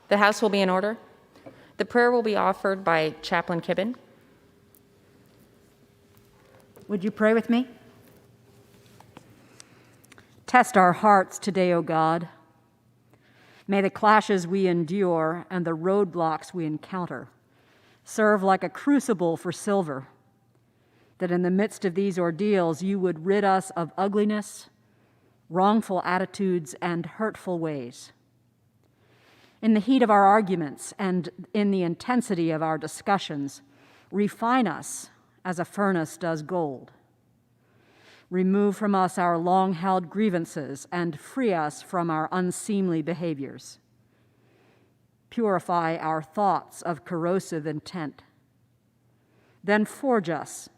The House will be in order. The prayer will be offered by Chaplain Kibben. Would you pray with me? Test our hearts today, O God. May the clashes we endure and the roadblocks we encounter serve like a crucible for silver, that in the midst of these ordeals you would rid us of ugliness, wrongful attitudes, and hurtful ways. In the heat of our arguments and in the intensity of our discussions, refine us as a furnace does gold. Remove from us our long-held grievances and free us from our unseemly behaviors. Purify our thoughts of corrosive intent. Then forge us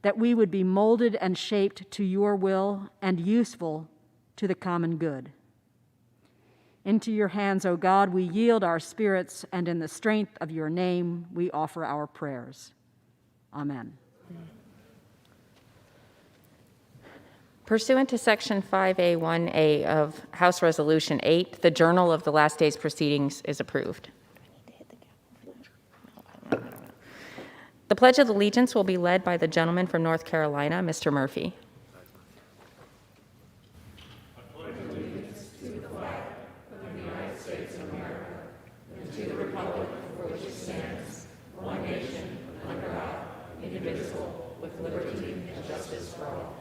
that we would be molded and shaped to your will and useful to the common good. Into your hands, O God, we yield our spirits, and in the strength of your name we offer our prayers. Amen. Pursuant to Section 5A1A of House Resolution 8, the journal of the last day's proceedings is approved. The Pledge of Allegiance will be led by the gentleman from North Carolina, Mr. Murphy. I pledge allegiance to the flag of the United States of America and to the republic for which it stands, one nation, under God, indivisible, with liberty and justice for all.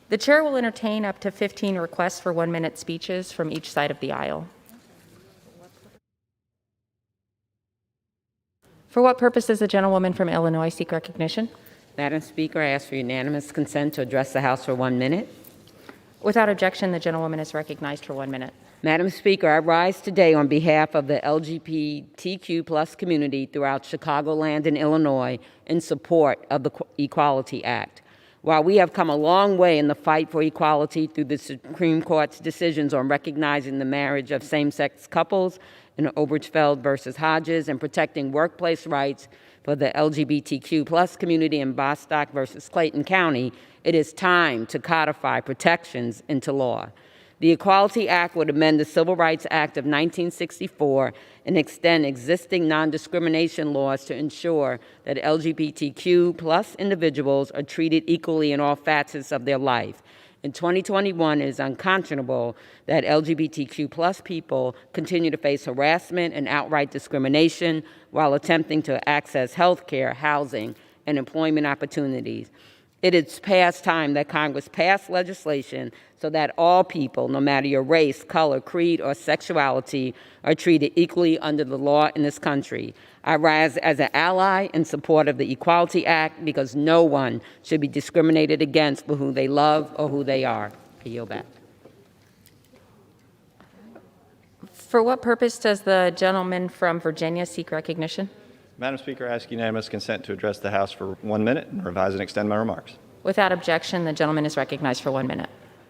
The chair will entertain up to 15 requests for 1-minute speeches from each side of the aisle. For what purpose does the gentlewoman from Illinois seek recognition? Madam Speaker, I ask for unanimous consent to address the House for 1 minute. Without objection, the gentlewoman is recognized for 1 minute. Madam Speaker, I rise today on behalf of the LGBTQ+ community throughout Chicagoland and Illinois in support of the Equality Act. While we have come a long way in the fight for equality through the Supreme Court's decisions on recognizing the marriage of same-sex couples in Obergefell versus Hodges and protecting workplace rights for the LGBTQ+ community in Bostock versus Clayton County, it is time to codify protections into law. The Equality Act would amend the Civil Rights Act of 1964 and extend existing non-discrimination laws to ensure that LGBTQ+ individuals are treated equally in all facets of their life. In 2021, it is unconscionable that LGBTQ+ people continue to face harassment and outright discrimination while attempting to access health care, housing, and employment opportunities. It is past time that Congress pass legislation so that all people, no matter your race, color, creed, or sexuality, are treated equally under the law in this country. I rise as an ally in support of the Equality Act because no one should be discriminated against for who they love or who they are. I yield back. For what purpose does the gentleman from Virginia seek recognition? Madam Speaker, I ask unanimous consent to address the House for 1 minute and revise and extend my remarks. Without objection, the gentleman is recognized for 1 minute.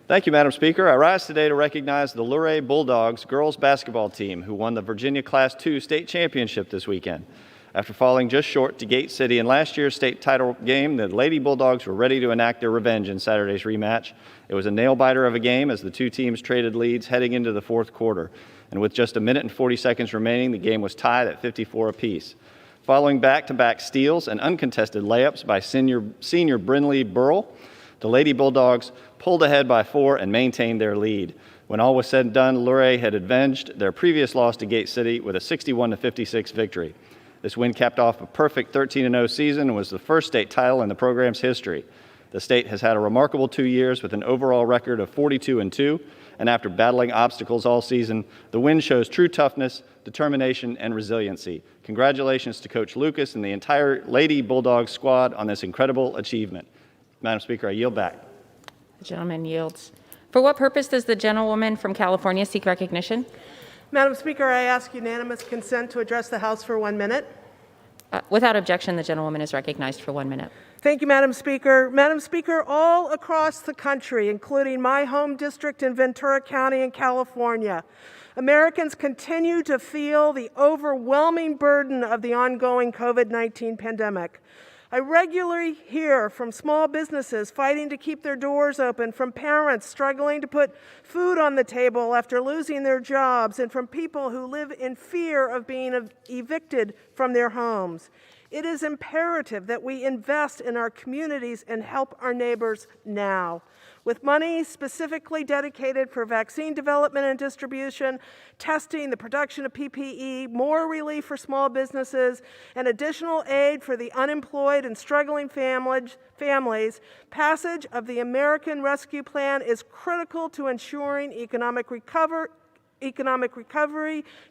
Thank you, Madam Speaker. I rise today to recognize the Luray Bulldogs girls basketball team who won the Virginia Class II state championship this weekend. After falling just short to Gate City in last year's state title game, the Lady Bulldogs were ready to enact their revenge in Saturday's rematch. It was a nail-biter of a game as the two teams traded leads heading into the fourth quarter. And with just 1 minute and 40 seconds remaining, the game was tied at 54 apiece. Following back-to-back steals and uncontested layups by senior Brinley Burrell, the Lady Bulldogs pulled ahead by 4 and maintained their lead. When all was said and done, Luray had avenged their previous loss to Gate City with a 61-56 victory. This win capped off a perfect 13-0 season and was the first state title in the program's history. The state has had a remarkable 2 years with an overall record of 42-2, and after battling obstacles all season, the win shows true toughness, determination, and resiliency. Congratulations to Coach Lucas and the entire Lady Bulldogs squad on this incredible achievement. Madam Speaker, I yield back. The gentleman yields. For what purpose does the gentlewoman from California seek recognition? Madam Speaker, I ask unanimous consent to address the House for 1 minute. Without objection, the gentlewoman is recognized for 1 minute. Thank you, Madam Speaker. Madam Speaker, all across the country, including my home district in Ventura County in California, Americans continue to feel the overwhelming burden of the ongoing COVID-19 pandemic. I regularly hear from small businesses fighting to keep their doors open, from parents struggling to put food on the table after losing their jobs, and from people who live in fear of being evicted from their homes. It is imperative that we invest in our communities and help our neighbors now. With money specifically dedicated for vaccine development and distribution, testing, the production of PPE, more relief for small businesses, and additional aid for the unemployed and struggling families, passage of the American Rescue Plan is critical to ensuring economic recovery,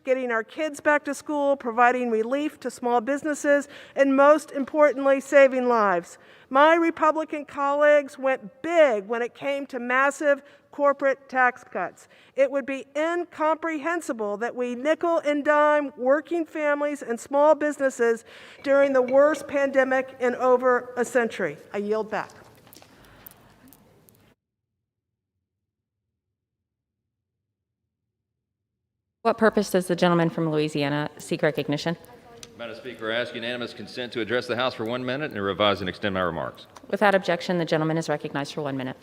getting our kids back to school, providing relief to small businesses, and most importantly, saving lives. My Republican colleagues went big when it came to massive corporate tax cuts. It would be incomprehensible that we nickel and dime working families and small businesses during the worst pandemic in over a century. I yield back. What purpose does the gentleman from Louisiana seek recognition? Madam Speaker, I ask unanimous consent to address the House for 1 minute and revise and extend my remarks. Without objection, the gentleman is recognized for 1 minute.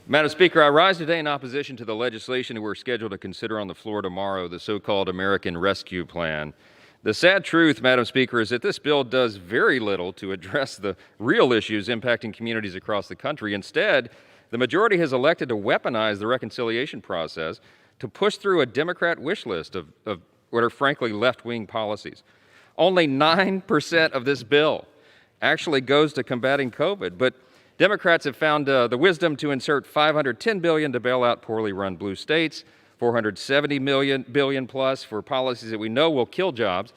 Madam Speaker, I rise today in opposition to the legislation we're scheduled to consider on the floor tomorrow, the so-called American Rescue Plan. The sad truth, Madam Speaker, is that this bill does very little to address the real issues impacting communities across the country. Instead, the majority has elected to weaponize the reconciliation process to push through a Democrat wish list of what are frankly left-wing policies. Only 9% of this bill actually goes to combating COVID, but Democrats have found the wisdom to insert $510 billion to bail out poorly run blue states, $470 billion plus for policies that we know will kill jobs,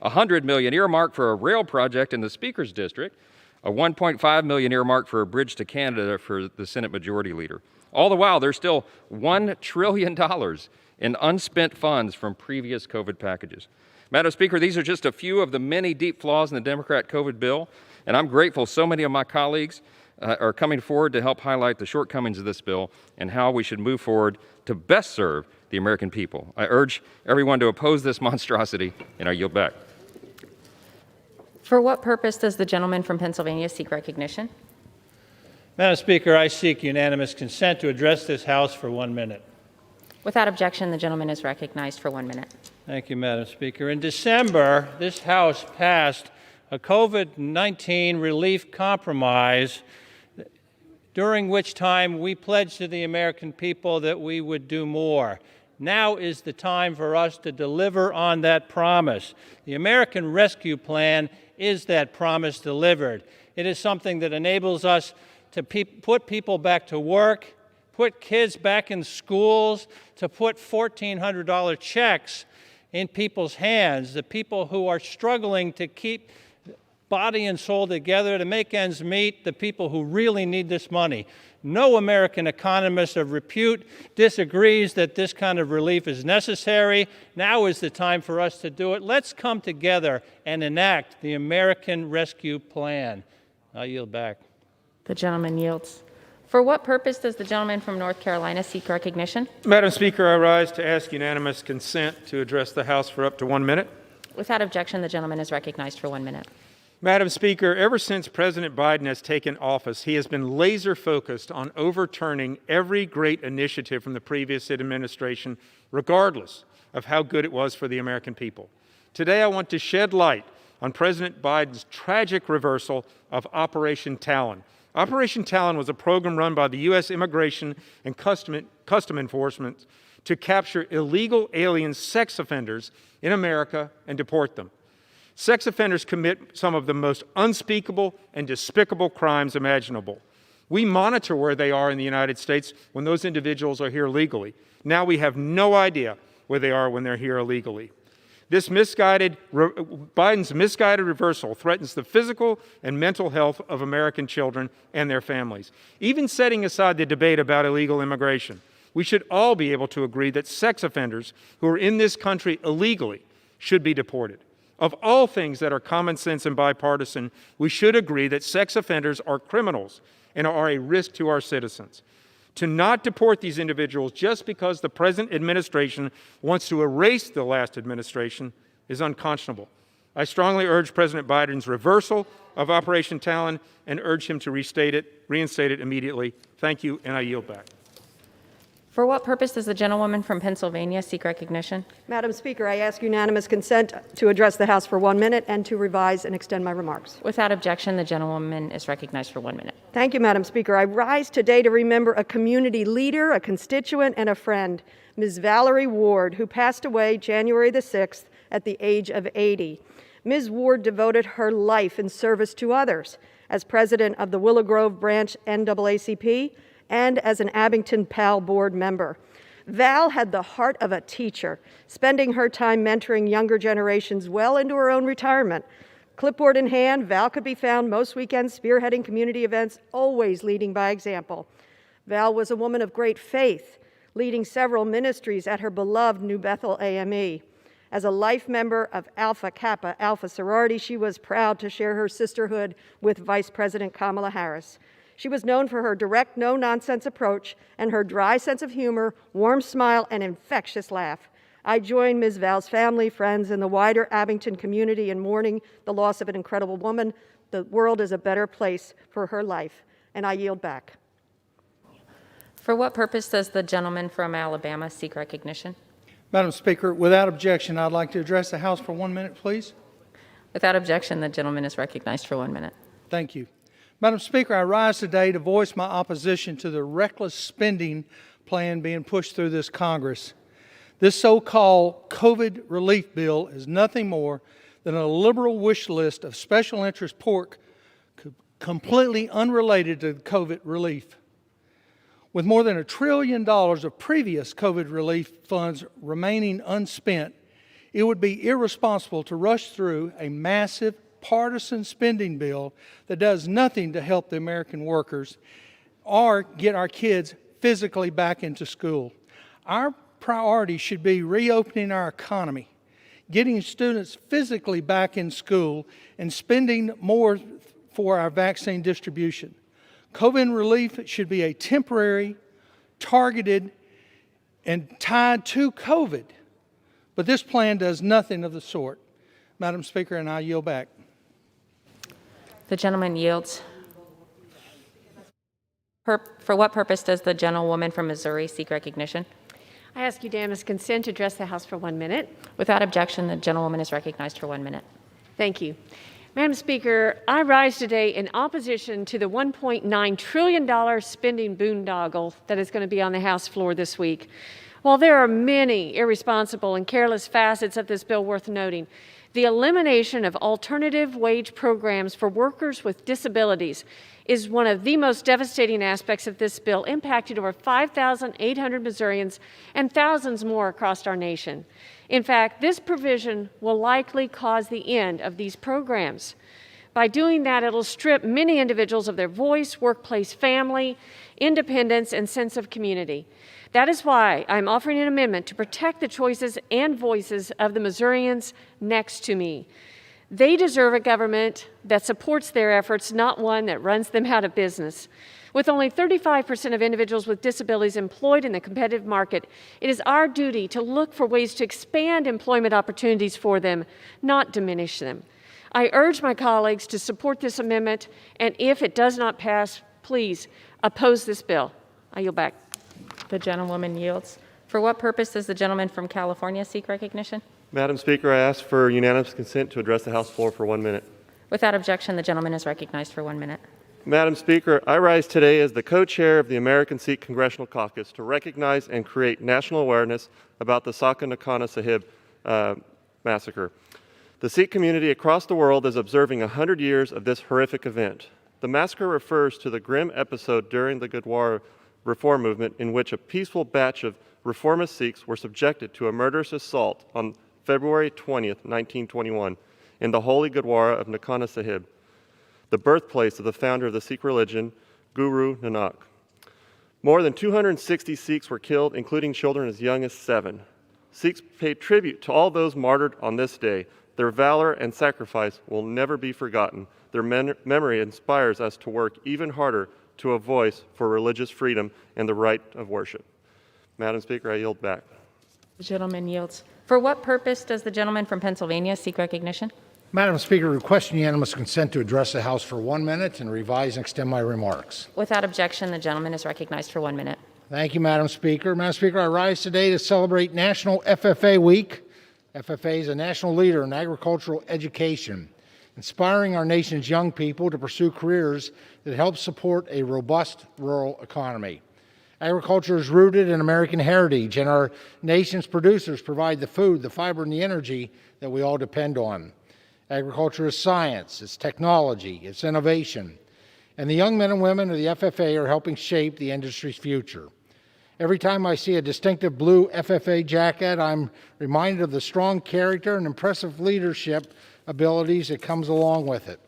$100 million earmarked for a rail project in the Speaker's district, a $1.5 million earmarked for a bridge to Canada for the Senate Majority Leader. All the while, there's still $1 trillion in unspent funds from previous COVID packages. Madam Speaker, these are just a few of the many deep flaws in the Democrat COVID bill, and I'm grateful so many of my colleagues are coming forward to help highlight the shortcomings of this bill and how we should move forward to best serve the American people. I urge everyone to oppose this monstrosity, and I yield back. For what purpose does the gentleman from Pennsylvania seek recognition? Madam Speaker, I seek unanimous consent to address this House for 1 minute. Without objection, the gentleman is recognized for 1 minute. Thank you, Madam Speaker. In December, this House passed a COVID-19 relief compromise, during which time we pledged to the American people that we would do more. Now is the time for us to deliver on that promise. The American Rescue Plan is that promise delivered. It is something that enables us to put people back to work, put kids back in schools, to put $1,400 checks in people's hands, the people who are struggling to keep body and soul together, to make ends meet, the people who really need this money. No American economist of repute disagrees that this kind of relief is necessary. Now is the time for us to do it. Let's come together and enact the American Rescue Plan. I yield back. The gentleman yields. For what purpose does the gentleman from North Carolina seek recognition? Madam Speaker, I rise to ask unanimous consent to address the House for up to 1 minute. Without objection, the gentleman is recognized for 1 minute. Madam Speaker, ever since President Biden has taken office, he has been laser focused on overturning every great initiative from the previous administration, regardless of how good it was for the American people. Today, I want to shed light on President Biden's tragic reversal of Operation Talon. Operation Talon was a program run by the U.S. Immigration and Custom Enforcement to capture illegal alien sex offenders in America and deport them. Sex offenders commit some of the most unspeakable and despicable crimes imaginable. We monitor where they are in the United States when those individuals are here legally. Now we have no idea where they are when they're here illegally. Biden's misguided reversal threatens the physical and mental health of American children and their families. Even setting aside the debate about illegal immigration, we should all be able to agree that sex offenders who are in this country illegally should be deported. Of all things that are common sense and bipartisan, we should agree that sex offenders are criminals and are a risk to our citizens. To not deport these individuals just because the present administration wants to erase the last administration is unconscionable. I strongly urge President Biden's reversal of Operation Talon and urge him to reinstate it immediately. Thank you, and I yield back. For what purpose does the gentlewoman from Pennsylvania seek recognition? Madam Speaker, I ask unanimous consent to address the House for 1 minute and to revise and extend my remarks. Without objection, the gentlewoman is recognized for 1 minute. Thank you, Madam Speaker. I rise today to remember a community leader, a constituent, and a friend, Ms. Valerie Ward, who passed away January the 6th at the age of 80. Ms. Ward devoted her life in service to others as president of the Willow Grove branch NAACP and as an Abington PAL board member. Val had the heart of a teacher, spending her time mentoring younger generations well into her own retirement. Clipboard in hand, Val could be found most weekends spearheading community events, always leading by example. Val was a woman of great faith, leading several ministries at her beloved New Bethel AME. As a life member of Alpha Kappa Alpha sorority, she was proud to share her sisterhood with Vice President Kamala Harris. She was known for her direct, no-nonsense approach and her dry sense of humor, warm smile, and infectious laugh. I join Ms. Val's family, friends, and the wider Abington community in mourning the loss of an incredible woman. The world is a better place for her life, and I yield back. For what purpose does the gentleman from Alabama seek recognition? Madam Speaker, without objection, I'd like to address the House for 1 minute, please. Without objection, the gentleman is recognized for 1 minute. Thank you. Madam Speaker, I rise today to voice my opposition to the reckless spending plan being pushed through this Congress. This so-called COVID relief bill is nothing more than a liberal wish list of special interest pork completely unrelated to COVID relief. With more than $1 trillion of previous COVID relief funds remaining unspent, it would be irresponsible to rush through a massive partisan spending bill that does nothing to help the American workers or get our kids physically back into school. Our priority should be reopening our economy, getting students physically back in school, and spending more for our vaccine distribution. COVID relief should be a temporary, targeted, and tied to COVID. But this plan does nothing of the sort. Madam Speaker, and I yield back. The gentleman yields. For what purpose does the gentlewoman from Missouri seek recognition? I ask unanimous consent to address the House for 1 minute. Without objection, the gentlewoman is recognized for 1 minute. Thank you. Madam Speaker, I rise today in opposition to the $1.9 trillion spending boondoggle that is going to be on the House floor this week. While there are many irresponsible and careless facets of this bill worth noting, the elimination of alternative wage programs for workers with disabilities is one of the most devastating aspects of this bill, impacting over 5,800 Missourians and thousands more across our nation. In fact, this provision will likely cause the end of these programs. By doing that, it'll strip many individuals of their voice, workplace, family, independence, and sense of community. That is why I'm offering an amendment to protect the choices and voices of the Missourians next to me. They deserve a government that supports their efforts, not one that runs them out of business. With only 35% of individuals with disabilities employed in the competitive market, it is our duty to look for ways to expand employment opportunities for them, not diminish them. I urge my colleagues to support this amendment, and if it does not pass, please oppose this bill. I yield back. The gentlewoman yields. For what purpose does the gentleman from California seek recognition? Madam Speaker, I ask for unanimous consent to address the House floor for 1 minute. Without objection, the gentleman is recognized for 1 minute. Madam Speaker, I rise today as the co-chair of the American Sikh Congressional Caucus to recognize and create national awareness about the Nankana Sahib massacre. The Sikh community across the world is observing 100 years of this horrific event. The massacre refers to the grim episode during the Gurdwara reform movement in which a peaceful batch of reformist Sikhs were subjected to a murderous assault on February 20th, 1921, in the holy Gurdwara of Nankana Sahib, the birthplace of the founder of the Sikh religion, Guru Nanak. More than 260 Sikhs were killed, including children as young as 7. Sikhs pay tribute to all those martyred on this day. Their valor and sacrifice will never be forgotten. Their memory inspires us to work even harder to a voice for religious freedom and the right of worship. Madam Speaker, I yield back. The gentleman yields. For what purpose does the gentleman from Pennsylvania seek recognition? Madam Speaker, request unanimous consent to address the House for 1 minute and revise and extend my remarks. Without objection, the gentleman is recognized for 1 minute. Thank you, Madam Speaker. Madam Speaker, I rise today to celebrate National FFA Week. FFA is a national leader in agricultural education, inspiring our nation's young people to pursue careers that help support a robust rural economy. Agriculture is rooted in American heritage, and our nation's producers provide the food, the fiber, and the energy that we all depend on. Agriculture is science, it's technology, it's innovation, and the young men and women of the FFA are helping shape the industry's future. Every time I see a distinctive blue FFA jacket, I'm reminded of the strong character and impressive leadership abilities that comes along with it.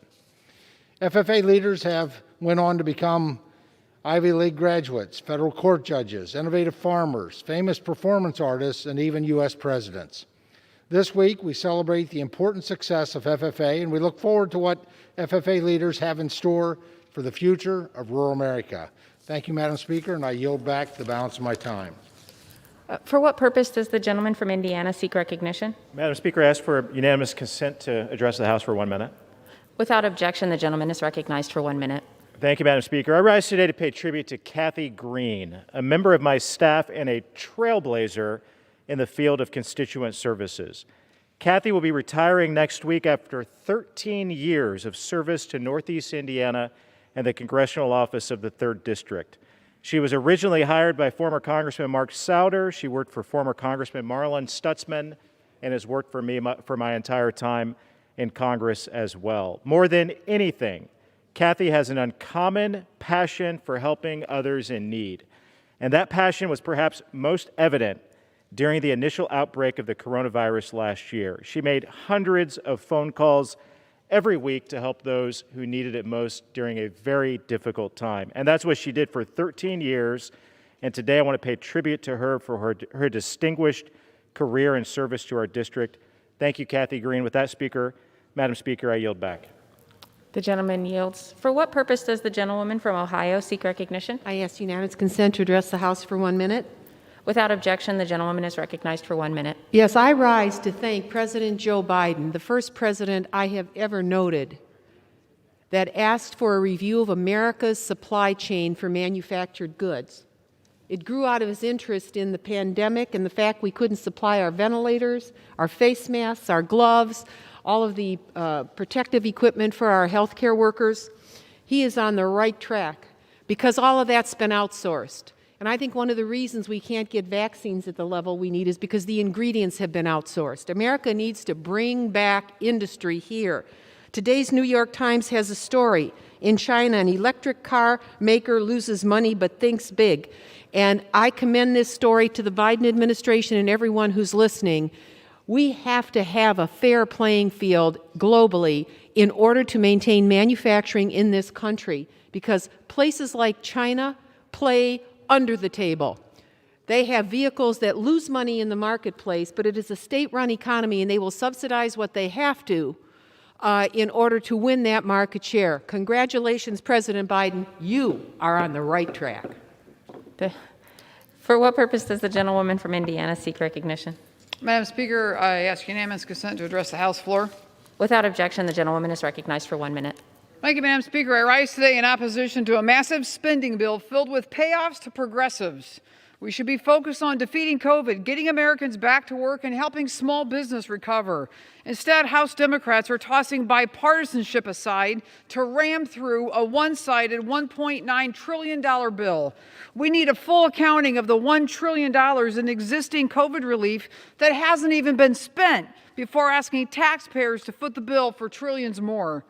FFA leaders have went on to become Ivy League graduates, federal court judges, innovative farmers, famous performance artists, and even U.S. presidents. This week, we celebrate the important success of FFA, and we look forward to what FFA leaders have in store for the future of rural America. Thank you, Madam Speaker, and I yield back the balance of my time. For what purpose does the gentleman from Indiana seek recognition? Madam Speaker, I ask for unanimous consent to address the House for 1 minute. Without objection, the gentleman is recognized for 1 minute. Thank you, Madam Speaker. I rise today to pay tribute to Kathy Green, a member of my staff and a trailblazer in the field of constituent services. Kathy will be retiring next week after 13 years of service to Northeast Indiana and the Congressional Office of the 3rd District. She was originally hired by former Congressman Mark Souder. She worked for former Congressman Marlon Stutzman and has worked for me for my entire time in Congress as well. More than anything, Kathy has an uncommon passion for helping others in need. And that passion was perhaps most evident during the initial outbreak of the coronavirus last year. She made hundreds of phone calls every week to help those who needed it most during a very difficult time. And that's what she did for 13 years. And today I want to pay tribute to her for her distinguished career and service to our district. Thank you, Kathy Green. With that, Madam Speaker, I yield back. The gentleman yields. For what purpose does the gentlewoman from Ohio seek recognition? I ask unanimous consent to address the House for 1 minute. Without objection, the gentlewoman is recognized for 1 minute. Yes, I rise to thank President Joe Biden, the first president I have ever noted that asked for a review of America's supply chain for manufactured goods. It grew out of his interest in the pandemic and the fact we couldn't supply our ventilators, our face masks, our gloves, all of the protective equipment for our healthcare workers. He is on the right track because all of that's been outsourced. And I think one of the reasons we can't get vaccines at the level we need is because the ingredients have been outsourced. America needs to bring back industry here. Today's New York Times has a story. In China, an electric car maker loses money but thinks big. And I commend this story to the Biden administration and everyone who's listening. We have to have a fair playing field globally in order to maintain manufacturing in this country, because places like China play under the table. They have vehicles that lose money in the marketplace, but it is a state-run economy, and they will subsidize what they have to in order to win that market share. Congratulations, President Biden. You are on the right track. For what purpose does the gentlewoman from Indiana seek recognition? Madam Speaker, I ask unanimous consent to address the House floor. Without objection, the gentlewoman is recognized for 1 minute. Thank you, Madam Speaker. I rise today in opposition to a massive spending bill filled with payoffs to progressives. We should be focused on defeating COVID, getting Americans back to work, and helping small business recover. Instead, House Democrats are tossing bipartisanship aside to ram through a one-sided $1.9 trillion bill. We need a full accounting of the $1 trillion in existing COVID relief that hasn't even been spent before asking taxpayers to foot the bill for trillions more.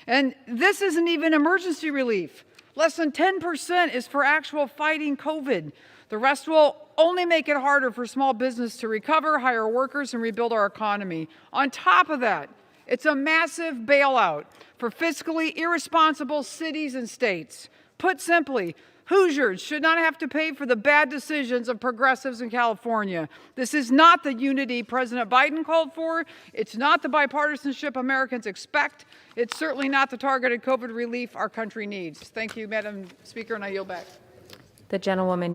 And this isn't even emergency relief. Less than 10% is for actual fighting COVID. The rest will only make it harder for small business to recover, hire workers, and rebuild our economy. On top of that, it's a massive bailout for fiscally irresponsible cities and states. Put simply, Hoosiers should not have to pay for the bad decisions of progressives in California. This is not the unity President Biden called for. It's not the bipartisanship Americans expect. It's certainly not the targeted COVID relief our country needs. Thank you, Madam Speaker, and I yield back. The gentlewoman.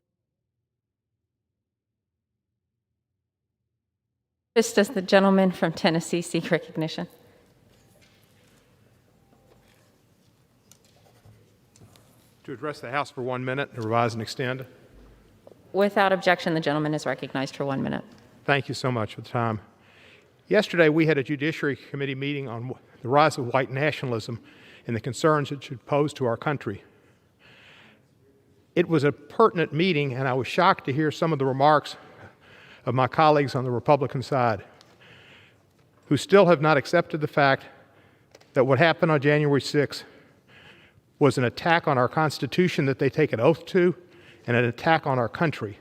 Does the gentleman from Tennessee seek recognition? To address the House for 1 minute and revise and extend. Without objection, the gentleman is recognized for 1 minute. Thank you so much for the time. Yesterday, we had a Judiciary Committee meeting on the rise of white nationalism and the concerns it should pose to our country. It was a pertinent meeting, and I was shocked to hear some of the remarks of my colleagues on the Republican side, who still have not accepted the fact that what happened on January 6th was an attack on our Constitution that they take an oath to, and an attack on our country.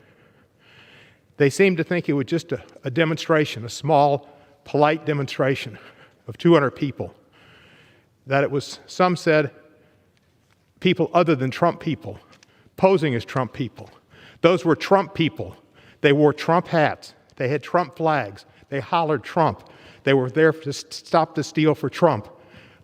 They seem to think it was just a demonstration, a small, polite demonstration of 200 people. That it was, some said, people other than Trump people, posing as Trump people. Those were Trump people. They wore Trump hats. They had Trump flags. They hollered Trump. They were there to stop the steal for Trump.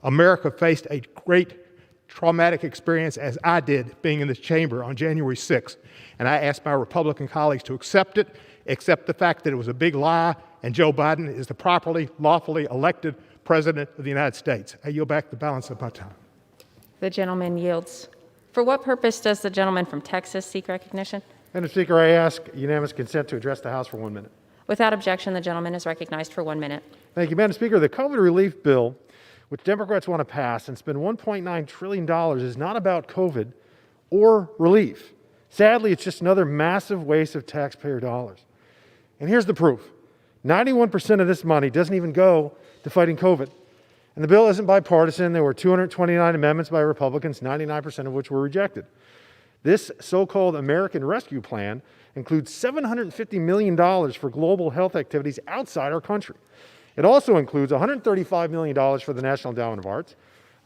America faced a great traumatic experience, as I did, being in this chamber on January 6th. And I asked my Republican colleagues to accept it, accept the fact that it was a big lie, and Joe Biden is the properly, lawfully elected President of the United States. I yield back the balance of my time. The gentleman yields. For what purpose does the gentleman from Texas seek recognition? Madam Speaker, I ask unanimous consent to address the House for 1 minute. Without objection, the gentleman is recognized for 1 minute. Thank you, Madam Speaker. The COVID relief bill, which Democrats want to pass and spend $1.9 trillion, is not about COVID or relief. Sadly, it's just another massive waste of taxpayer dollars. And here's the proof. 91% of this money doesn't even go to fighting COVID. And the bill isn't bipartisan. There were 229 amendments by Republicans, 99% of which were rejected. This so-called American Rescue Plan includes $750 million for global health activities outside our country. It also includes $135 million for the National Endowment of Arts,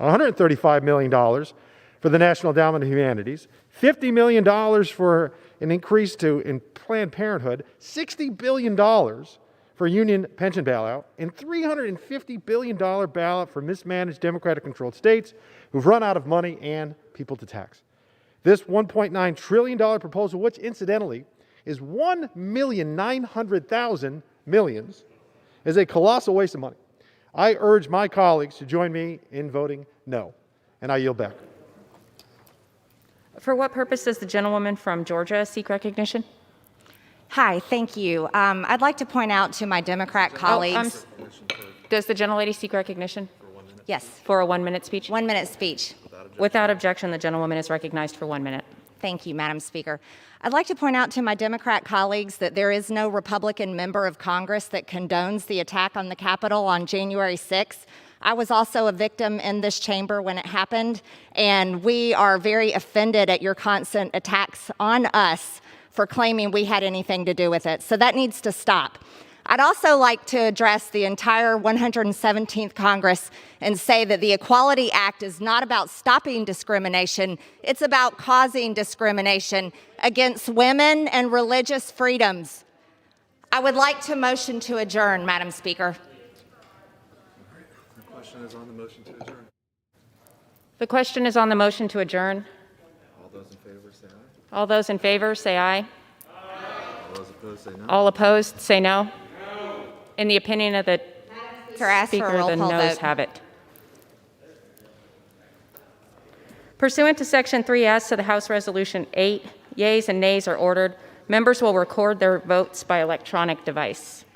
$135 million for the National Endowment of Humanities, $50 million for an increase in Planned Parenthood, $60 billion for union pension bailout, and $350 billion bailout for mismanaged Democratic-controlled states who've run out of money and people to tax. This $1.9 trillion proposal, which incidentally is 1,900,000 millions, is a colossal waste of money. I urge my colleagues to join me in voting no, and I yield back. For what purpose does the gentlewoman from Georgia seek recognition? Hi, thank you. I'd like to point out to my Democrat colleagues. Does the gentlelady seek recognition? Yes. For a 1 minute speech? 1 minute speech. Without objection, the gentlewoman is recognized for 1 minute. Thank you, Madam Speaker. I'd like to point out to my Democrat colleagues that there is no Republican member of Congress that condones the attack on the Capitol on January 6th. I was also a victim in this chamber when it happened, and we are very offended at your constant attacks on us for claiming we had anything to do with it. So that needs to stop. I'd also like to address the entire 117th Congress and say that the Equality Act is not about stopping discrimination, it's about causing discrimination against women and religious freedoms. I would like to motion to adjourn, Madam Speaker. The question is on the motion to adjourn. The question is on the motion to adjourn. All those in favor say aye. All those in favor say aye. All those opposed say no. All opposed say no. In the opinion of the Speaker, the noes have it. Pursuant to Section 3S of the House Resolution 8, yeas and nays are ordered. Members will record their votes by electronic device.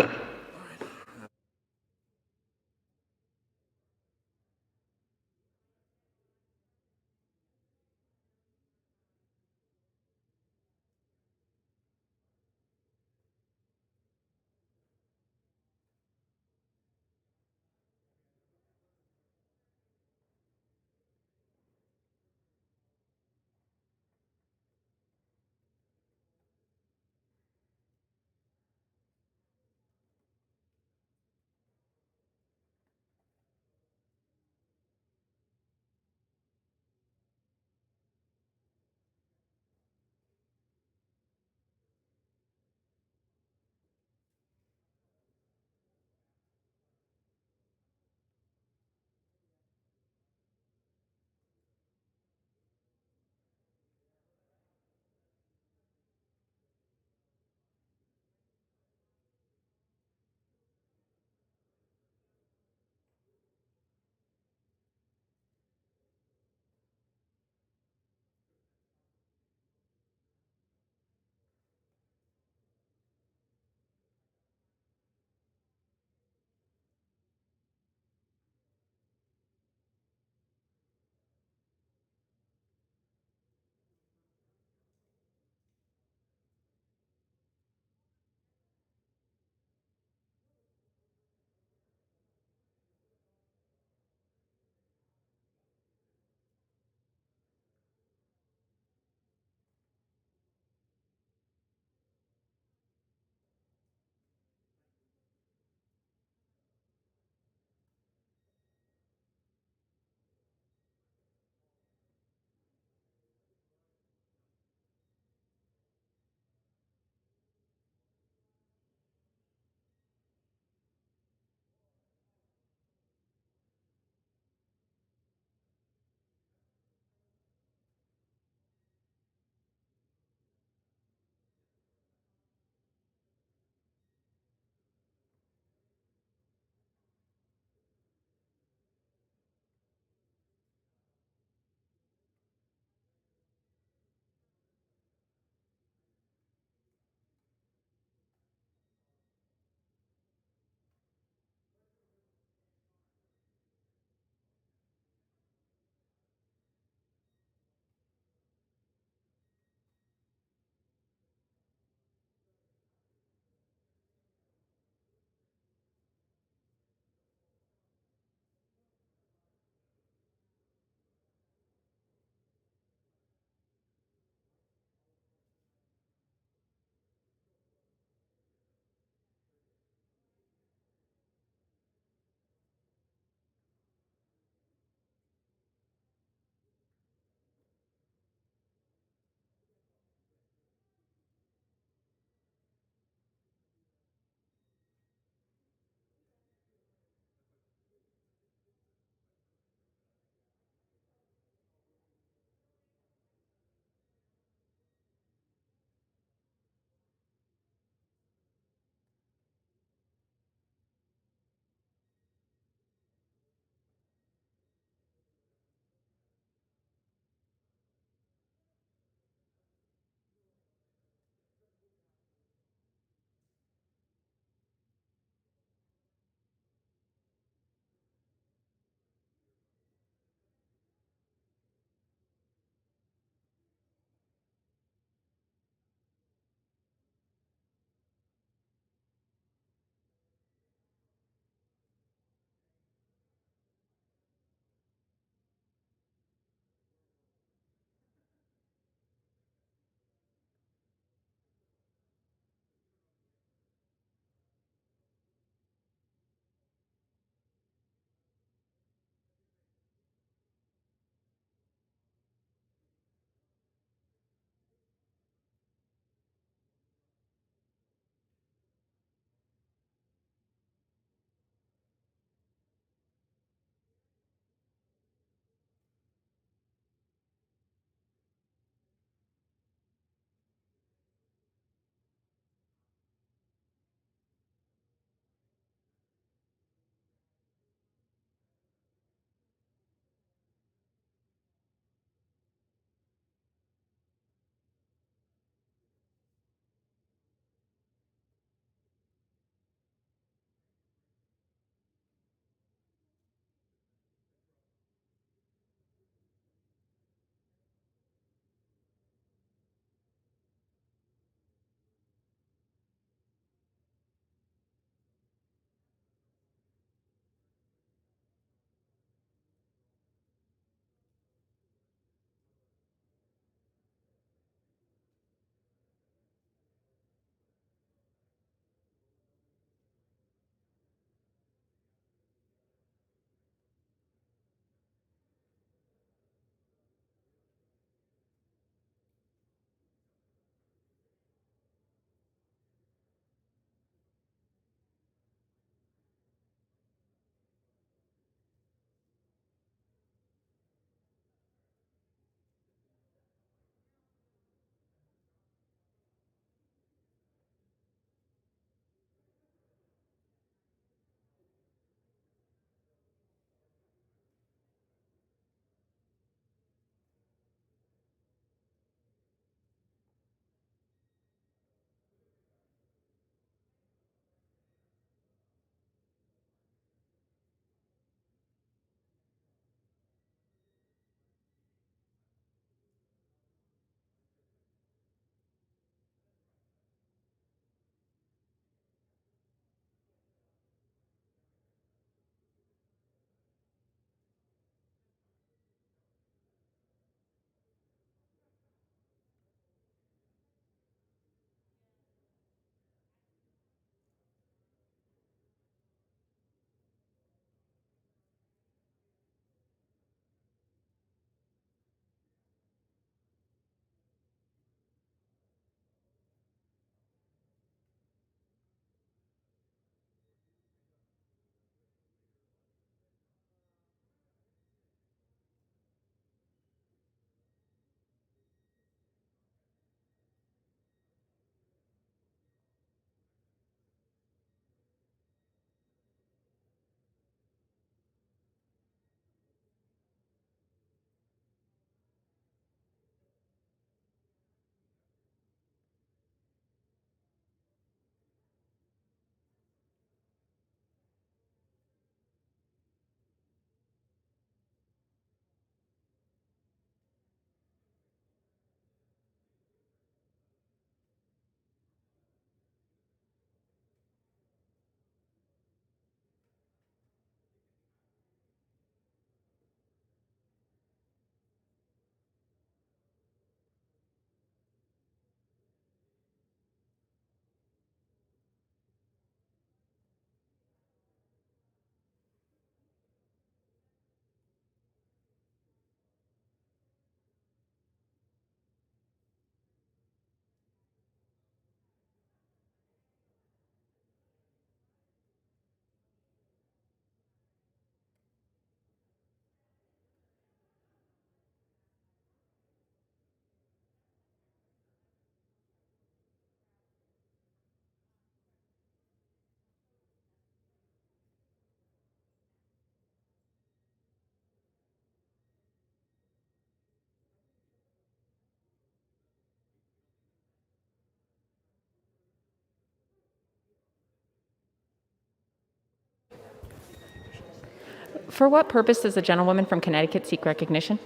For what purpose does the gentlewoman from Connecticut seek recognition?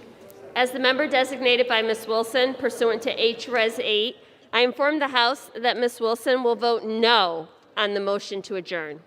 As the member designated by Ms. Wilson pursuant to H-Res 8, I inform the House that Ms. Wilson will vote no on the motion to adjourn.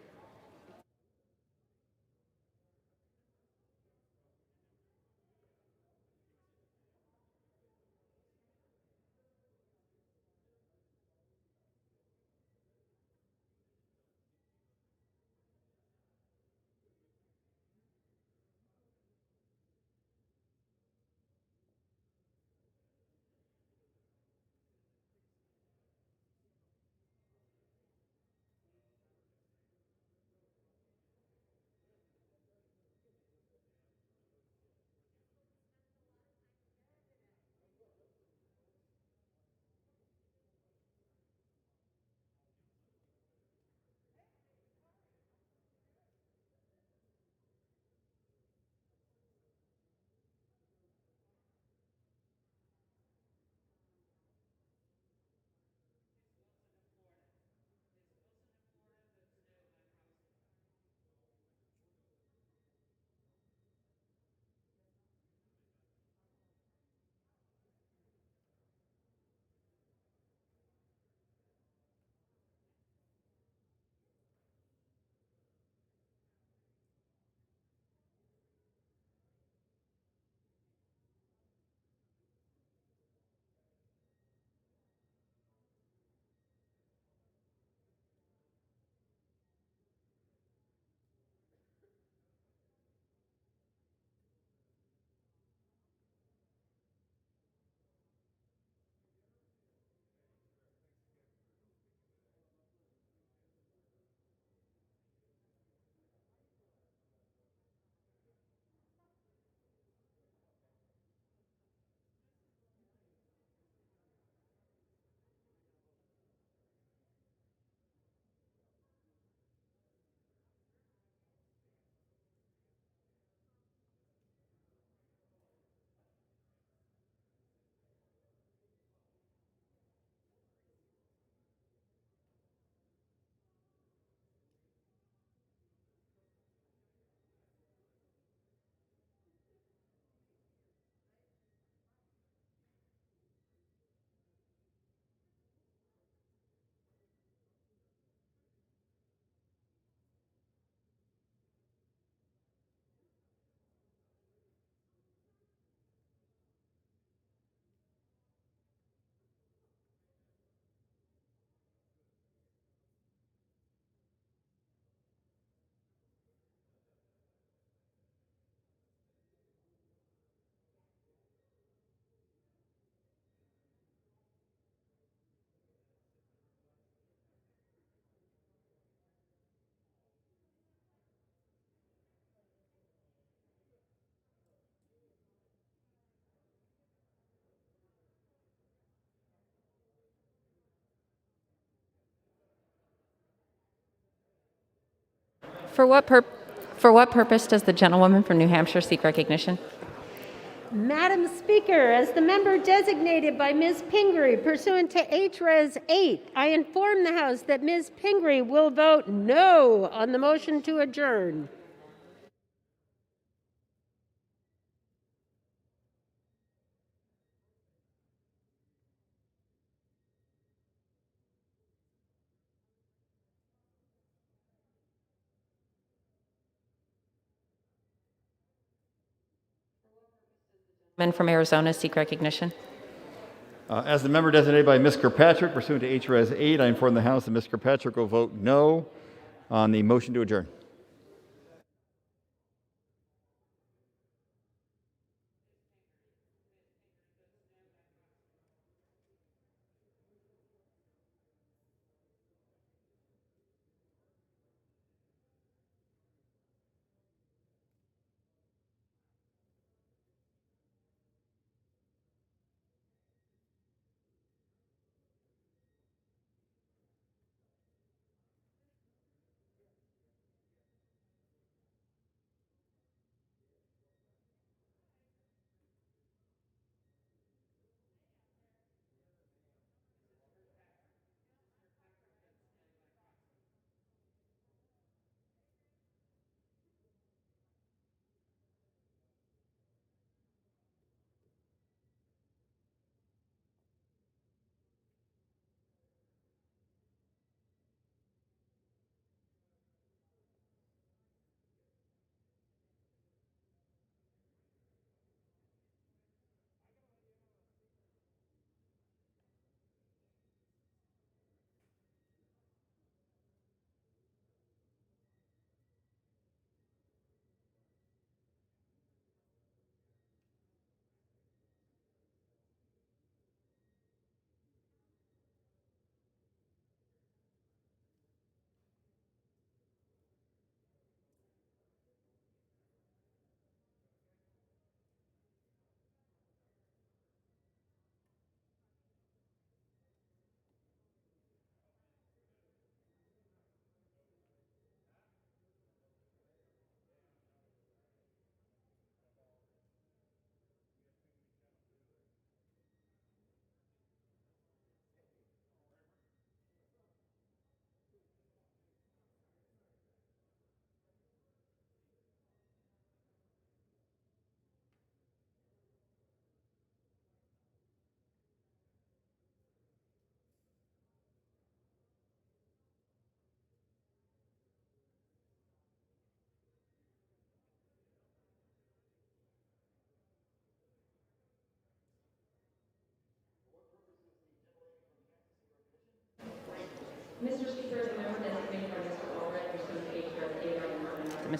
For what purpose does the gentlewoman from New Hampshire seek recognition? Madam Speaker, as the member designated by Ms. Pingree pursuant to H-Res 8, I inform the House that Ms. Pingree will vote no on the motion to adjourn. Men from Arizona seek recognition. As the member designated by Ms. Kirkpatrick pursuant to H-Res 8, I inform the House that Ms. Kirkpatrick will vote no on the motion to adjourn.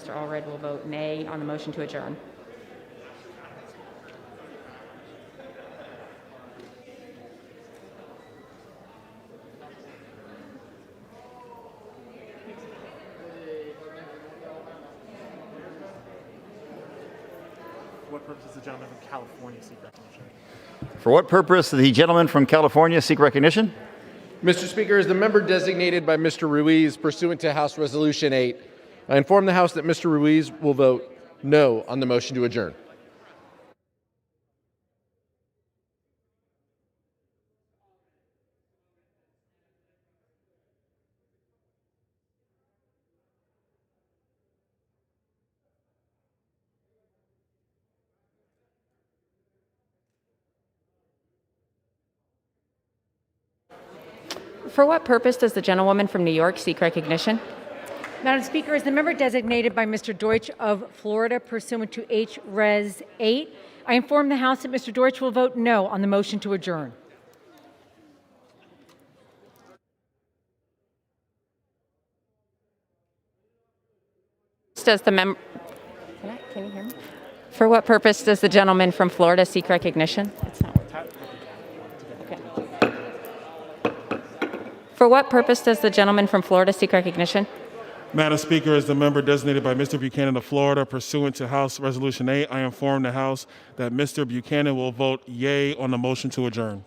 Mr. Allred will vote nay on the motion to adjourn. What purpose does the gentleman from California seek recognition? For what purpose does the gentleman from California seek recognition? Mr. Speaker, as the member designated by Mr. Ruiz pursuant to House Resolution 8, I inform the House that Mr. Ruiz will vote no on the motion to adjourn. For what purpose does the gentlewoman from New York seek recognition? Madam Speaker, as the member designated by Mr. Deutsch of Florida pursuant to H-Res 8, I inform the House that Mr. Deutsch will vote no on the motion to adjourn. Does the Can you hear me? For what purpose does the gentleman from Florida seek recognition? It's not working. Okay. For what purpose does the gentleman from Florida seek recognition? Madam Speaker, as the member designated by Mr. Buchanan of Florida pursuant to House Resolution 8, I inform the House that Mr. Buchanan will vote yea on the motion to adjourn.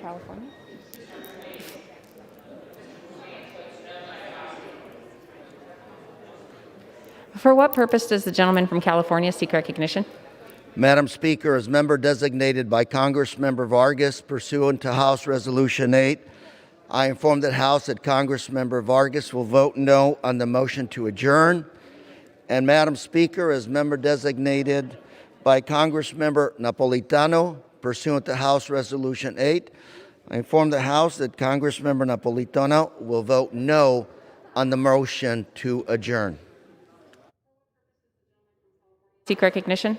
California? For what purpose does the gentleman from California seek recognition? Madam Speaker, as member designated by Congressmember Vargas pursuant to House Resolution 8, I inform the House that Congressmember Vargas will vote no on the motion to adjourn. And Madam Speaker, as member designated by Congressmember Napolitano pursuant to House Resolution 8, I inform the House that Congressmember Napolitano will vote no on the motion to adjourn. Seek recognition?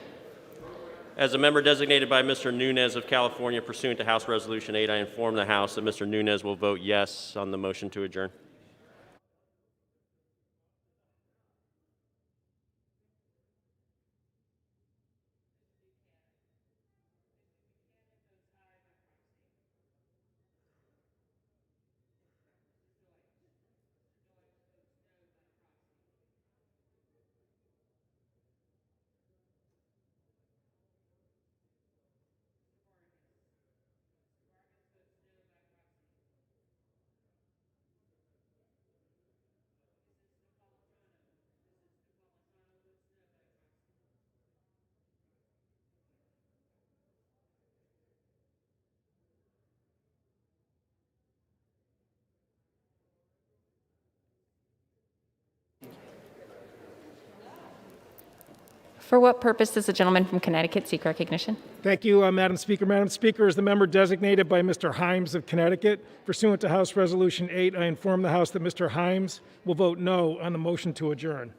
As a member designated by Mr. Nunes of California pursuant to House Resolution 8, I inform the House that Mr. Nunes will vote yes on the motion to adjourn. For what purpose does the gentleman from Connecticut seek recognition? Thank you, Madam Speaker. Madam Speaker, as the member designated by Mr. Himes of Connecticut, pursuant to House Resolution 8, I inform the House that Mr. Himes will vote no on the motion to adjourn.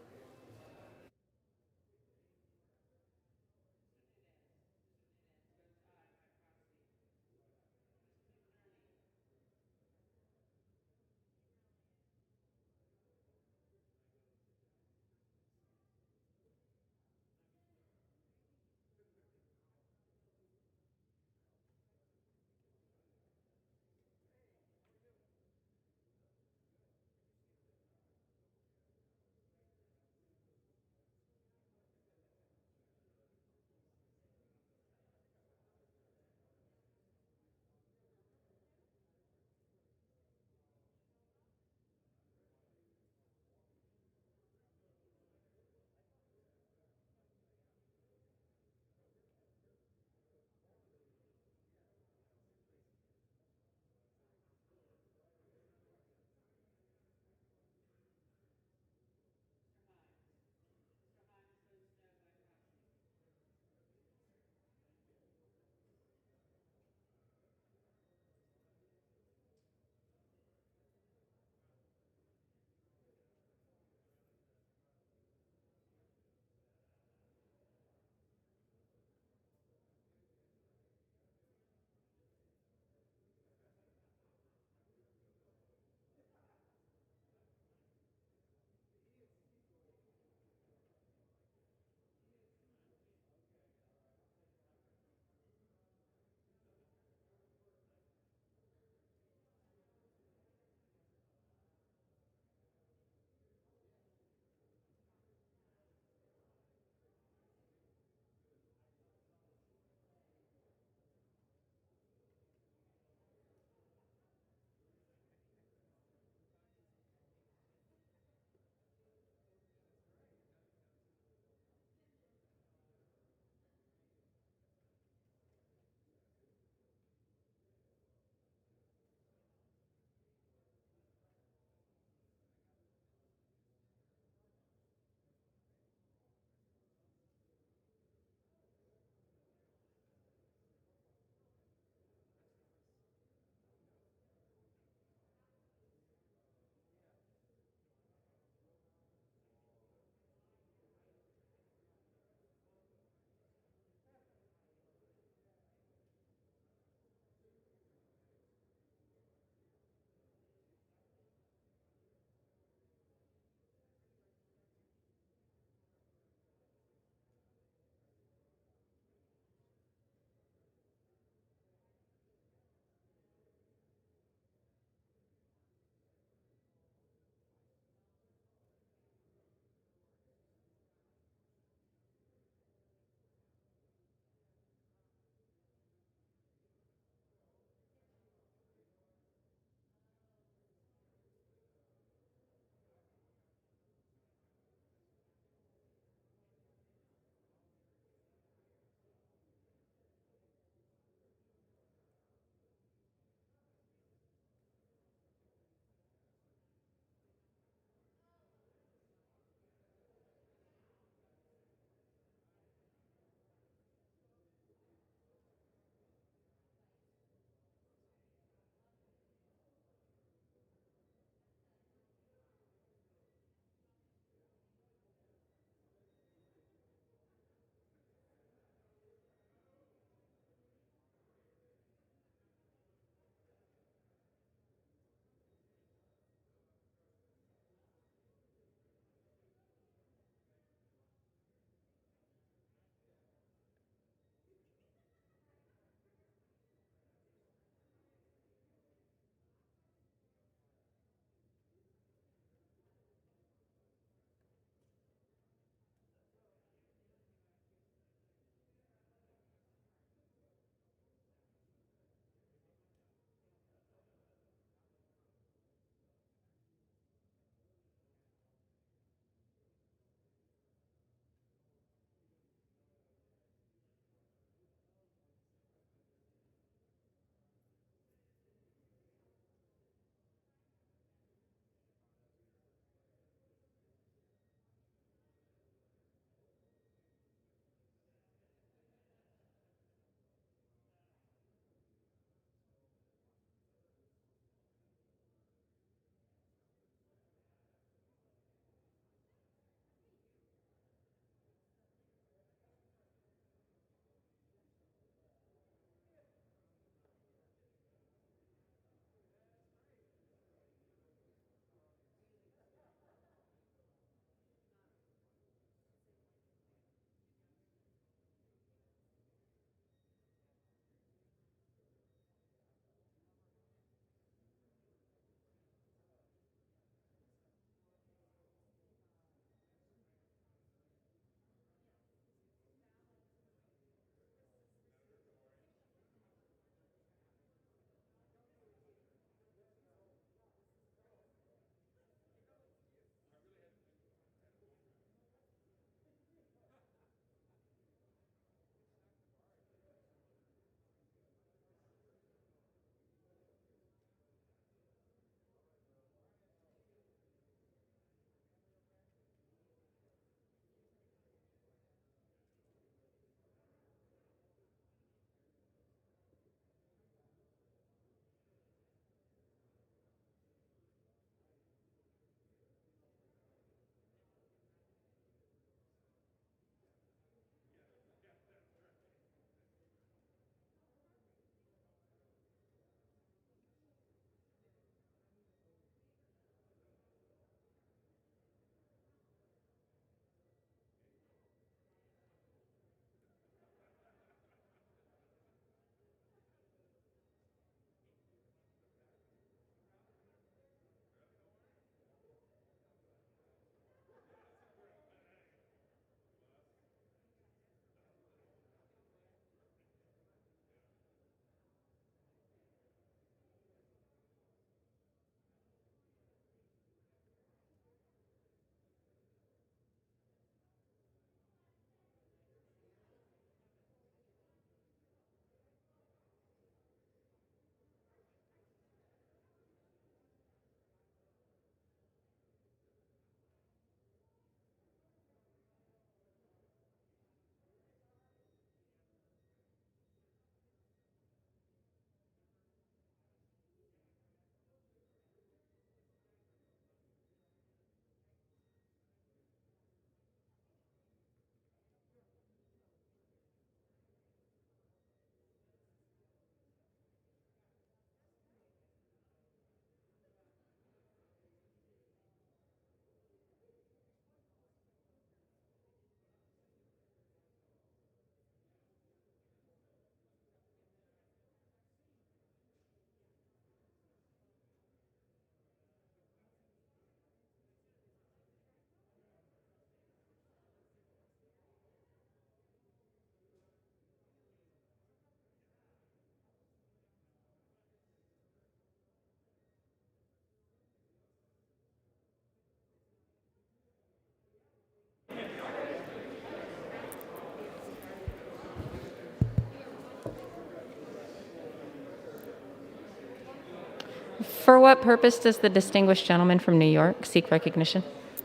For what purpose does the distinguished gentleman from New York seek recognition?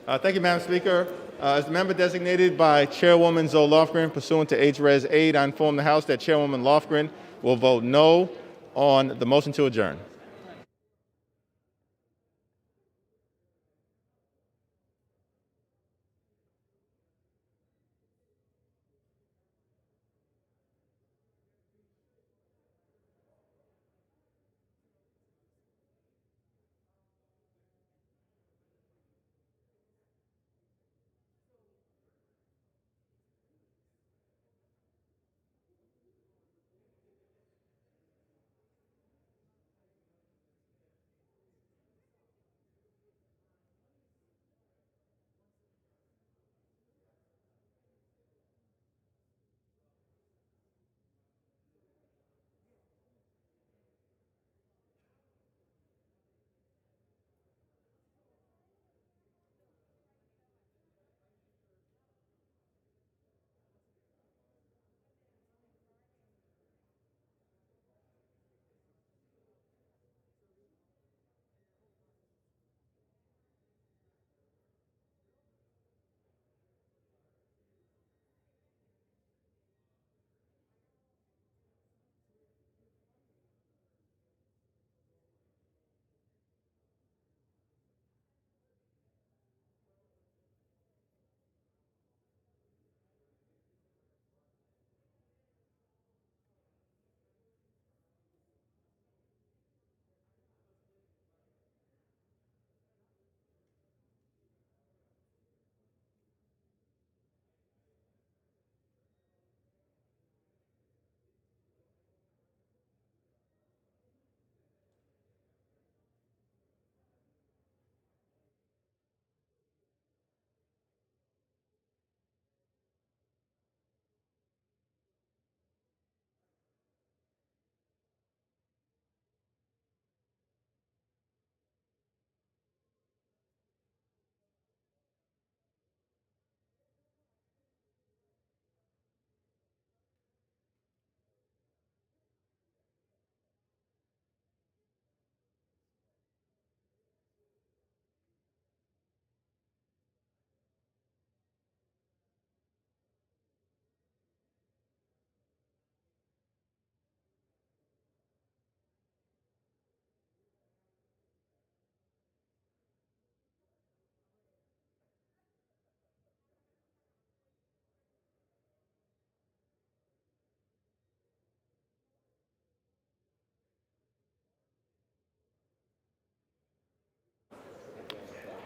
Thank you, Madam Speaker. As the member designated by Chairwoman Zoe Lofgren pursuant to H-Res 8, I inform the House that Chairwoman Lofgren will vote no on the motion to adjourn.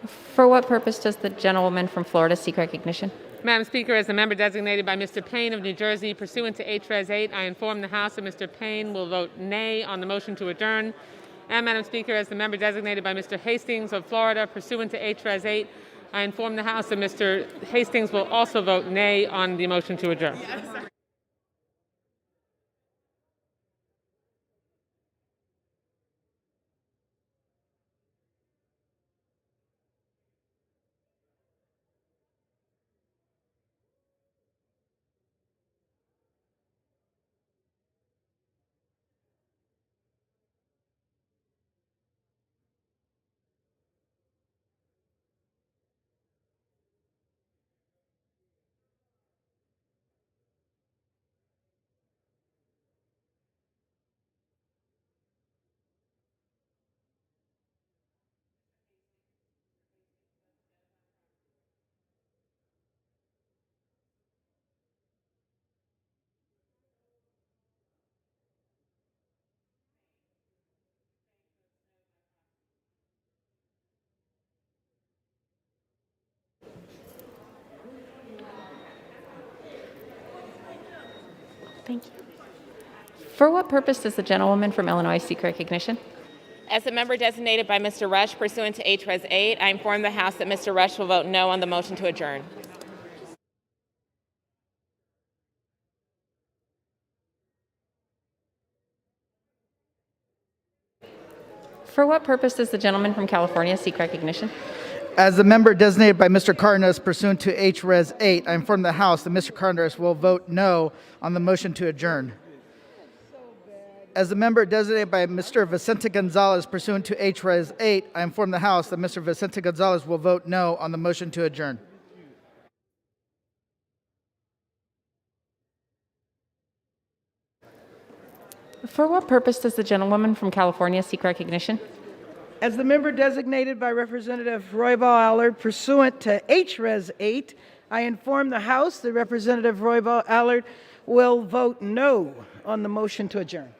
For what purpose does the gentlewoman from Florida seek recognition? Madam Speaker, as the member designated by Mr. Payne of New Jersey pursuant to H-Res 8, I inform the House that Mr. Payne will vote nay on the motion to adjourn. And Madam Speaker, as the member designated by Mr. Hastings of Florida pursuant to H-Res 8, I inform the House that Mr. Hastings will also vote nay on the motion to adjourn. Thank you. For what purpose does the gentlewoman from Illinois seek recognition? As a member designated by Mr. Rush pursuant to H-Res 8, I inform the House that Mr. Rush will vote no on the motion to adjourn. For what purpose does the gentleman from California seek recognition? As the member designated by Mr. Cardenas pursuant to H-Res 8, I inform the House that Mr. Cardenas will vote no on the motion to adjourn. as the member designated by Mr. Vicente Gonzalez pursuant to H-Res 8, I inform the House that Mr. Vicente Gonzalez will vote no on the motion to adjourn. For what purpose does the gentlewoman from California seek recognition? As the member designated by Representative Roybal Allard pursuant to H-Res 8, I inform the House that Representative Roybal Allard will vote no on the motion to adjourn.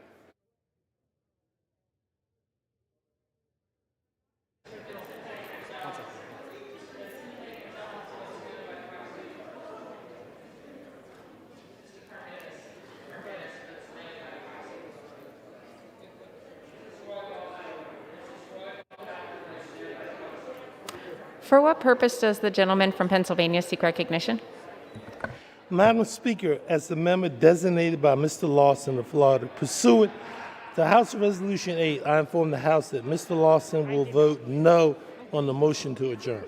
For what purpose does the gentleman from Pennsylvania seek recognition? Madam Speaker, as the member designated by Mr. Lawson of Florida, pursuant to House Resolution 8, I inform the House that Mr. Lawson will vote no on the motion to adjourn.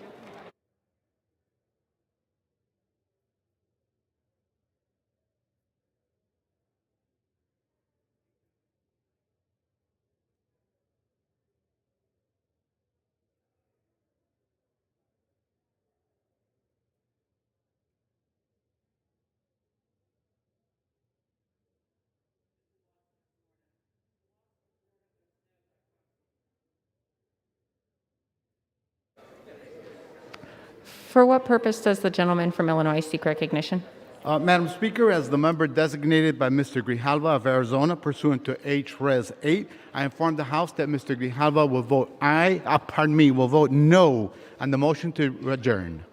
For what purpose does the gentleman from Illinois seek recognition? Madam Speaker, as the member designated by Mr. Grijalva of Arizona pursuant to H-Res 8, I inform the House that Mr. Grijalva will vote no on the motion to adjourn.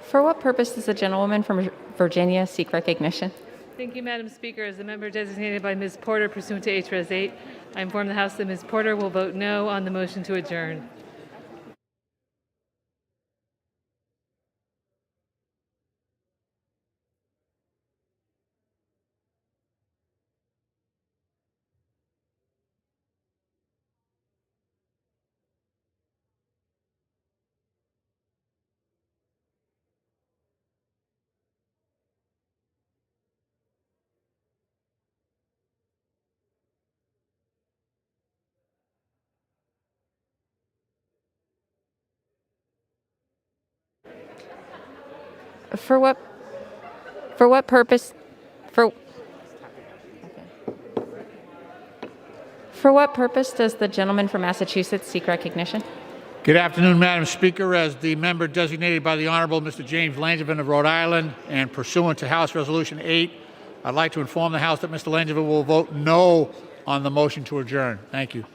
For what purpose does the gentlewoman from Virginia seek recognition? Thank you, Madam Speaker. As the member designated by Ms. Porter pursuant to H-Res 8, I inform the House that Ms. Porter will vote no on the motion to adjourn. For what purpose? For what purpose does the gentleman from Massachusetts seek recognition? Good afternoon, Madam Speaker. As the member designated by the Honorable Mr. James Langevin of Rhode Island and pursuant to House Resolution 8, I'd like to inform the House that Mr. Langevin will vote no on the motion to adjourn. Thank you.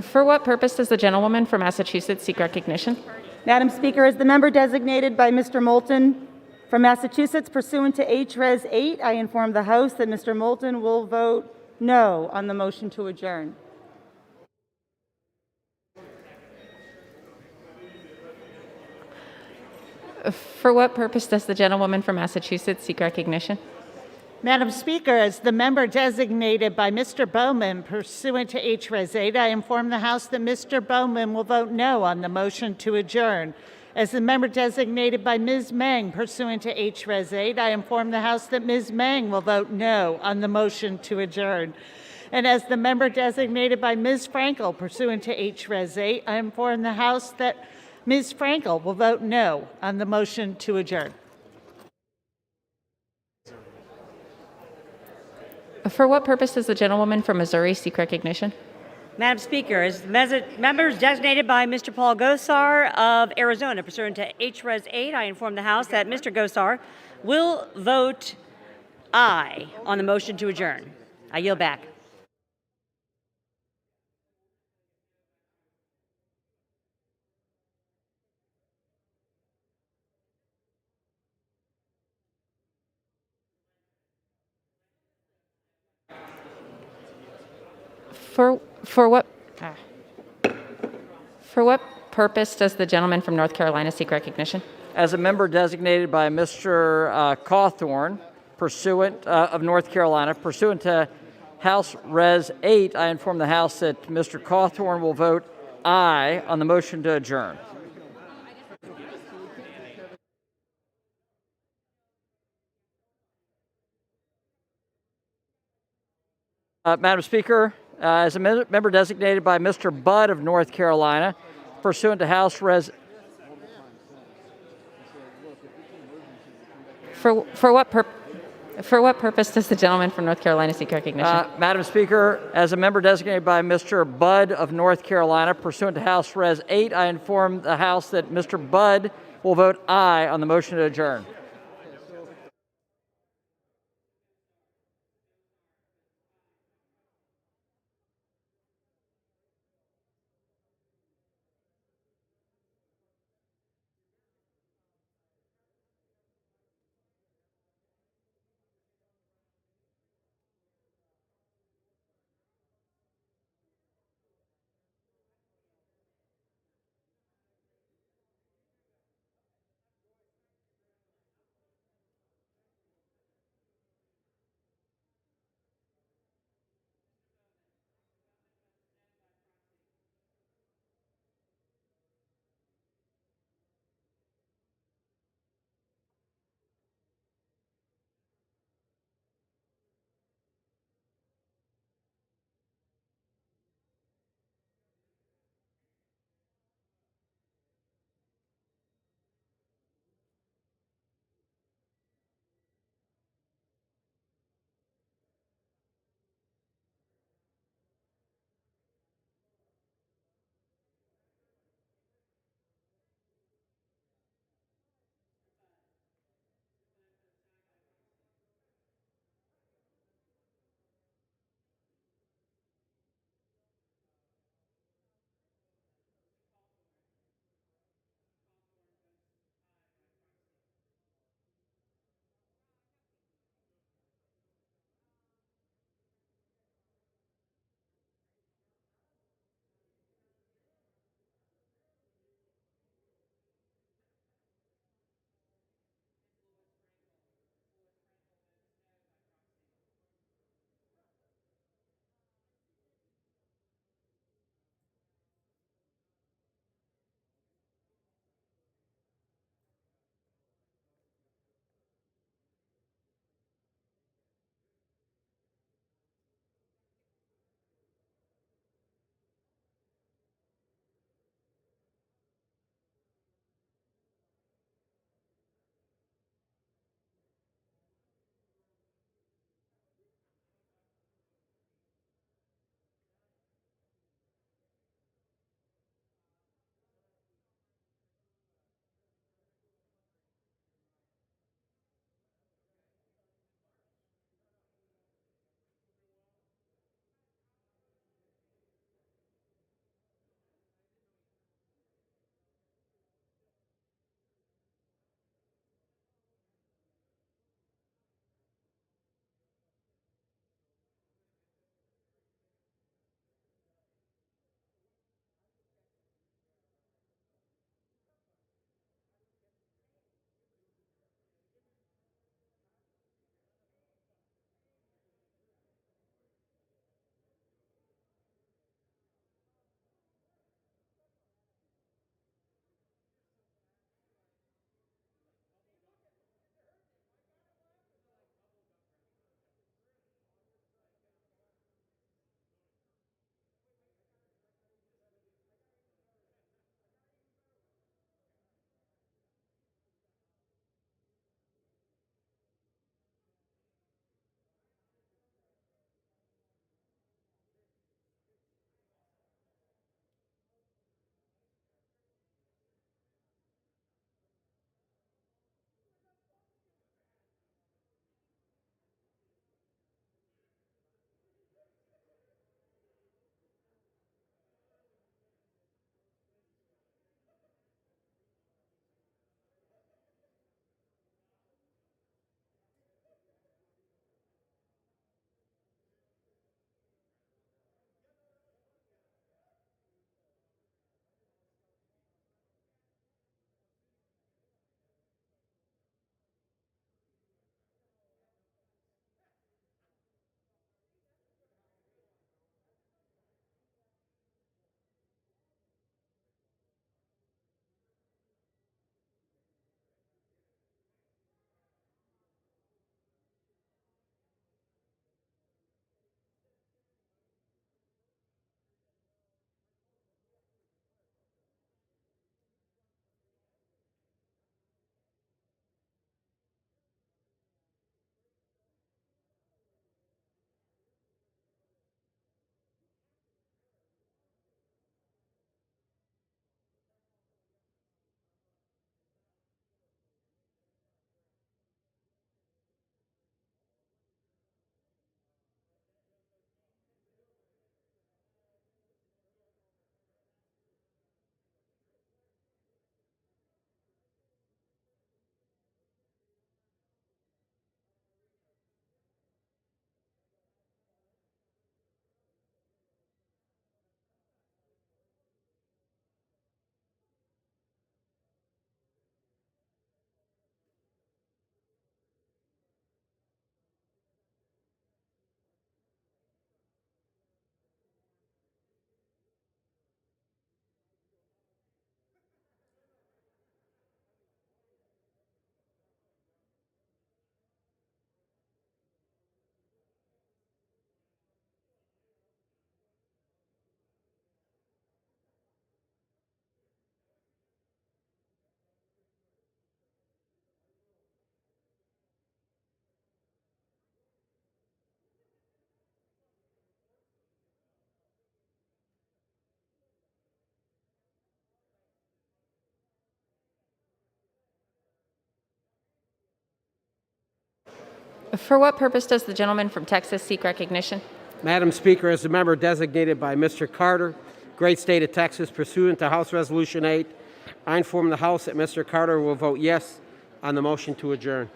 For what purpose does the gentlewoman from Massachusetts seek recognition? Madam Speaker, as the member designated by Mr. Moulton from Massachusetts pursuant to H-Res 8, I inform the House that Mr. Moulton will vote no on the motion to adjourn. For what purpose does the gentlewoman from Massachusetts seek recognition? Madam Speaker, as the member designated by Mr. Bowman pursuant to H-Res 8, I inform the House that Mr. Bowman will vote no on the motion to adjourn. As the member designated by Ms. Meng pursuant to H-Res 8, I inform the House that Ms. Meng will vote no on the motion to adjourn. And as the member designated by Ms. Frankel pursuant to H-Res 8, I inform the House that Ms. Frankel will vote no on the motion to adjourn. For what purpose does the gentlewoman from Missouri seek recognition? Madam Speaker, as members designated by Mr. Paul Gosar of Arizona pursuant to H-Res 8, I inform the House that Mr. Gosar will vote aye on the motion to adjourn. I yield back. For what purpose does the gentleman from North Carolina seek recognition? As a member designated by Mr. Cawthorn, pursuant of North Carolina, pursuant to House Res 8, I inform the House that Mr. Cawthorn will vote aye on the motion to adjourn. Madam Speaker, as a member designated by Mr. Budd of North Carolina, pursuant to House Res. For what purpose does the gentleman from North Carolina seek recognition? Madam Speaker, as a member designated by Mr. Budd of North Carolina, pursuant to House Res 8, I inform the House that Mr. Budd will vote aye on the motion to adjourn. For what purpose does the gentleman from Texas seek recognition? Madam Speaker, as a member designated by Mr. Carter, great state of Texas, pursuant to House Resolution 8, I inform the House that Mr. Carter will vote yes on the motion to adjourn.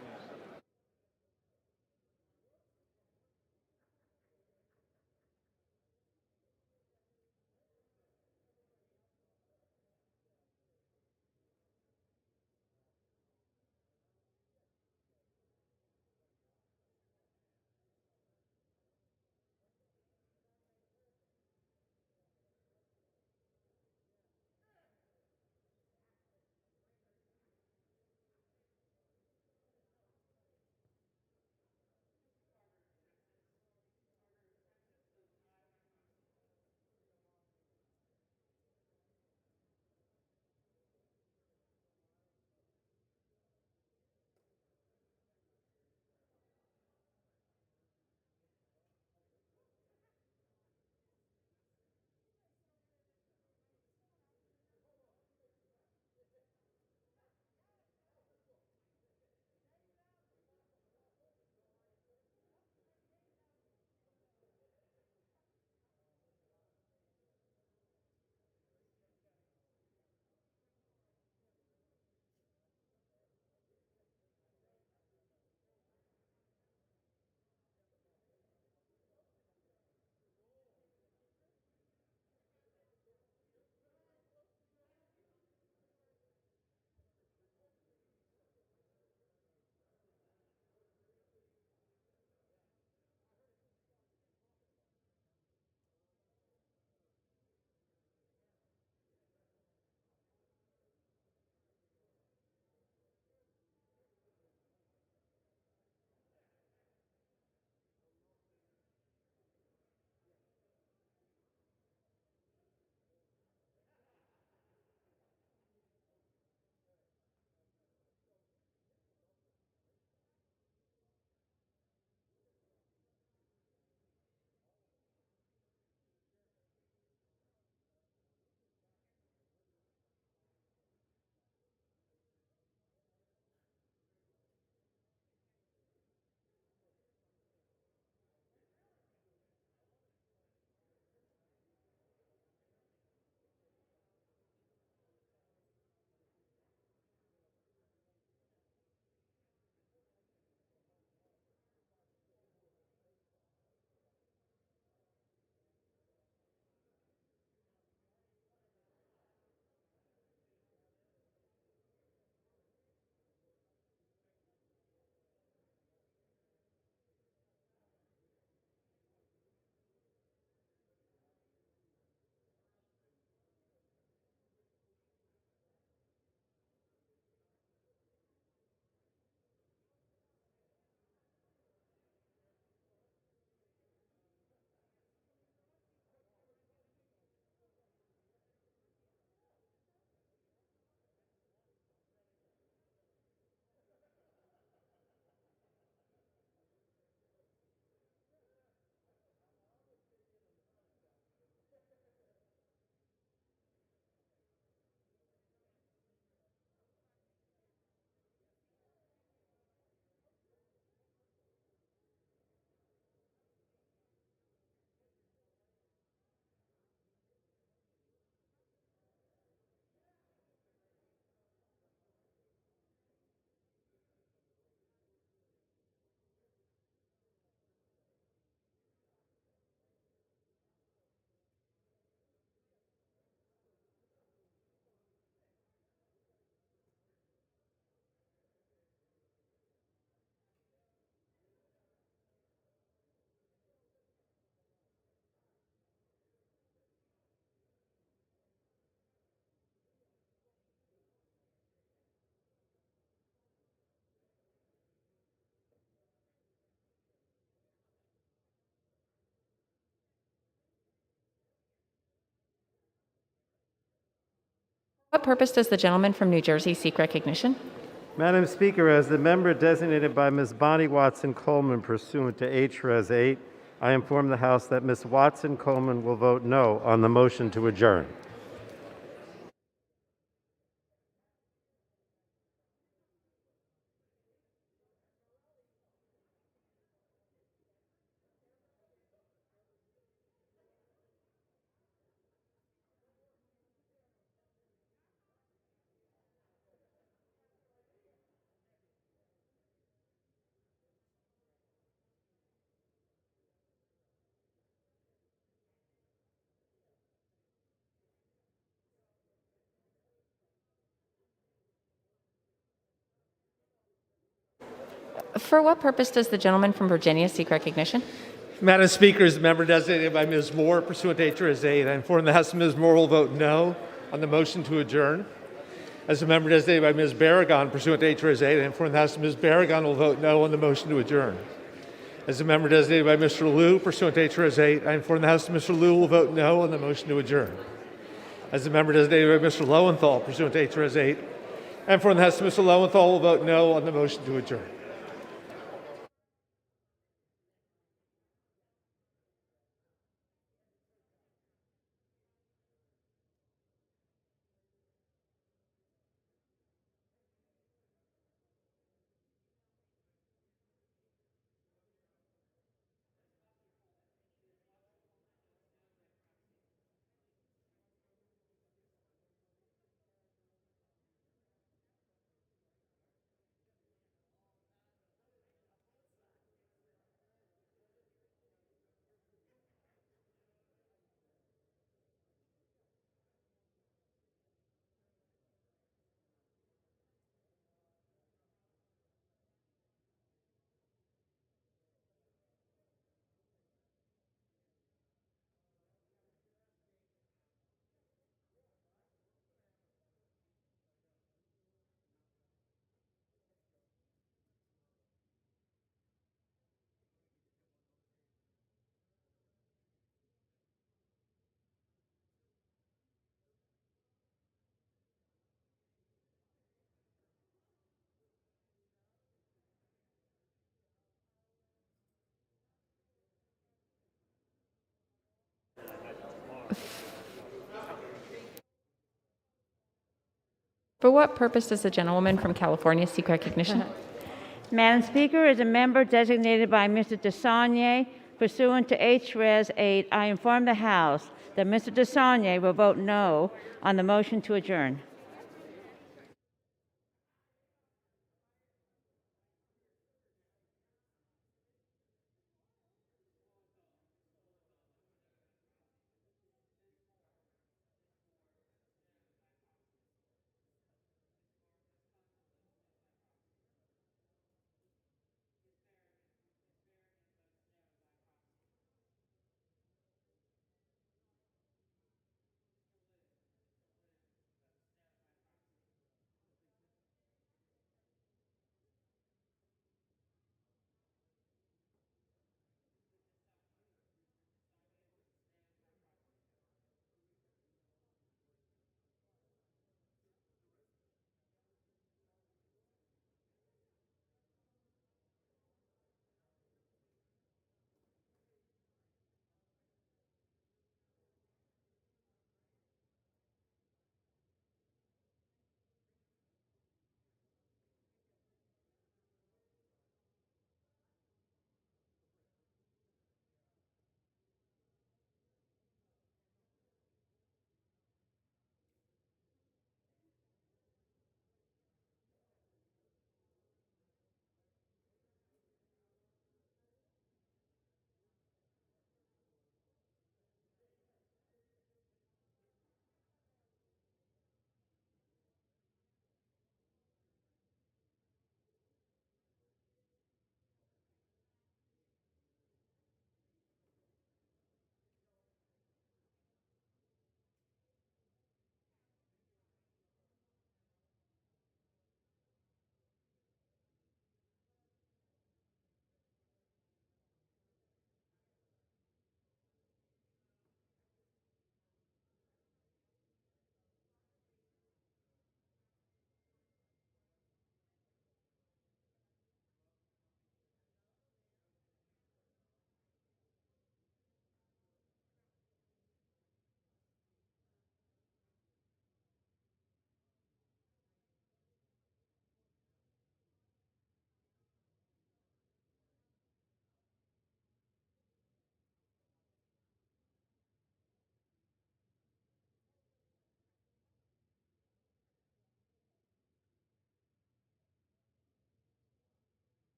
What purpose does the gentleman from New Jersey seek recognition? Madam Speaker, as the member designated by Ms. Bonnie Watson Coleman pursuant to H-Res 8, I inform the House that Ms. Watson Coleman will vote no on the motion to adjourn. For what purpose does the gentleman from Virginia seek recognition? Madam Speaker, as the member designated by Ms. Moore pursuant to HRS 8, I inform the House that Ms. Moore will vote no on the motion to adjourn. As the member designated by Ms. Barragan pursuant to HRS 8, I inform the House that Ms. Barragan will vote no on the motion to adjourn. As the member designated by Mr. Liu pursuant to HRS 8, I inform the House that Mr. Liu will vote no on the motion to adjourn. As the member designated by Mr. Lowenthal pursuant to HRS 8, I inform the House that Mr. Lowenthal will vote no on the motion to adjourn. For what purpose does the gentlewoman from California seek recognition? Madam Speaker, as a member designated by Mr. DeSaulnier pursuant to HRes 8, I inform the House that Mr. DeSaulnier will vote no on the motion to adjourn.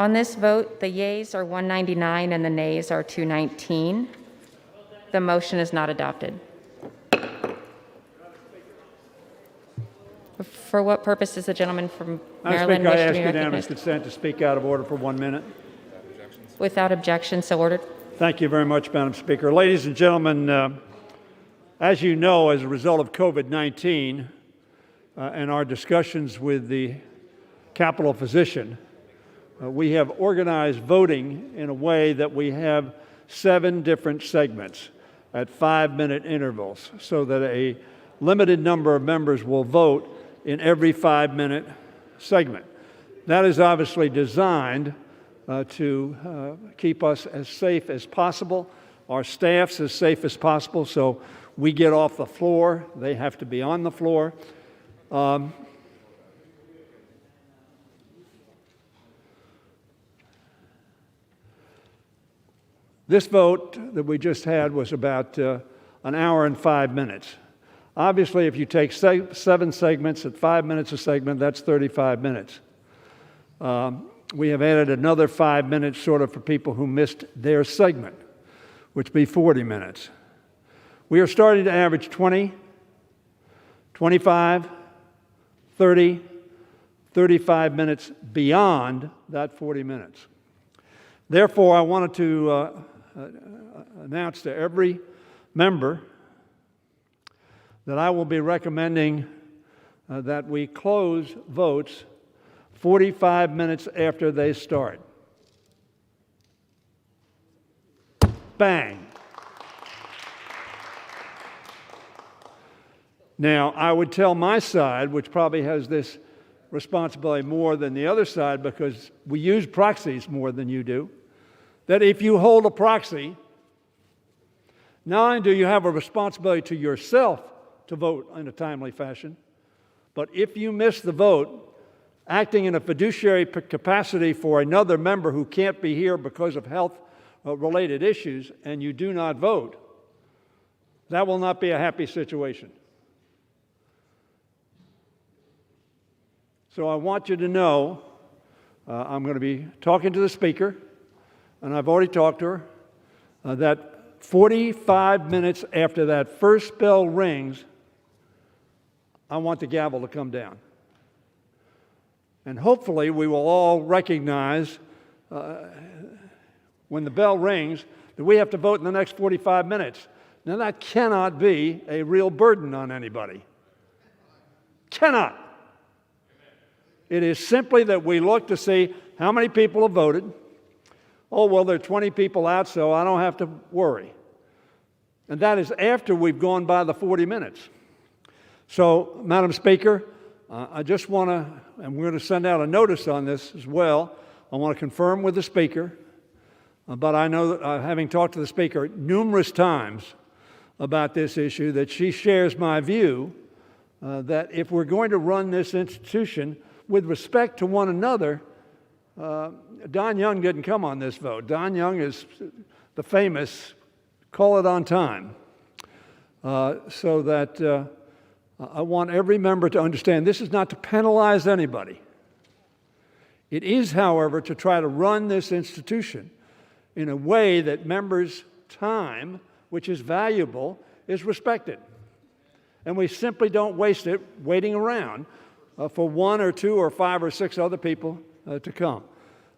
On this vote, the yeas are 199 and the nays are 219. The motion is not adopted. For what purpose does the gentleman from Maryland wish to I ask be unanimous recognized? consent to speak out of order for 1 minute. Without objection, so ordered. Thank you very much, Madam Speaker. Ladies and gentlemen, as you know, as a result of COVID-19 and our discussions with the Capitol physician, we have organized voting in a way that we have 7 different segments at 5-minute intervals so that a limited number of members will vote in every 5-minute segment. That is obviously designed to keep us as safe as possible, our staffs as safe as possible, so we get off the floor, they have to be on the floor. This vote that we just had was about an hour and 5 minutes. Obviously, if you take 7 segments at 5 minutes a segment, that's 35 minutes. We have added another 5 minutes sort of for people who missed their segment, which would be 40 minutes. We are starting to average 20, 25, 30, 35 minutes beyond that 40 minutes. Therefore, I wanted to announce to every member that I will be recommending that we close votes 45 minutes after they start. Bang. Now, I would tell my side, which probably has this responsibility more than the other side because we use proxies more than you do, that if you hold a proxy, not only do you have a responsibility to yourself to vote in a timely fashion, but if you miss the vote, acting in a fiduciary capacity for another member who can't be here because of health-related issues and you do not vote, that will not be a happy situation. So I want you to know I'm going to be talking to the Speaker, and I've already talked to her, that 45 minutes after that first bell rings, I want the gavel to come down. And hopefully we will all recognize when the bell rings that we have to vote in the next 45 minutes. Now that cannot be a real burden on anybody. Cannot. It is simply that we look to see how many people have voted. Oh, well, there are 20 people out, so I don't have to worry. And that is after we've gone by the 40 minutes. So, Madam Speaker, I just want to, and we're going to send out a notice on this as well. I want to confirm with the Speaker, but I know that having talked to the Speaker numerous times about this issue, that she shares my view that if we're going to run this institution with respect to one another, Don Young didn't come on this vote. Don Young is the famous call it on time. So that I want every member to understand this is not to penalize anybody. It is, however, to try to run this institution in a way that members' time, which is valuable, is respected. And we simply don't waste it waiting around for 1 or 2 or 5 or 6 other people to come.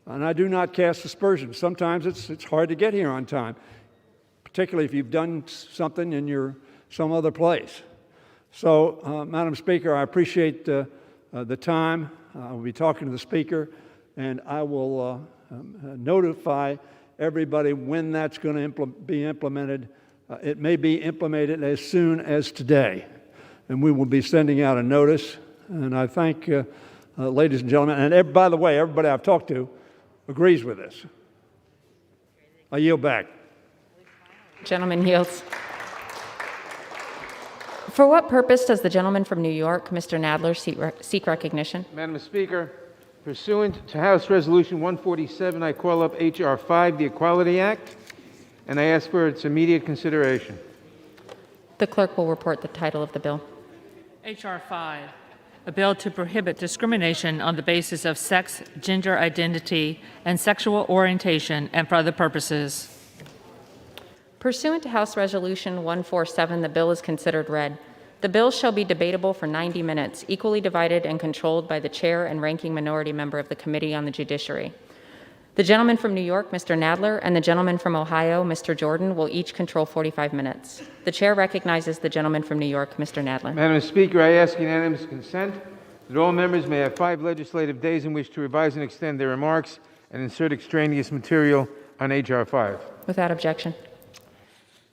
And I do not cast aspersions. Sometimes it's hard to get here on time, particularly if you've done something in some other place. So, Madam Speaker, I appreciate the time. I will be talking to the Speaker, and I will notify everybody when that's going to be implemented. It may be implemented as soon as today, and we will be sending out a notice. And I thank, ladies and gentlemen, and by the way, everybody I've talked to agrees with this. I yield back. Gentleman yields. For what purpose does the gentleman from New York, Mr. Nadler, seek recognition? Madam Speaker, pursuant to House Resolution 147, I call up H.R. 5, the Equality Act, and I ask for its immediate consideration. The clerk will report the title of the bill. H.R. 5, a bill to prohibit discrimination on the basis of sex, gender identity, and sexual orientation, and for other purposes. Pursuant to House Resolution 147, the bill is considered read. The bill shall be debatable for 90 minutes, equally divided and controlled by the chair and ranking minority member of the Committee on the Judiciary. The gentleman from New York, Mr. Nadler, and the gentleman from Ohio, Mr. Jordan, will each control 45 minutes. The chair recognizes the gentleman from New York, Mr. Nadler. Madam Speaker, I ask unanimous consent that all members may have 5 legislative days in which to revise and extend their remarks and insert extraneous material on H.R. 5. Without objection.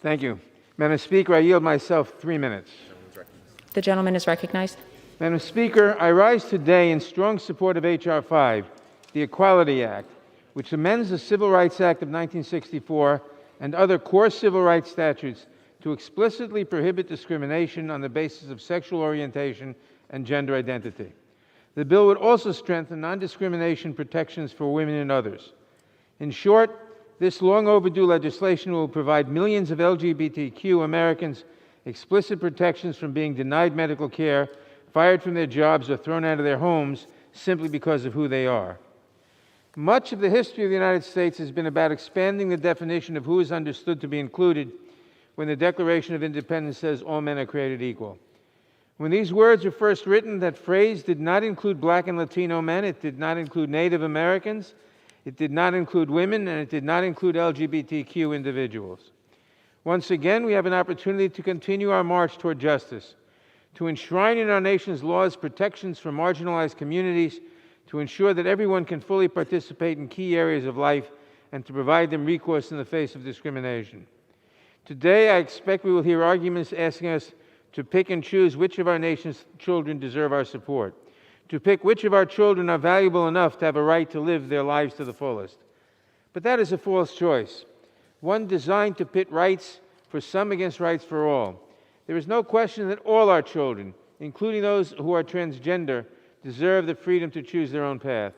Thank you. Madam Speaker, I yield myself 3 minutes. The gentleman is recognized. Madam Speaker, I rise today in strong support of H.R. 5, the Equality Act, which amends the Civil Rights Act of 1964 and other core civil rights statutes to explicitly prohibit discrimination on the basis of sexual orientation and gender identity. The bill would also strengthen non-discrimination protections for women and others. In short, this long overdue legislation will provide millions of LGBTQ Americans explicit protections from being denied medical care, fired from their jobs, or thrown out of their homes simply because of who they are. Much of the history of the United States has been about expanding the definition of who is understood to be included when the Declaration of Independence says all men are created equal. When these words were first written, that phrase did not include Black and Latino men, it did not include Native Americans, it did not include women, and it did not include LGBTQ individuals. Once again, we have an opportunity to continue our march toward justice, to enshrine in our nation's laws protections for marginalized communities, to ensure that everyone can fully participate in key areas of life, and to provide them recourse in the face of discrimination. Today, I expect we will hear arguments asking us to pick and choose which of our nation's children deserve our support, to pick which of our children are valuable enough to have a right to live their lives to the fullest. But that is a false choice, one designed to pit rights for some against rights for all. There is no question that all our children, including those who are transgender, deserve the freedom to choose their own path.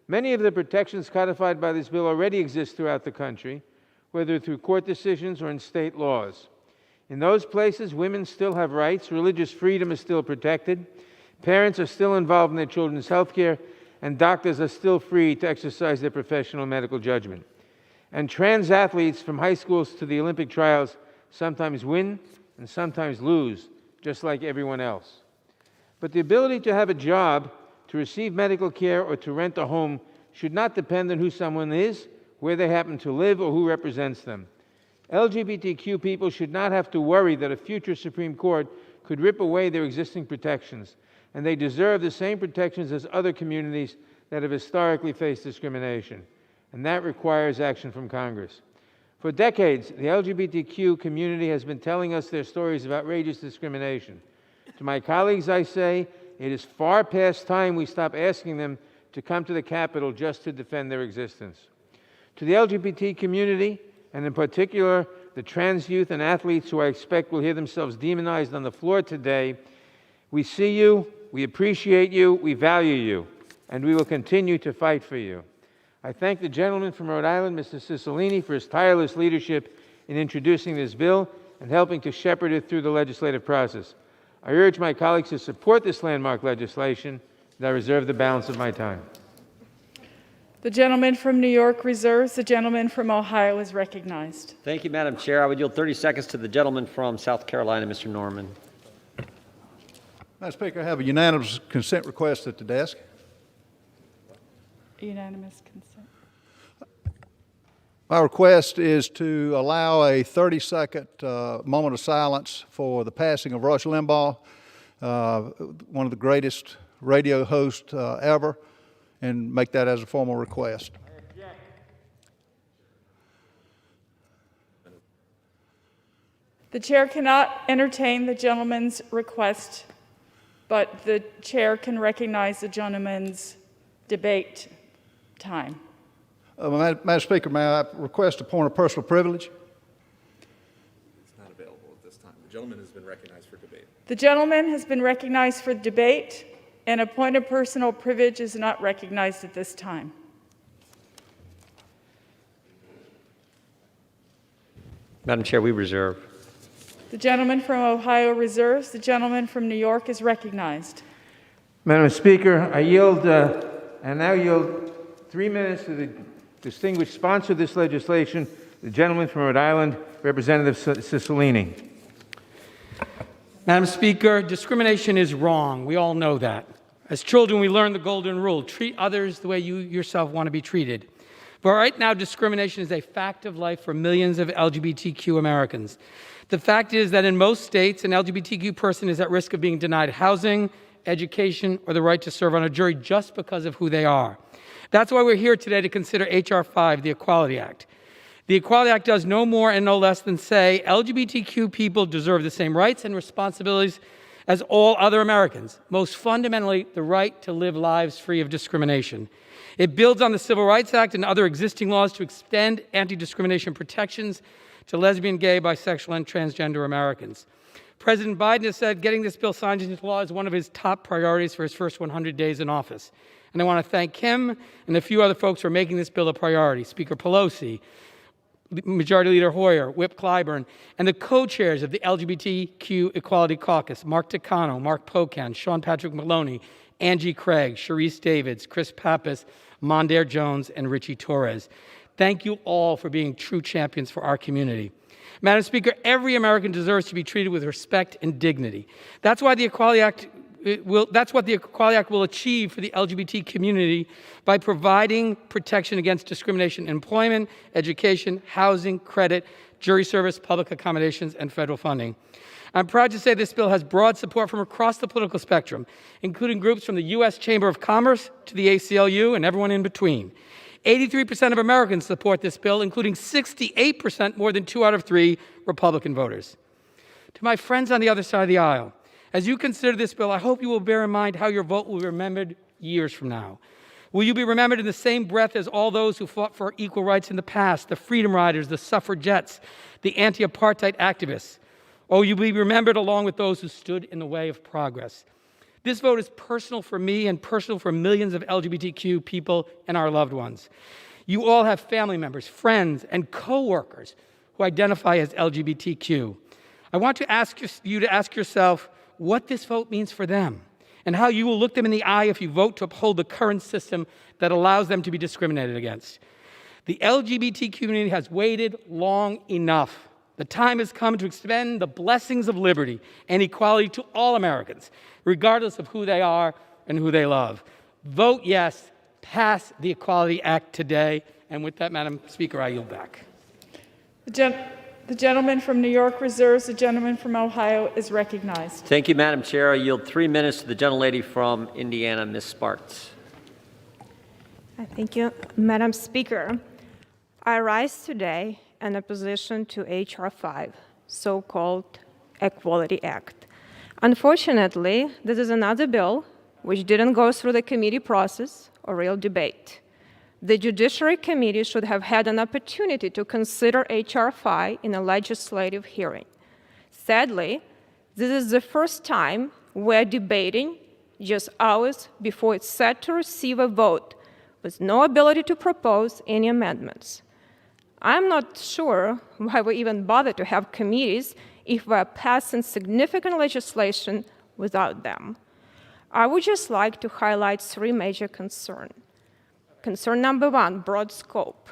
Many of the protections codified by this bill already exist throughout the country, whether through court decisions or in state laws. In those places, women still have rights, religious freedom is still protected, parents are still involved in their children's health care, and doctors are still free to exercise their professional medical judgment. And trans athletes from high schools to the Olympic trials sometimes win and sometimes lose, just like everyone else. But the ability to have a job, to receive medical care, or to rent a home should not depend on who someone is, where they happen to live, or who represents them. LGBTQ people should not have to worry that a future Supreme Court could rip away their existing protections, and they deserve the same protections as other communities that have historically faced discrimination. And that requires action from Congress. For decades, the LGBTQ community has been telling us their stories of outrageous discrimination. To my colleagues, I say, it is far past time we stop asking them to come to the Capitol just to defend their existence. To the LGBT community, and in particular the trans youth and athletes who I expect will hear themselves demonized on the floor today, we see you, we appreciate you, we value you, and we will continue to fight for you. I thank the gentleman from Rhode Island, Mr. Cicilline, for his tireless leadership in introducing this bill and helping to shepherd it through the legislative process. I urge my colleagues to support this landmark legislation, and I reserve the balance of my time. The gentleman from New York reserves. The gentleman from Ohio is recognized. Thank you, Madam Chair. I would yield 30 seconds to the gentleman from South Carolina, Mr. Norman. Madam Speaker, I have a unanimous consent request at the desk. Unanimous consent. My request is to allow a 30-second moment of silence for the passing of Rush Limbaugh, one of the greatest radio hosts ever, and make that as a formal request. The chair cannot entertain the gentleman's request, but the chair can recognize the gentleman's debate time. Madam Speaker, may I request a point of personal privilege? It's not available at this time. The gentleman has been recognized for debate. The gentleman has been recognized for debate, and a point of personal privilege is not recognized at this time. Madam Chair, we reserve. The gentleman from Ohio reserves. The gentleman from New York is recognized. Madam Speaker, I now yield 3 minutes to the distinguished sponsor of this legislation, the gentleman from Rhode Island, Representative Cicilline. Madam Speaker, discrimination is wrong. We all know that. As children, we learn the golden rule: treat others the way you yourself want to be treated. But right now, discrimination is a fact of life for millions of LGBTQ Americans. The fact is that in most states, an LGBTQ person is at risk of being denied housing, education, or the right to serve on a jury just because of who they are. That's why we're here today to consider H.R. 5, the Equality Act. The Equality Act does no more and no less than say LGBTQ people deserve the same rights and responsibilities as all other Americans, most fundamentally the right to live lives free of discrimination. It builds on the Civil Rights Act and other existing laws to extend anti-discrimination protections to lesbian, gay, bisexual, and transgender Americans. President Biden has said getting this bill signed into law is one of his top priorities for his first 100 days in office. And I want to thank him and a few other folks for making this bill a priority: Speaker Pelosi, Majority Leader Hoyer, Whip Clyburn, and the co-chairs of the LGBTQ Equality Caucus, Mark Takano, Mark Pocan, Sean Patrick Maloney, Angie Craig, Sharice Davids, Chris Pappas, Mondaire Jones, and Richie Torres. Thank you all for being true champions for our community. Madam Speaker, every American deserves to be treated with respect and dignity. That's why the Equality Act that's what the Equality Act will achieve for the LGBT community by providing protection against discrimination in employment, education, housing, credit, jury service, public accommodations, and federal funding. I'm proud to say this bill has broad support from across the political spectrum, including groups from the U.S. Chamber of Commerce to the ACLU and everyone in between. 83% of Americans support this bill, including 68%, more than 2 out of 3 Republican voters. To my friends on the other side of the aisle, as you consider this bill, I hope you will bear in mind how your vote will be remembered years from now. Will you be remembered in the same breath as all those who fought for equal rights in the past, the Freedom Riders, the suffragettes, the anti-apartheid activists? Or will you be remembered along with those who stood in the way of progress? This vote is personal for me and personal for millions of LGBTQ people and our loved ones. You all have family members, friends, and coworkers who identify as LGBTQ. I want to ask you to ask yourself what this vote means for them and how you will look them in the eye if you vote to uphold the current system that allows them to be discriminated against. The LGBT community has waited long enough. The time has come to extend the blessings of liberty and equality to all Americans, regardless of who they are and who they love. Vote yes, pass the Equality Act today. And with that, Madam Speaker, I yield back. The gentleman from New York reserves. The gentleman from Ohio is recognized. Thank you, Madam Chair. I yield 3 minutes to the gentlelady from Indiana, Ms. Sparks. Thank you, Madam Speaker. I rise today in opposition to H.R. 5, so-called Equality Act. Unfortunately, this is another bill which didn't go through the committee process or real debate. The Judiciary Committee should have had an opportunity to consider H.R. 5 in a legislative hearing. Sadly, this is the first time we're debating just hours before it's set to receive a vote, with no ability to propose any amendments. I'm not sure why we even bother to have committees if we're passing significant legislation without them. I would just like to highlight 3 major concerns. Concern number 1, broad scope.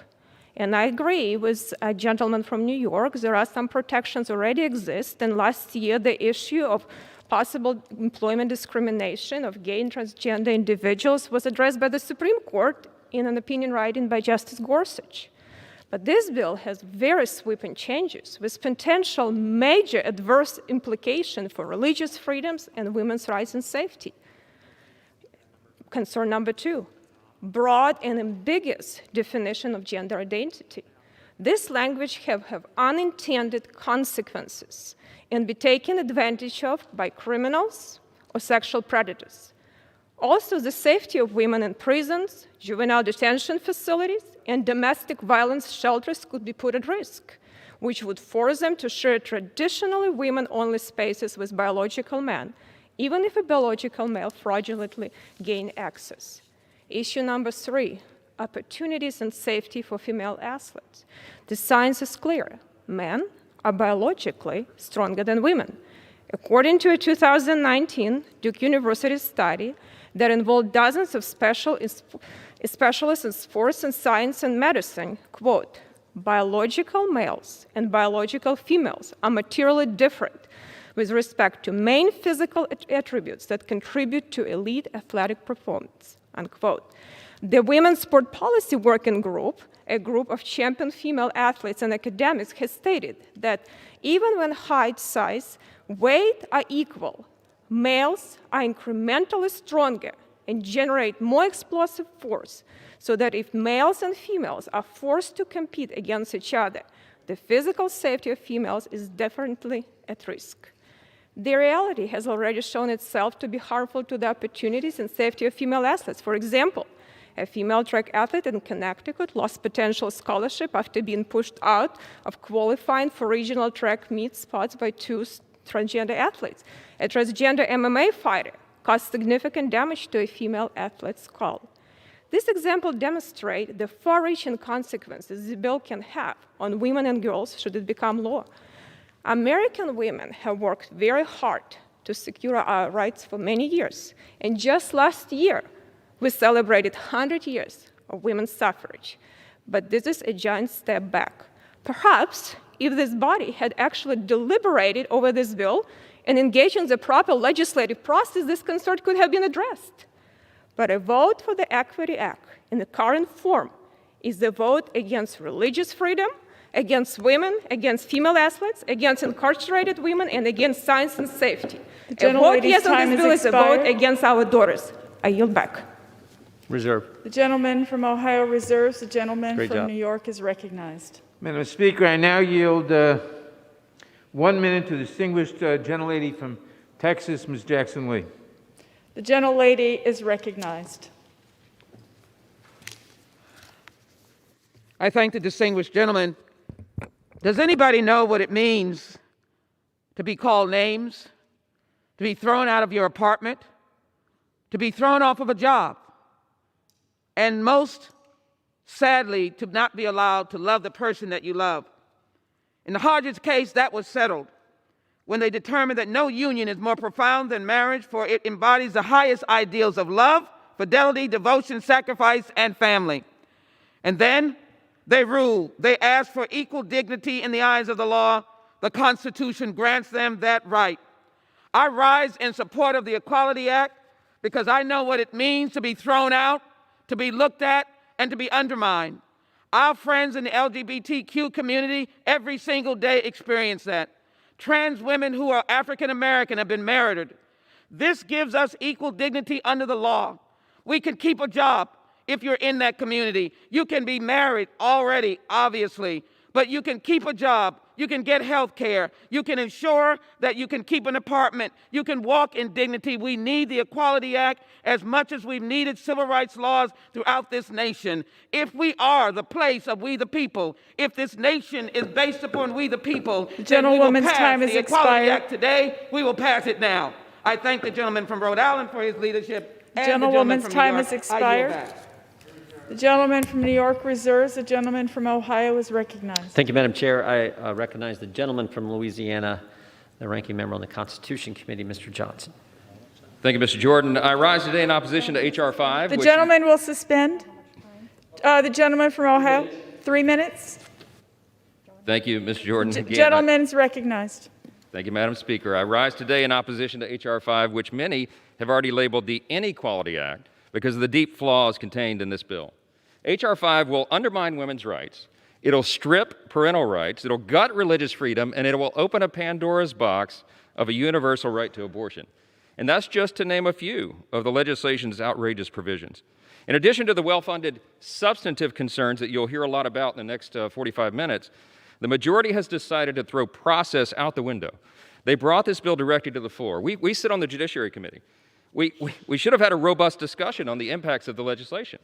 And I agree with a gentleman from New York. There are some protections already exist. And last year, the issue of possible employment discrimination of gay and transgender individuals was addressed by the Supreme Court in an opinion writing by Justice Gorsuch. But this bill has very sweeping changes with potential major adverse implications for religious freedoms and women's rights and safety. Concern number 2, broad and ambiguous definition of gender identity. This language have unintended consequences and be taken advantage of by criminals or sexual predators. Also, the safety of women in prisons, juvenile detention facilities, and domestic violence shelters could be put at risk, which would force them to share traditionally women-only spaces with biological men, even if a biological male fraudulently gained access. Issue number 3, opportunities and safety for female athletes. The science is clear. Men are biologically stronger than women. According to a 2019 Duke University study that involved dozens of specialists in sports and science and medicine, quote, biological males and biological females are materially different with respect to main physical attributes that contribute to elite athletic performance, unquote. The Women's Sport Policy Working Group, a group of champion female athletes and academics, has stated that even when height, size, weight are equal, males are incrementally stronger and generate more explosive force, so that if males and females are forced to compete against each other, the physical safety of females is definitely at risk. The reality has already shown itself to be harmful to the opportunities and safety of female athletes. For example, a female track athlete in Connecticut lost potential scholarship after being pushed out of qualifying for regional track meet spots by two transgender athletes. A transgender MMA fighter caused significant damage to a female athlete's skull. This example demonstrates the far-reaching consequences the bill can have on women and girls should it become law. American women have worked very hard to secure our rights for many years, and just last year, we celebrated 100 years of women's suffrage. But this is a giant step back. Perhaps if this body had actually deliberated over this bill and engaged in the proper legislative process, this concern could have been addressed. But a vote for the Equity Act in the current form is a vote against religious freedom, against women, against female athletes, against incarcerated women, and against science and safety. A vote yes on this bill is a vote against our daughters. I yield back. Reserve. The gentleman from Ohio reserves. The gentleman Great from job. New York is recognized. Madam Speaker, I now yield 1 minute to the distinguished gentlelady from Texas, Ms. Jackson Lee. The gentlelady is recognized. I thank the distinguished gentleman. Does anybody know what it means to be called names, to be thrown out of your apartment, to be thrown off of a job, and most sadly, to not be allowed to love the person that you love? In the Hodges case, that was settled when they determined that no union is more profound than marriage, for it embodies the highest ideals of love, fidelity, devotion, sacrifice, and family. And then they ruled. They asked for equal dignity in the eyes of the law. The Constitution grants them that right. I rise in support of the Equality Act because I know what it means to be thrown out, to be looked at, and to be undermined. Our friends in the LGBTQ community every single day experience that. Trans women who are African American have been murdered. This gives us equal dignity under the law. We can keep a job if you're in that community. You can be married already, obviously, but you can keep a job. You can get health care. You can ensure that you can keep an apartment. You can walk in dignity. We need the Equality Act as much as we've needed civil rights laws throughout this nation. If we are the place of we the people, if this nation is based upon we the people, then we will pass the Equality Act today. We will pass it now. I thank the gentleman from Rhode Island for his leadership. The gentlewoman's time has expired. I yield back. The gentleman from New York reserves. The gentleman from Ohio is recognized. Thank you, Madam Chair. I recognize the gentleman from Louisiana, the ranking member on the Constitution Committee, Mr. Johnson. Thank you, Mr. Jordan. I rise today in opposition to H.R. 5. The gentleman will suspend. The gentleman from Ohio, 3 minutes. Thank you, Mr. Jordan. Again, Gentleman is recognized. Thank you, Madam Speaker. I rise today in opposition to H.R. 5, which many have already labeled the Inequality Act because of the deep flaws contained in this bill. H.R. 5 will undermine women's rights. It'll strip parental rights. It'll gut religious freedom, and it will open a Pandora's box of a universal right to abortion. And that's just to name a few of the legislation's outrageous provisions. In addition to the well-funded substantive concerns that you'll hear a lot about in the next 45 minutes, the majority has decided to throw process out the window. They brought this bill directly to the floor. We sit on the Judiciary Committee. We should have had a robust discussion on the impacts of the legislation.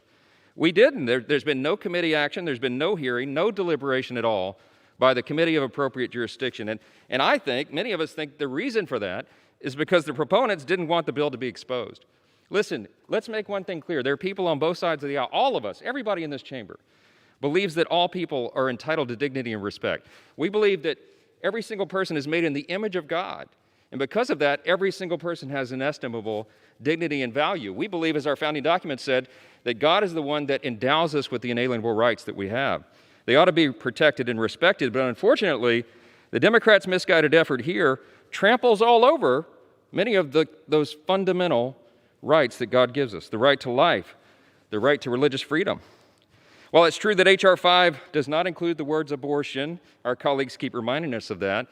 We didn't. There's been no committee action. There's been no hearing, no deliberation at all by the Committee of Appropriate Jurisdiction. And I think, many of us think the reason for that is because the proponents didn't want the bill to be exposed. Listen, let's make one thing clear. There are people on both sides of the aisle, all of us, everybody in this chamber, believes that all people are entitled to dignity and respect. We believe that every single person is made in the image of God, And because of that, every single person has inestimable dignity and value. We believe, as our founding document said, that God is the one that endows us with the inalienable rights that we have. They ought to be protected and respected, but unfortunately, the Democrats' misguided effort here tramples all over many of those fundamental rights that God gives us: the right to life, the right to religious freedom. While it's true that H.R. 5 does not include the words abortion, our colleagues keep reminding us of that,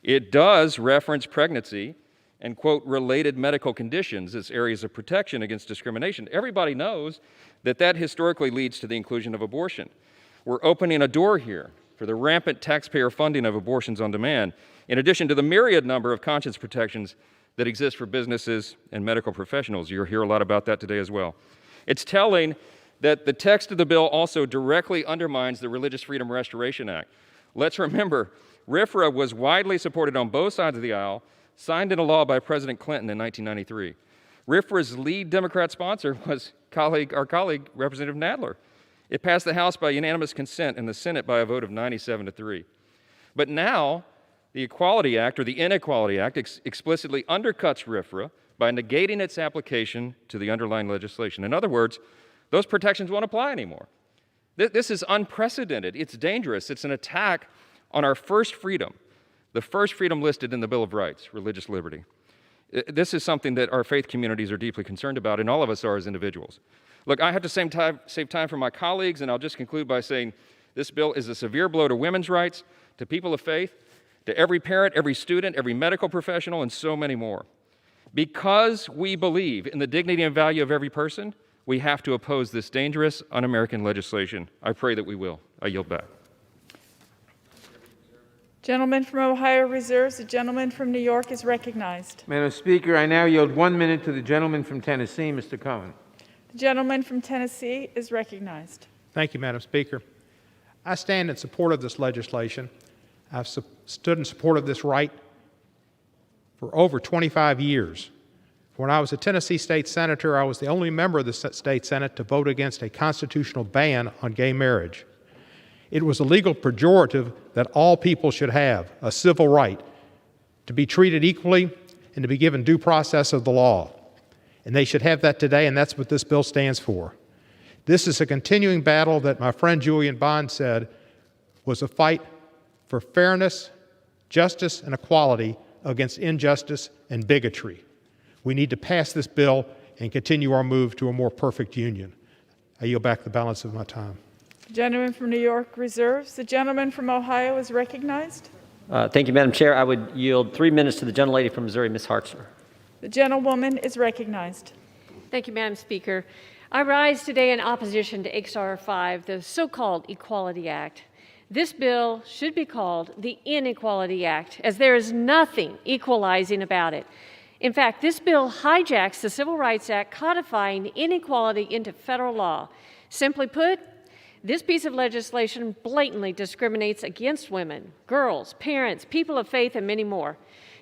it does reference pregnancy and, quote, related medical conditions as areas of protection against discrimination. Everybody knows that that historically leads to the inclusion of abortion. We're opening a door here for the rampant taxpayer funding of abortions on demand, in addition to the myriad number of conscience protections that exist for businesses and medical professionals. You'll hear a lot about that today as well. It's telling that the text of the bill also directly undermines the Religious Freedom Restoration Act. Let's remember, RFRA was widely supported on both sides of the aisle, signed into law by President Clinton in 1993. RFRA's lead Democrat sponsor was our colleague, Representative Nadler. It passed the House by unanimous consent and the Senate by a vote of 97-3. But now, the Equality Act, or the Inequality Act, explicitly undercuts RFRA by negating its application to the underlying legislation. In other words, those protections won't apply anymore. This is unprecedented. It's dangerous. It's an attack on our first freedom, the first freedom listed in the Bill of Rights, religious liberty. This is something that our faith communities are deeply concerned about, and all of us are as individuals. Look, I have to save time for my colleagues, and I'll just conclude by saying this bill is a severe blow to women's rights, to people of faith, to every parent, every student, every medical professional, and so many more. Because we believe in the dignity and value of every person, we have to oppose this dangerous, un-American legislation. I pray that we will. I yield back. Gentleman from Ohio reserves. The gentleman from New York is recognized. Madam Speaker, I now yield 1 minute to the gentleman from Tennessee, Mr. Cohen. The gentleman from Tennessee is recognized. Thank you, Madam Speaker. I stand in support of this legislation. I've stood in support of this right for over 25 years. When I was a Tennessee state senator, I was the only member of the state Senate to vote against a constitutional ban on gay marriage. It was a legal pejorative that all people should have, a civil right, to be treated equally and to be given due process of the law. And they should have that today, and that's what this bill stands for. This is a continuing battle that my friend Julian Bond said was a fight for fairness, justice, and equality against injustice and bigotry. We need to pass this bill and continue our move to a more perfect union. I yield back the balance of my time. The gentleman from New York reserves. The gentleman from Ohio is recognized. Thank you, Madam Chair. I would yield 3 minutes to the gentlelady from Missouri, Ms. Hartzler. The gentlewoman is recognized. Thank you, Madam Speaker. I rise today in opposition to H.R. 5, the so-called Equality Act. This bill should be called the Inequality Act, as there is nothing equalizing about it. In fact, this bill hijacks the Civil Rights Act, codifying inequality into federal law. Simply put, this piece of legislation blatantly discriminates against women, girls, parents, people of faith, and many more.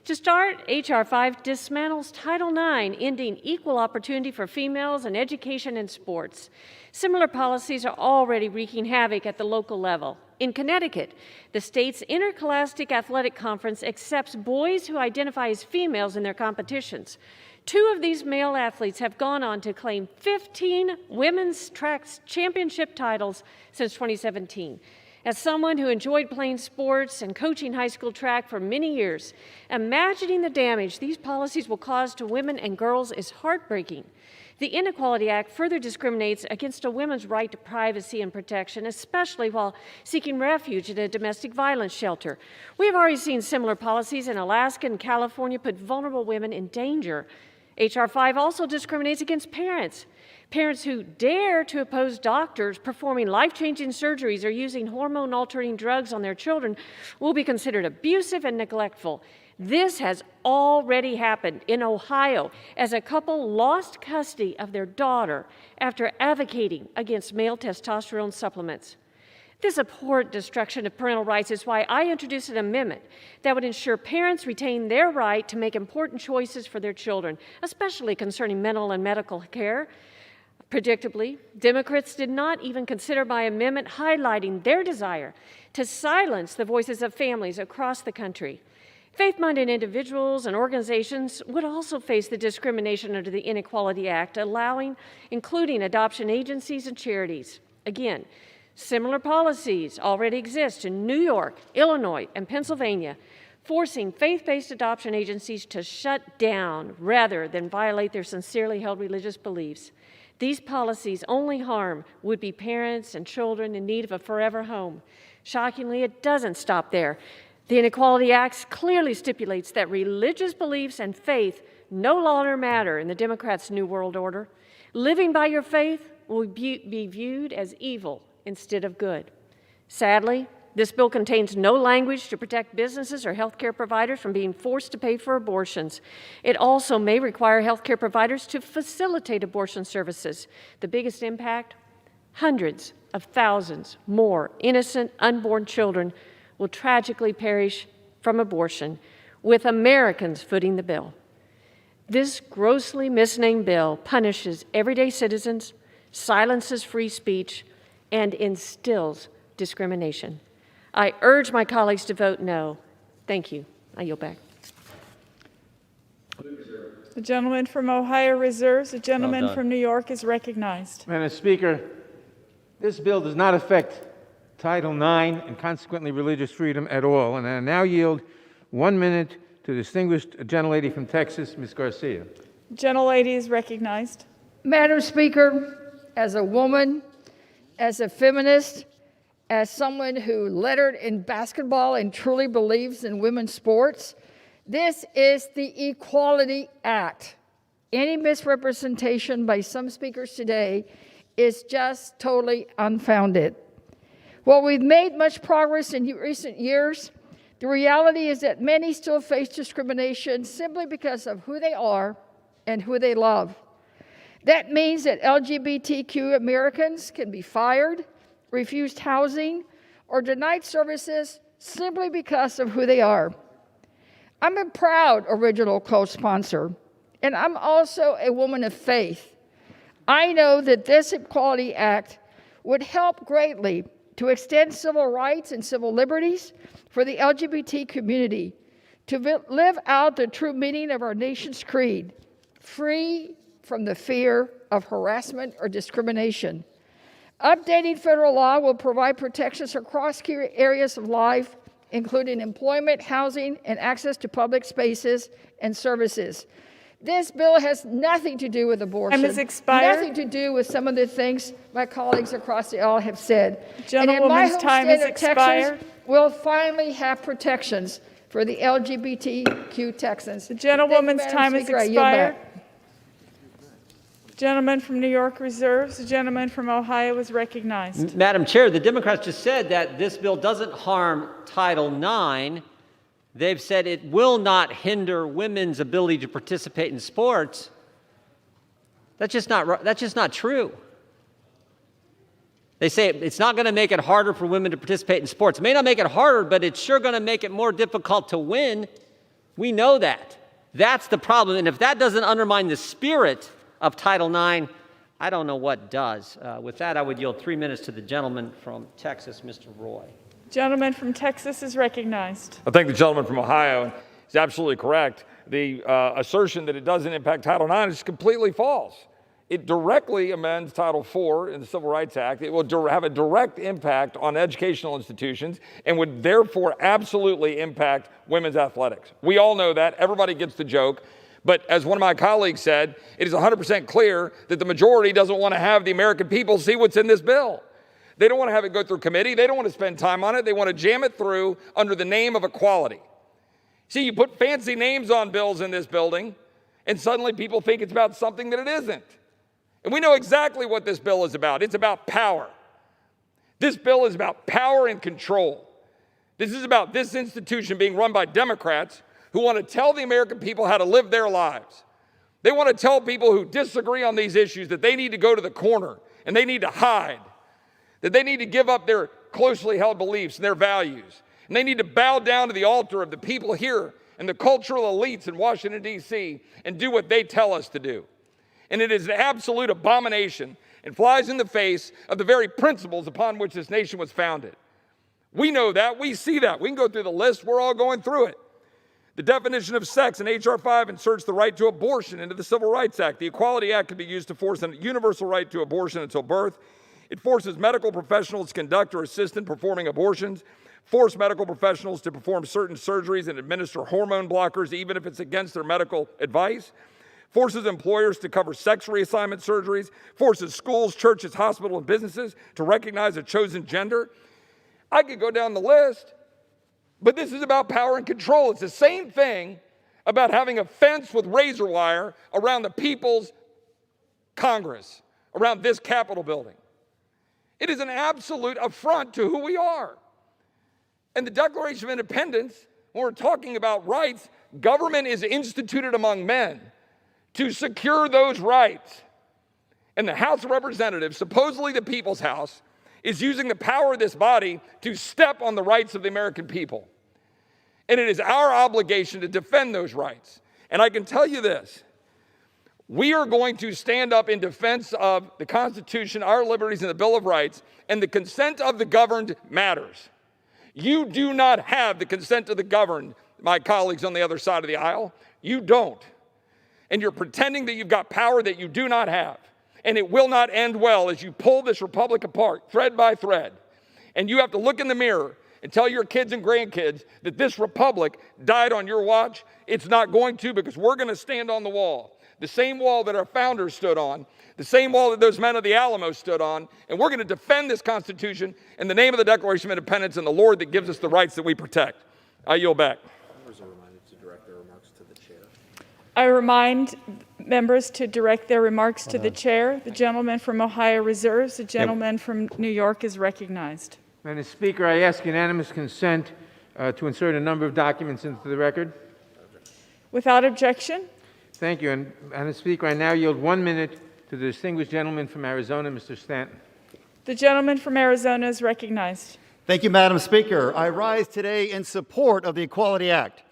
To start, H.R. 5 dismantles Title IX, ending equal opportunity for females in education and sports. Similar policies are already wreaking havoc at the local level. In Connecticut, the state's Interscholastic Athletic Conference accepts boys who identify as females in their competitions. 2 of these male athletes have gone on to claim 15 women's track championship titles since 2017. As someone who enjoyed playing sports and coaching high school track for many years, imagining the damage these policies will cause to women and girls is heartbreaking. The Inequality Act further discriminates against a woman's right to privacy and protection, especially while seeking refuge at a domestic violence shelter. We have already seen similar policies in Alaska and California put vulnerable women in danger. H.R. 5 also discriminates against parents. Parents who dare to oppose doctors performing life-changing surgeries or using hormone-altering drugs on their children will be considered abusive and neglectful. This has already happened in Ohio as a couple lost custody of their daughter after advocating against male testosterone supplements. This abhorrent destruction of parental rights is why I introduced an amendment that would ensure parents retain their right to make important choices for their children, especially concerning mental and medical care. Predictably, Democrats did not even consider my amendment, highlighting their desire to silence the voices of families across the country. Faith-minded individuals and organizations would also face the discrimination under the Inequality Act, including adoption agencies and charities. Again, similar policies already exist in New York, Illinois, and Pennsylvania, forcing faith-based adoption agencies to shut down rather than violate their sincerely held religious beliefs. These policies only harm would-be parents and children in need of a forever home. Shockingly, it doesn't stop there. The Inequality Act clearly stipulates that religious beliefs and faith no longer matter in the Democrats' New World Order. Living by your faith will be viewed as evil instead of good. Sadly, this bill contains no language to protect businesses or healthcare providers from being forced to pay for abortions. It also may require healthcare providers to facilitate abortion services. The biggest impact? Hundreds of thousands more innocent unborn children will tragically perish from abortion, with Americans footing the bill. This grossly misnamed bill punishes everyday citizens, silences free speech, and instills discrimination. I urge my colleagues to vote no. Thank you. I yield back. The gentleman from Ohio reserves. The gentleman from New York is recognized. Madam Speaker, this bill does not affect Title IX and consequently religious freedom at all. And I now yield 1 minute to the distinguished gentlelady from Texas, Ms. Garcia. Gentlelady is recognized. Madam Speaker, as a woman, as a feminist, as someone who lettered in basketball and truly believes in women's sports, this is the Equality Act. Any misrepresentation by some speakers today is just totally unfounded. While we've made much progress in recent years, the reality is that many still face discrimination simply because of who they are and who they love. That means that LGBTQ Americans can be fired, refused housing, or denied services simply because of who they are. I'm a proud original co-sponsor, and I'm also a woman of faith. I know that this Equality Act would help greatly to extend civil rights and civil liberties for the LGBT community, to live out the true meaning of our nation's creed, free from the fear of harassment or discrimination. Updating federal law will provide protections across key areas of life, including employment, housing, and access to public spaces and services. This bill has nothing to do with abortion. Time has expired. Nothing to do with some of the things my colleagues across the aisle have said. Gentlewoman's time has expired. Texas, we'll finally have protections for the LGBTQ Texans. The gentlewoman's time has Speaker, expired. Gentleman from New York reserves. The gentleman from Ohio is recognized. Madam Chair, the Democrats just said that this bill doesn't harm Title IX. They've said it will not hinder women's ability to participate in sports. That's just not true. They say it's not going to make it harder for women to participate in sports. It may not make it harder, but it's sure going to make it more difficult to win. We know that. That's the problem. And if that doesn't undermine the spirit of Title IX, I don't know what does. With that, I would yield 3 minutes to the gentleman from Texas, Mr. Roy. Gentleman from Texas is recognized. I think the gentleman from Ohio is absolutely correct. The assertion that it doesn't impact Title IX is completely false. It directly amends Title IV in the Civil Rights Act. It will have a direct impact on educational institutions and would therefore absolutely impact women's athletics. We all know that. Everybody gets the joke. But as one of my colleagues said, it is 100% clear that the majority doesn't want to have the American people see what's in this bill. They don't want to have it go through committee. They don't want to spend time on it. They want to jam it through under the name of equality. See, you put fancy names on bills in this building, and suddenly people think it's about something that it isn't. And we know exactly what this bill is about. It's about power. This bill is about power and control. This is about this institution being run by Democrats who want to tell the American people how to live their lives. They want to tell people who disagree on these issues that they need to go to the corner and they need to hide, that they need to give up their closely held beliefs and their values, and they need to bow down to the altar of the people here and the cultural elites in Washington, D.C., and do what they tell us to do. And it is an absolute abomination and flies in the face of the very principles upon which this nation was founded. We know that. We see that. We can go through the list. We're all going through it. The definition of sex in H.R. 5 inserts the right to abortion into the Civil Rights Act. The Equality Act can be used to force a universal right to abortion until birth. It forces medical professionals to conduct or assist in performing abortions, force medical professionals to perform certain surgeries and administer hormone blockers even if it's against their medical advice, forces employers to cover sex reassignment surgeries, forces schools, churches, hospitals, and businesses to recognize a chosen gender. I could go down the list, but this is about power and control. It's the same thing about having a fence with razor wire around the people's Congress, around this Capitol building. It is an absolute affront to who we are. And the Declaration of Independence, when we're talking about rights, government is instituted among men to secure those rights. And the House of Representatives, supposedly the people's house, is using the power of this body to step on the rights of the American people. And it is our obligation to defend those rights. And I can tell you this, we are going to stand up in defense of the Constitution, our liberties, and the Bill of Rights, and the consent of the governed matters. You do not have the consent of the governed, my colleagues on the other side of the aisle. You don't. And you're pretending that you've got power that you do not have. And it will not end well as you pull this republic apart, thread by thread. And you have to look in the mirror and tell your kids and grandkids that this republic died on your watch. It's not going to, because we're going to stand on the wall. The same wall that our founders stood on, the same wall that those men of the Alamo stood on, and we're going to defend this Constitution in the name of the Declaration of Independence and the Lord that gives us the rights that we protect. I yield back. Members are reminded to direct their remarks to the chair. I remind members to direct their remarks to the chair. The gentleman from Ohio reserves. The gentleman from New York is recognized. Madam Speaker, I ask unanimous consent to insert a number of documents into the record. Without objection. Thank you. And Madam Speaker, I now yield 1 minute to the distinguished gentleman from Arizona, Mr. Stanton. The gentleman from Arizona is recognized. Thank you, Madam Speaker. I rise today in support of the Equality Act.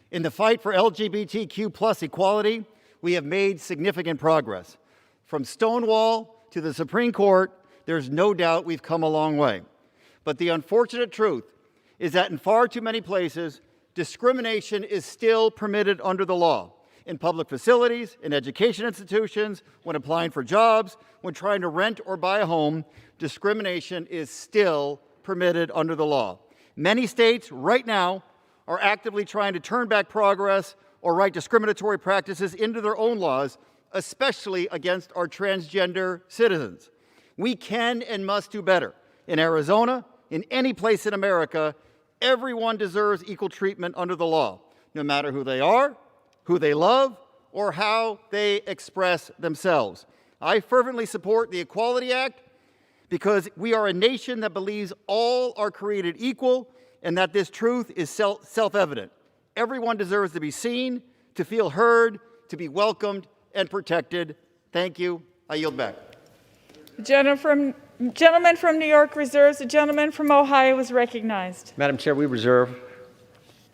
In the fight for LGBTQ plus equality, we have made significant progress. From Stonewall to the Supreme Court, there's no doubt we've come a long way. But the unfortunate truth is that in far too many places, discrimination is still permitted under the law. In public facilities, in education institutions, when applying for jobs, when trying to rent or buy a home, discrimination is still permitted under the law. Many states right now are actively trying to turn back progress or write discriminatory practices into their own laws, especially against our transgender citizens. We can and must do better. In Arizona, in any place in America, everyone deserves equal treatment under the law, no matter who they are, who they love, or how they express themselves. I fervently support the Equality Act because we are a nation that believes all are created equal and that this truth is self-evident. Everyone deserves to be seen, to feel heard, to be welcomed and protected. Thank you. I yield back. The gentleman from New York reserves. The gentleman from Ohio is recognized. Madam Chair, we reserve.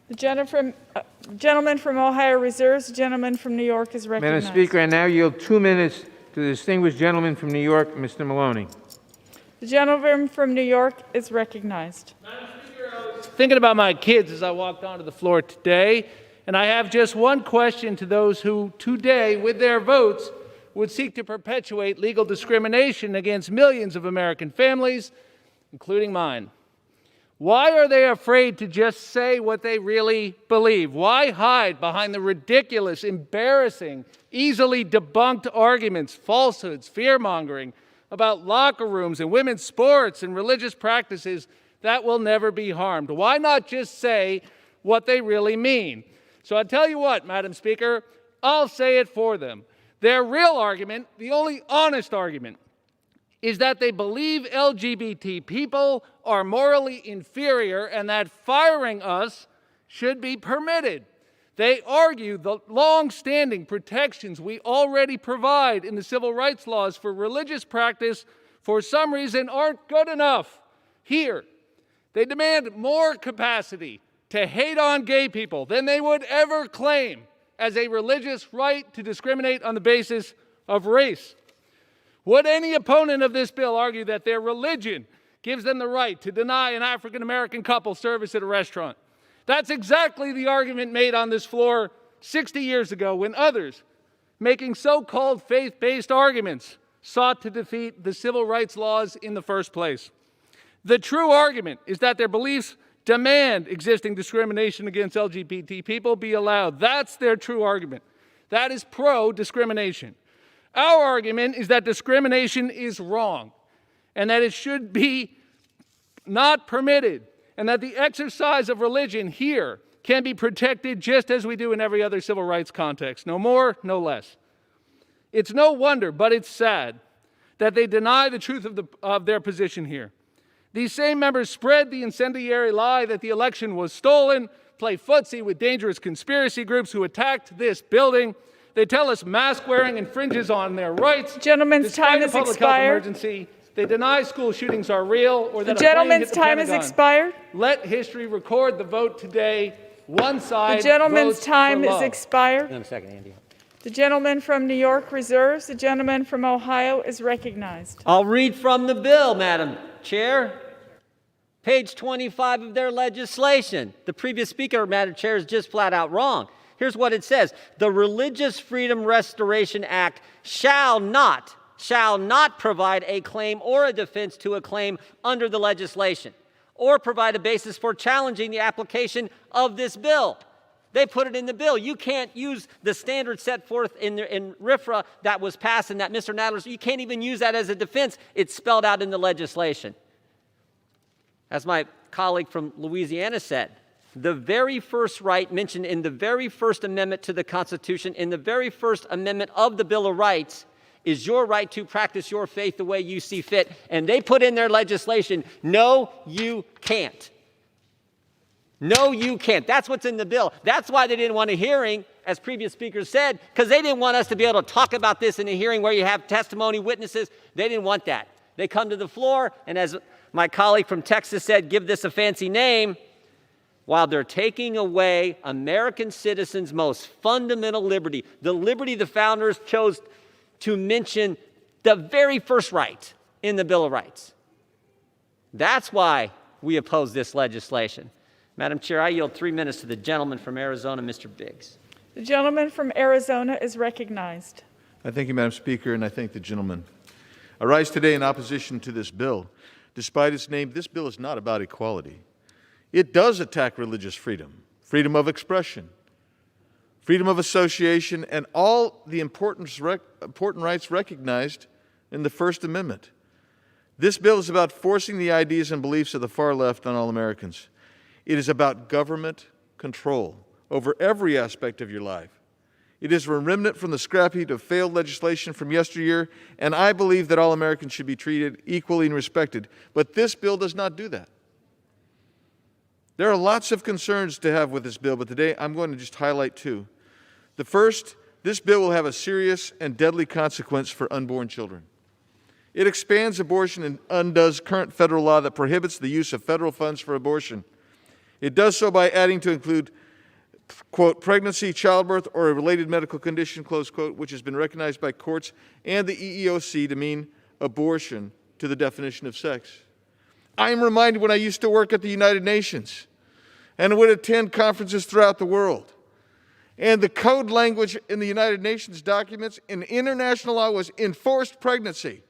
The gentleman from Ohio reserves. The gentleman from New York is recognized. Madam Speaker, I now yield 2 minutes to the distinguished gentleman from New York, Mr. Maloney. The gentleman from New York is recognized. Thinking about my kids as I walked onto the floor today, and I have just one question to those who today, with their votes, would seek to perpetuate legal discrimination against millions of American families, including mine. Why are they afraid to just say what they really believe? Why hide behind the ridiculous, embarrassing, easily debunked arguments, falsehoods, fear-mongering about locker rooms and women's sports and religious practices that will never be harmed? Why not just say what they really mean? So I tell you what, Madam Speaker, I'll say it for them. Their real argument, the only honest argument, is that they believe LGBT people are morally inferior and that firing us should be permitted. They argue the long-standing protections we already provide in the civil rights laws for religious practice, for some reason, aren't good enough here. They demand more capacity to hate on gay people than they would ever claim as a religious right to discriminate on the basis of race. Would any opponent of this bill argue that their religion gives them the right to deny an African-American couple service at a restaurant? That's exactly the argument made on this floor 60 years ago when others, making so-called faith-based arguments, sought to defeat the civil rights laws in the first place. The true argument is that their beliefs demand existing discrimination against LGBT people be allowed. That's their true argument. That is pro-discrimination. Our argument is that discrimination is wrong and that it should be not permitted, and that the exercise of religion here can be protected just as we do in every other civil rights context. No more, no less. It's no wonder, but it's sad, that they deny the truth of their position here. These same members spread the incendiary lie that the election was stolen, play footsie with dangerous conspiracy groups who attacked this building. They tell us mask wearing infringes on their rights. Gentleman's time has Despite a public expired. health emergency, they deny school shootings are real or that The a plane gentleman's hit the time has Pentagon. expired. Let history record the vote today. One side The gentleman's votes time for is love. expired. Wait a second, Andy. The gentleman from New York reserves. The gentleman from Ohio is recognized. I'll read from the bill, Madam Chair. Page 25 of their legislation. The previous speaker, Madam Chair, is just flat out wrong. Here's what it says. The Religious Freedom Restoration Act shall not provide a claim or a defense to a claim under the legislation, or provide a basis for challenging the application of this bill. They put it in the bill. You can't use the standard set forth in RFRA that was passed and that Mr. Nadler, you can't even use that as a defense. It's spelled out in the legislation. As my colleague from Louisiana said, the very first right mentioned in the very first amendment to the Constitution, in the very first amendment of the Bill of Rights, is your right to practice your faith the way you see fit. And they put in their legislation, no, you can't. No, you can't. That's what's in the bill. That's why they didn't want a hearing, as previous speakers said, because they didn't want us to be able to talk about this in a hearing where you have testimony, witnesses. They didn't want that. They come to the floor, and as my colleague from Texas said, give this a fancy name, while they're taking away American citizens' most fundamental liberty, the liberty the founders chose to mention the very first right in the Bill of Rights. That's why we oppose this legislation. Madam Chair, I yield 3 minutes to the gentleman from Arizona, Mr. Biggs. The gentleman from Arizona is recognized. I thank you, Madam Speaker, and I thank the gentleman. I rise today in opposition to this bill. Despite its name, this bill is not about equality. It does attack religious freedom, freedom of expression, freedom of association, and all the important rights recognized in the First Amendment. This bill is about forcing the ideas and beliefs of the far left on all Americans. It is about government control over every aspect of your life. It is a remnant from the scrap heap of failed legislation from yesteryear, and I believe that all Americans should be treated equally and respected. But this bill does not do that. There are lots of concerns to have with this bill, but today I'm going to just highlight two. The first, this bill will have a serious and deadly consequence for unborn children. It expands abortion and undoes current federal law that prohibits the use of federal funds for abortion. It does so by adding to include, quote, pregnancy, childbirth, or a related medical condition, close quote, which has been recognized by courts and the EEOC to mean abortion to the definition of sex. I am reminded when I used to work at the United Nations and would attend conferences throughout the world. And the code language in the United Nations documents in international law was enforced pregnancy.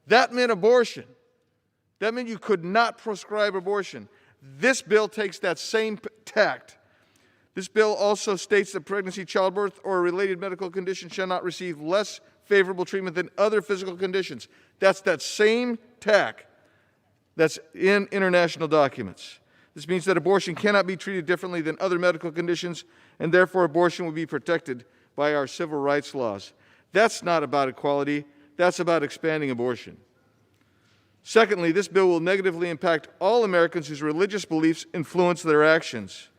That meant abortion. That meant you could not prescribe abortion. This bill takes that same tact. This bill also states that pregnancy, childbirth, or a related medical condition shall not receive less favorable treatment than other physical conditions. That's that same tact that's in international documents. This means that abortion cannot be treated differently than other medical conditions, and therefore abortion will be protected by our civil rights laws. That's not about equality. That's about expanding abortion. Secondly, this bill will negatively impact all Americans whose religious beliefs influence their actions.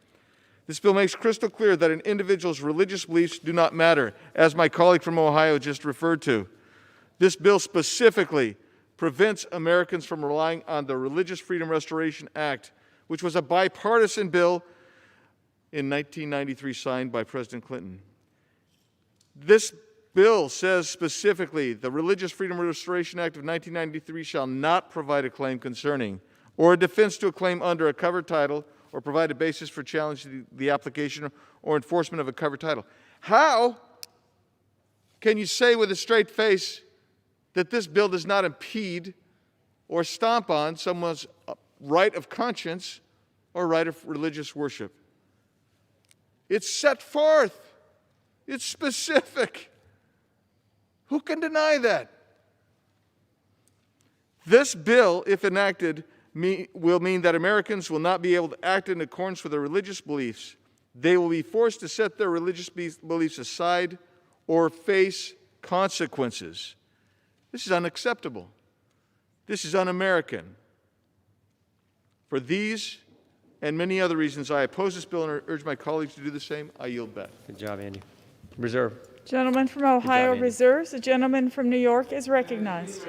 This bill makes crystal clear that an individual's religious beliefs do not matter, as my colleague from Ohio just referred to. This bill specifically prevents Americans from relying on the Religious Freedom Restoration Act, which was a bipartisan bill in 1993 signed by President Clinton. This bill says specifically the Religious Freedom Restoration Act of 1993 shall not provide a claim concerning or a defense to a claim under a covered title or provide a basis for challenging the application or enforcement of a covered title. How can you say with a straight face that this bill does not impede or stomp on someone's right of conscience or right of religious worship? It's set forth. It's specific. Who can deny that? This bill, if enacted, will mean that Americans will not be able to act in accordance with their religious beliefs. They will be forced to set their religious beliefs aside or face consequences. This is unacceptable. This is un-American. For these and many other reasons, I oppose this bill and urge my colleagues to do the same. I yield back. Good job, Andy. Reserve. Gentleman from Ohio reserves. The gentleman from New York is recognized.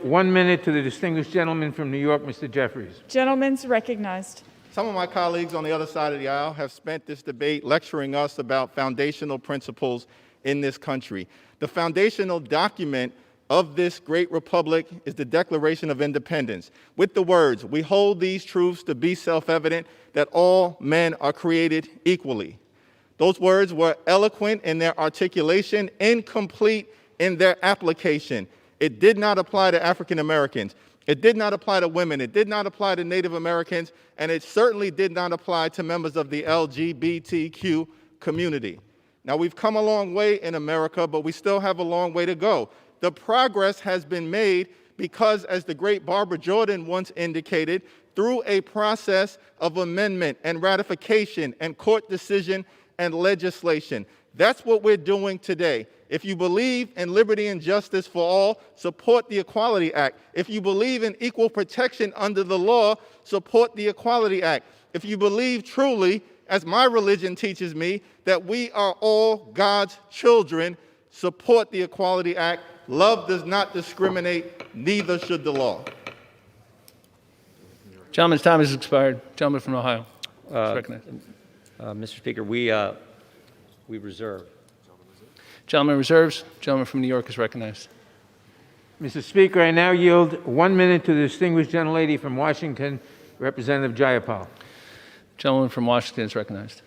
1 minute to the distinguished gentleman from New York, Mr. Jeffries. Gentleman's recognized. Some of my colleagues on the other side of the aisle have spent this debate lecturing us about foundational principles in this country. The foundational document of this great republic is the Declaration of Independence, with the words, "We hold these truths to be self-evident, that all men are created equally." Those words were eloquent in their articulation, incomplete in their application. It did not apply to African Americans. It did not apply to women. It did not apply to Native Americans. And it certainly did not apply to members of the LGBTQ community. Now, we've come a long way in America, but we still have a long way to go. The progress has been made because, as the great Barbara Jordan once indicated, through a process of amendment and ratification and court decision and legislation. That's what we're doing today. If you believe in liberty and justice for all, support the Equality Act. If you believe in equal protection under the law, support the Equality Act. If you believe truly, as my religion teaches me, that we are all God's children, support the Equality Act. Love does not discriminate, neither should the law. Gentleman's time has expired. Gentleman from Ohio is recognized. Mr. Speaker, we reserve. Gentleman reserves. Gentleman from New York is recognized. Mr. Speaker, I now yield 1 minute to the distinguished gentlelady from Washington, Representative Jayapal. Gentleman from Washington is recognized.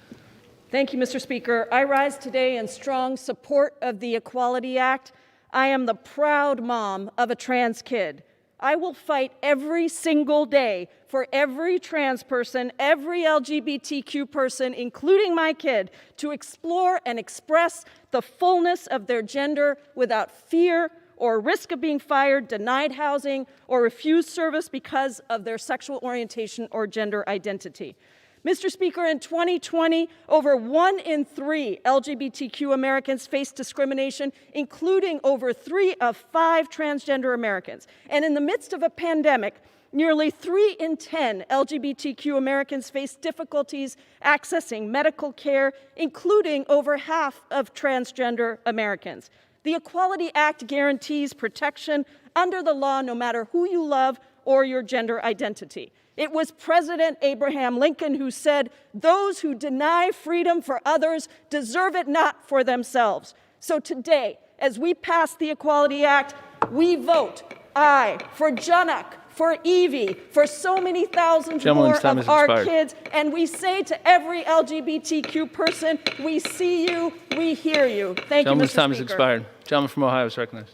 Thank you, Mr. Speaker. I rise today in strong support of the Equality Act. I am the proud mom of a trans kid. I will fight every single day for every trans person, every LGBTQ person, including my kid, to explore and express the fullness of their gender without fear or risk of being fired, denied housing, or refused service because of their sexual orientation or gender identity. Mr. Speaker, in 2020, over 1 in 3 LGBTQ Americans faced discrimination, including over 3 of 5 transgender Americans. And in the midst of a pandemic, nearly 3 in 10 LGBTQ Americans face difficulties accessing medical care, including over half of transgender Americans. The Equality Act guarantees protection under the law no matter who you love or your gender identity. It was President Abraham Lincoln who said, "Those who deny freedom for others deserve it not for themselves." So today, as we pass the Equality Act, we vote aye for Janak, for Evie, for so many thousands more of our kids, and we say to every LGBTQ person, we see you, we hear you. Thank you, Mr. Speaker. Gentleman's time has expired. Gentleman from Ohio is recognized.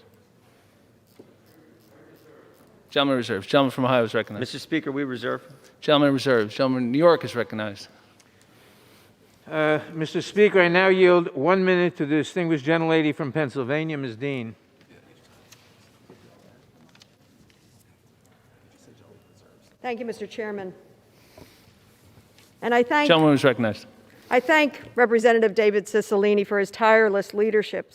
Gentleman reserves. Gentleman from Ohio is recognized. Mr. Speaker, we reserve. Gentleman reserves. Gentleman from New York is recognized. Mr. Speaker, I now yield 1 minute to the distinguished gentlelady from Pennsylvania, Ms. Dean. Thank you, Mr. Chairman. And I thank Gentleman is recognized. I thank Representative David Cicilline for his tireless leadership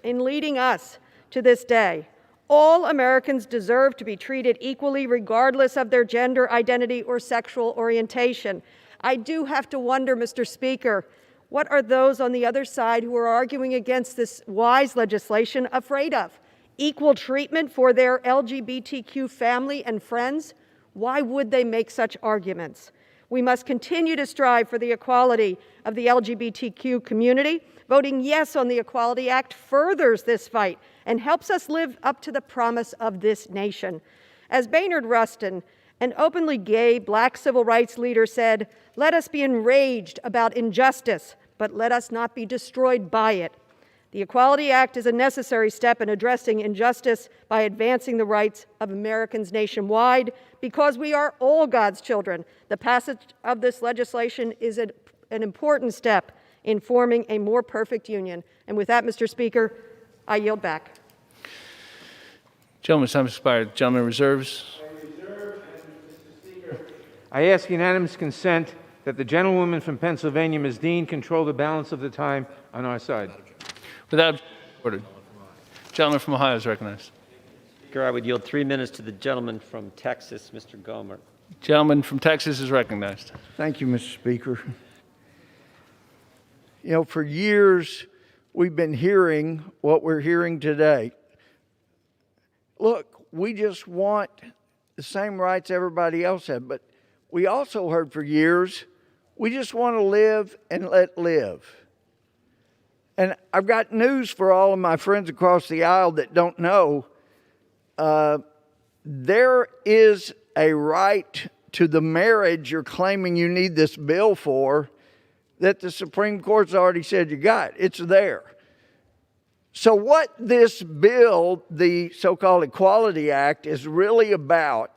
in leading us to this day. All Americans deserve to be treated equally regardless of their gender identity or sexual orientation. I do have to wonder, Mr. Speaker, what are those on the other side who are arguing against this wise legislation afraid of? Equal treatment for their LGBTQ family and friends? Why would they make such arguments? We must continue to strive for the equality of the LGBTQ community. Voting yes on the Equality Act furthers this fight and helps us live up to the promise of this nation. As Baynard Rustin An openly gay black civil rights leader said, "Let us be enraged about injustice, but let us not be destroyed by it." The Equality Act is a necessary step in addressing injustice by advancing the rights of Americans nationwide because we are all God's children. The passage of this legislation is an important step in forming a more perfect union. And with that, Mr. Speaker, I yield back. Gentleman's time has expired. Gentleman reserves. I ask unanimous consent that the gentlewoman from Pennsylvania, Ms. Dean, control the balance of the time on our side. Without ordered. Gentleman from Ohio is recognized. Speaker, I would yield 3 minutes to the gentleman from Texas, Mr. Gomer. Gentleman from Texas is recognized. Thank you, Mr. Speaker. You know, for years, we've been hearing what we're hearing today. Look, we just want the same rights everybody else had, but we also heard for years, we just want to live and let live. And I've got news for all of my friends across the aisle that don't know. There is a right to the marriage you're claiming you need this bill for that the Supreme Court's already said you got. It's there. So what this bill, the so-called Equality Act, is really about,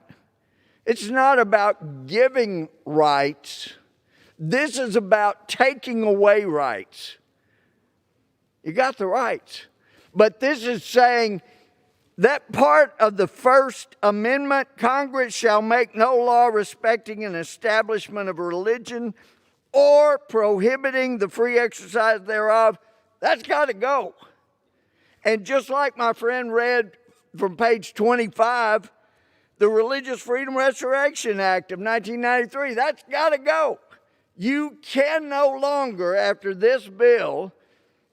it's not about giving rights. This is about taking away rights. You got the rights. But this is saying that part of the First Amendment, Congress shall make no law respecting an establishment of religion or prohibiting the free exercise thereof, that's got to go. And just like my friend read from page 25, the Religious Freedom Restoration Act of 1993, that's got to go. You can no longer, after this bill,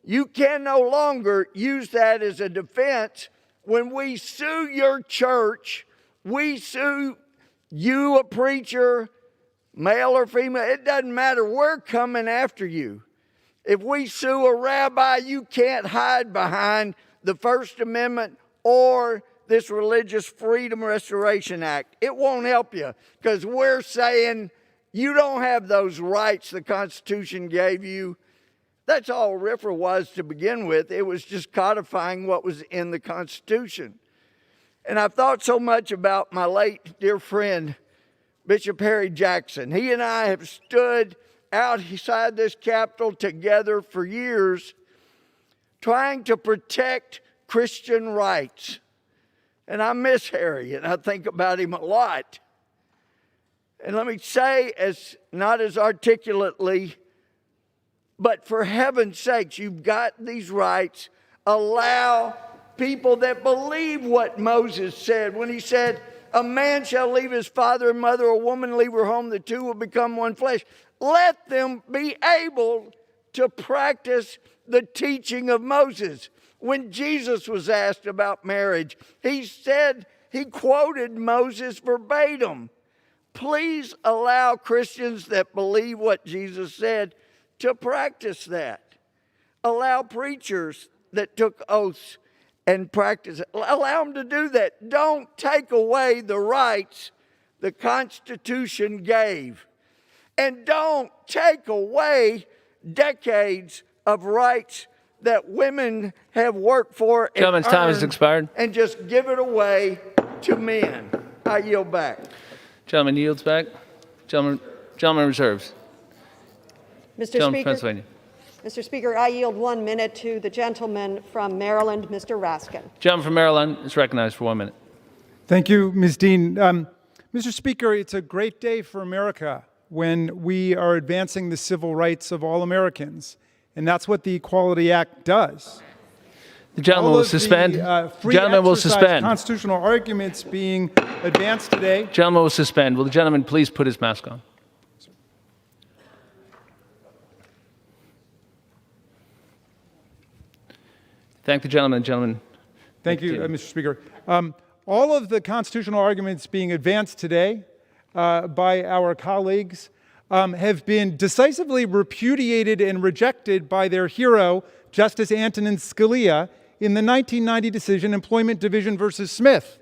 you can no longer use that as a defense. When we sue your church, we sue you, a preacher, male or female, it doesn't matter, we're coming after you. If we sue a rabbi, you can't hide behind the First Amendment or this Religious Freedom Restoration Act. It won't help you because we're saying you don't have those rights the Constitution gave you. That's all RFRA was to begin with. It was just codifying what was in the Constitution. And I've thought so much about my late dear friend, Bishop Harry Jackson. He and I have stood outside this Capitol together for years trying to protect Christian rights. And I miss Harry, and I think about him a lot. And let me say, not as articulately, but for heaven's sakes, you've got these rights. Allow people that believe what Moses said when he said, a man shall leave his father and mother, a woman leave her home, the two will become one flesh. Let them be able to practice the teaching of Moses. When Jesus was asked about marriage, he quoted Moses verbatim. Please allow Christians that believe what Jesus said to practice that. Allow preachers that took oaths and practice it. Allow them to do that. Don't take away the rights the Constitution gave. And don't take away decades of rights that women have worked for and Gentleman's time has expired. And just give it away to men. I yield back. Gentleman yields back. Gentleman reserves. Mr. Gentleman Speaker, from Pennsylvania. Mr. Speaker, I yield 1 minute to the gentleman from Maryland, Mr. Raskin. Gentleman from Maryland is recognized for 1 minute. Thank you, Ms. Dean. Mr. Speaker, it's a great day for America when we are advancing the civil rights of all Americans. And that's what the Equality Act does. The gentleman will suspend. Gentleman will suspend. Constitutional arguments being advanced today. Gentleman will suspend. Will the gentleman please put his mask on? Thank the gentleman. Gentleman. Thank you, Mr. Speaker. All of the constitutional arguments being advanced today by our colleagues have been decisively repudiated and rejected by their hero, Justice Antonin Scalia, in the 1990 decision, Employment Division versus Smith,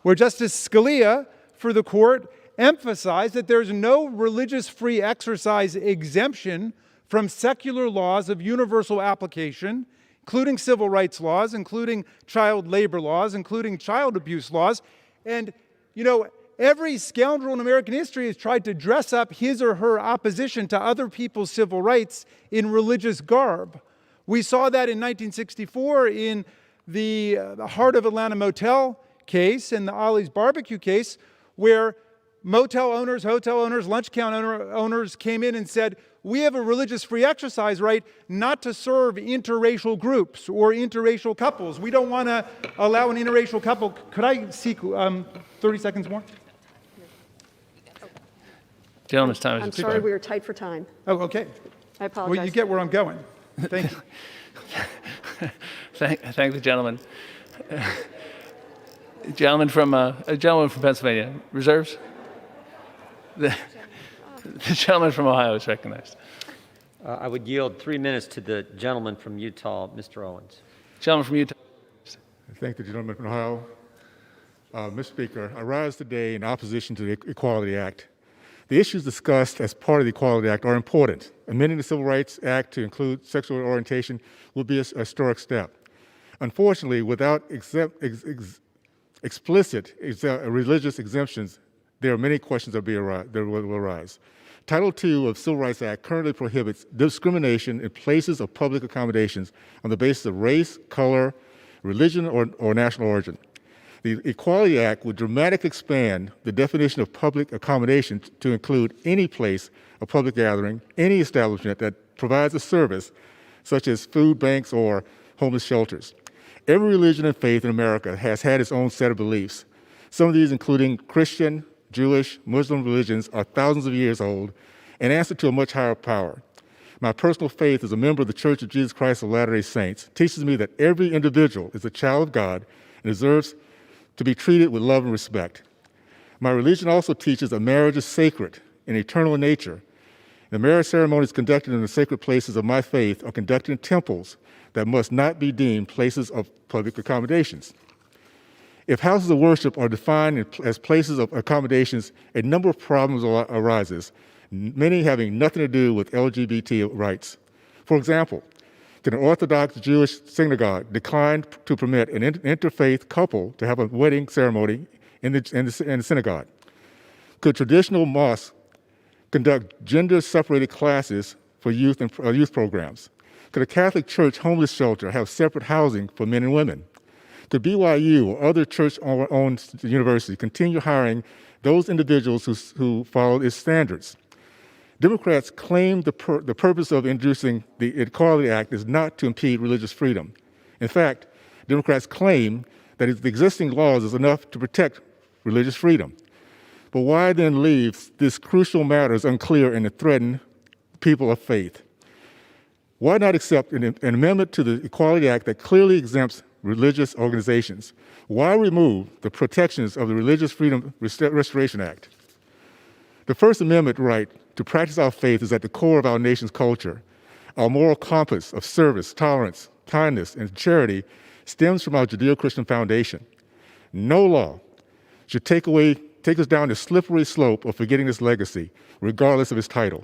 where Justice Scalia, for the court, emphasize that there's no religious free exercise exemption from secular laws of universal application, including civil rights laws, including child labor laws, including child abuse laws. And, you know, every scoundrel in American history has tried to dress up his or her opposition to other people's civil rights in religious garb. We saw that in 1964 in the Heart of Atlanta Motel case and the Ollie's Barbecue case, where motel owners, hotel owners, lunch count owners came in and said, we have a religious free exercise right not to serve interracial groups or interracial couples. We don't want to allow an interracial couple. Could I seek 30 seconds more? Gentleman's time is I'm sorry, we were tight for time. Oh, okay. I apologize. Well, you get where I'm going. Thank you. Thank the gentleman. A gentleman from Pennsylvania. Reserves? The gentleman from Ohio is recognized. I would yield 3 minutes to the gentleman from Utah, Mr. Owens. Gentleman from Utah. I thank the gentleman from Ohio. Mr. Speaker, I rise today in opposition to the Equality Act. The issues discussed as part of the Equality Act are important. Amending the Civil Rights Act to include sexual orientation will be a historic step. Unfortunately, without explicit religious exemptions, there are many questions that will arise. Title II of Civil Rights Act currently prohibits discrimination in places of public accommodations on the basis of race, color, religion, or national origin. The Equality Act would dramatically expand the definition of public accommodation to include any place of public gathering, any establishment that provides a service, such as food banks or homeless shelters. Every religion and faith in America has had its own set of beliefs. Some of these, including Christian, Jewish, Muslim religions, are thousands of years old and answer to a much higher power. My personal faith as a member of the Church of Jesus Christ of Latter-day Saints teaches me that every individual is a child of God and deserves to be treated with love and respect. My religion also teaches that marriage is sacred and eternal in nature. The marriage ceremonies conducted in the sacred places of my faith are conducted in temples that must not be deemed places of public accommodations. If houses of worship are defined as places of accommodations, a number of problems arises, many having nothing to do with LGBT rights. For example, can an Orthodox Jewish synagogue decline to permit an interfaith couple to have a wedding ceremony in the synagogue? Could traditional mosques conduct gender-separated classes for youth and youth programs? Could a Catholic church homeless shelter have separate housing for men and women? Could BYU or other church-owned universities continue hiring those individuals who follow its standards? Democrats claim the purpose of introducing the Equality Act is not to impede religious freedom. In fact, Democrats claim that the existing laws is enough to protect religious freedom. But why then leave this crucial matters unclear and threaten people of faith? Why not accept an amendment to the Equality Act that clearly exempts religious organizations? Why remove the protections of the Religious Freedom Restoration Act? The First Amendment right to practice our faith is at the core of our nation's culture. Our moral compass of service, tolerance, kindness, and charity stems from our Judeo-Christian foundation. No law should take us down the slippery slope of forgetting this legacy, regardless of its title.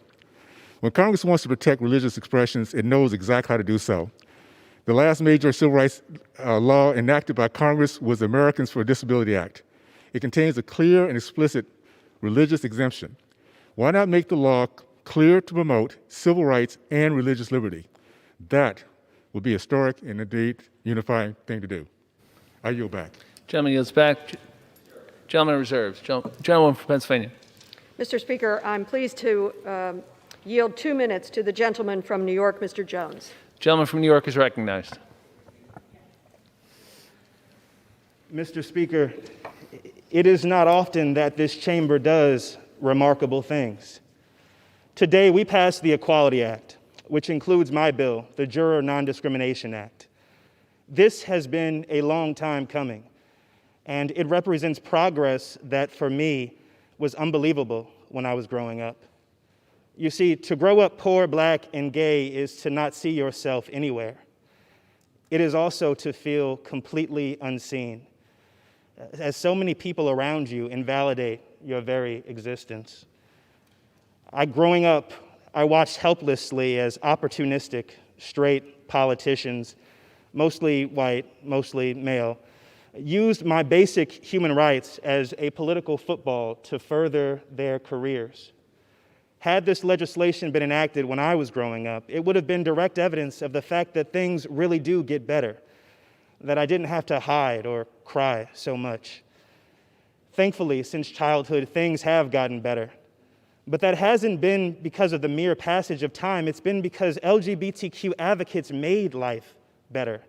When Congress wants to protect religious expressions, it knows exactly how to do so. The last major civil rights law enacted by Congress was the Americans for Disability Act. It contains a clear and explicit religious exemption. Why not make the law clear to promote civil rights and religious liberty? That would be a historic and indeed unifying thing to do. I yield back. Gentleman yields back. Gentleman reserves. Gentleman from Pennsylvania. Mr. Speaker, I'm pleased to yield 2 minutes to the gentleman from New York, Mr. Jones. Gentleman from New York is recognized. Mr. Speaker, it is not often that this chamber does remarkable things. Today, we passed the Equality Act, which includes my bill, the Juror Non-Discrimination Act. This has been a long time coming, and it represents progress that, for me, was unbelievable when I was growing up. You see, to grow up poor, black, and gay is to not see yourself anywhere. It is also to feel completely unseen, as so many people around you invalidate your very existence. Growing up, I watched helplessly as opportunistic, straight politicians, mostly white, mostly male, used my basic human rights as a political football to further their careers. Had this legislation been enacted when I was growing up, it would have been direct evidence of the fact that things really do get better, that I didn't have to hide or cry so much. Thankfully, since childhood, things have gotten better. But that hasn't been because of the mere passage of time. It's been because LGBTQ advocates made life better.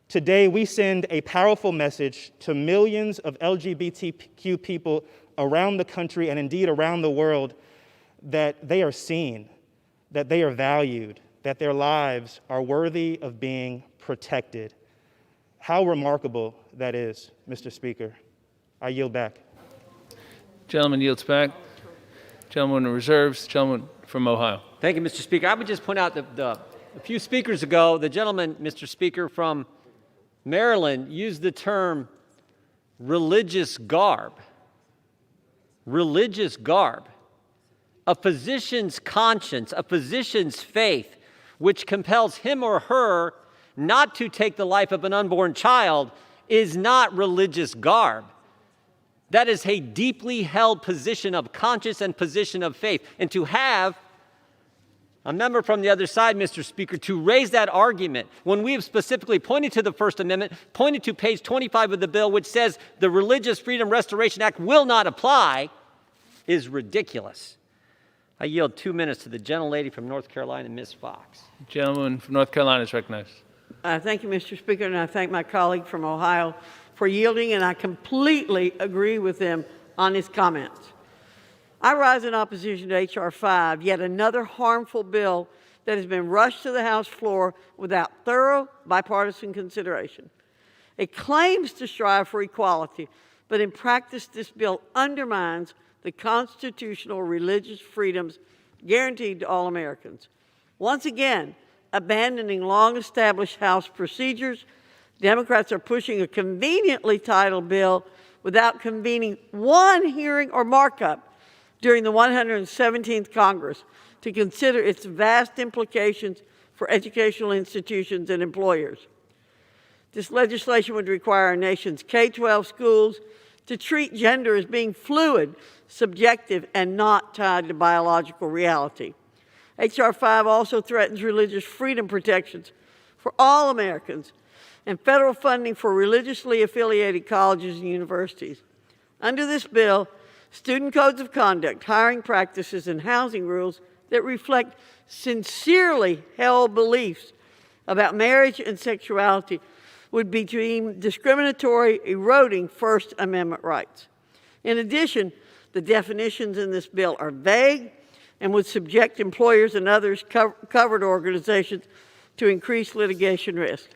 Today, we send a powerful message to millions of LGBTQ people around the country and indeed around the world that they are seen, that they are valued, that their lives are worthy of being protected. How remarkable that is, Mr. Speaker. I yield back. Gentleman yields back. Gentleman in reserves. Gentleman from Ohio. Thank you, Mr. Speaker. I would just point out that a few speakers ago, the gentleman, Mr. Speaker, from Maryland used the term religious garb. Religious garb. A physician's conscience, a physician's faith, which compels him or her not to take the life of an unborn child, is not religious garb. That is a deeply held position of conscience and position of faith. And to have a member from the other side, Mr. Speaker, to raise that argument when we have specifically pointed to the First Amendment, pointed to page 25 of the bill, which says the Religious Freedom Restoration Act will not apply, is ridiculous. I yield 2 minutes to the gentlelady from North Carolina, Ms. Fox. Gentleman from North Carolina is recognized. Thank you, Mr. Speaker, and I thank my colleague from Ohio for yielding, and I completely agree with him on his comments. I rise in opposition to H.R. 5, yet another harmful bill that has been rushed to the House floor without thorough bipartisan consideration. It claims to strive for equality, but in practice this bill undermines the constitutional religious freedoms guaranteed to all Americans. Once again, abandoning long-established House procedures, Democrats are pushing a conveniently titled bill without convening one hearing or markup during the 117th Congress to consider its vast implications for educational institutions and employers. This legislation would require our nation's K-12 schools to treat gender as being fluid, subjective, and not tied to biological reality. H.R. 5 also threatens religious freedom protections for all Americans and federal funding for religiously affiliated colleges and universities. Under this bill, student codes of conduct, hiring practices, and housing rules that reflect sincerely held beliefs about marriage and sexuality would be deemed discriminatory, eroding First Amendment rights. In addition, the definitions in this bill are vague and would subject employers and others covered organizations to increased litigation risk.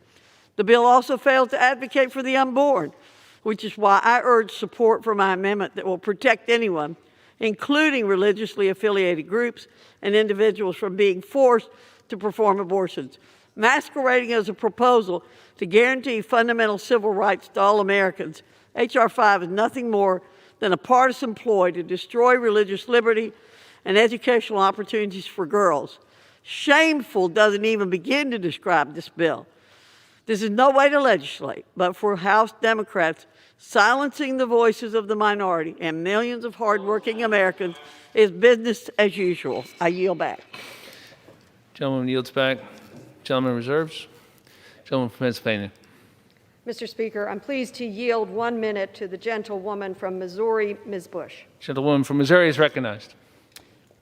The bill also fails to advocate for the unborn, which is why I urge support for my amendment that will protect anyone, including religiously affiliated groups and individuals, from being forced to perform abortions. Masquerading as a proposal to guarantee fundamental civil rights to all Americans, H.R. 5 is nothing more than a partisan ploy to destroy religious liberty and educational opportunities for girls. Shameful doesn't even begin to describe this bill. This is no way to legislate, but for House Democrats, silencing the voices of the minority and millions of hardworking Americans is business as usual. I yield back. Gentleman yields back. Gentleman reserves. Gentleman from Pennsylvania. Mr. Speaker, I'm pleased to yield 1 minute to the gentlewoman from Missouri, Ms. Bush. Gentlewoman from Missouri is recognized.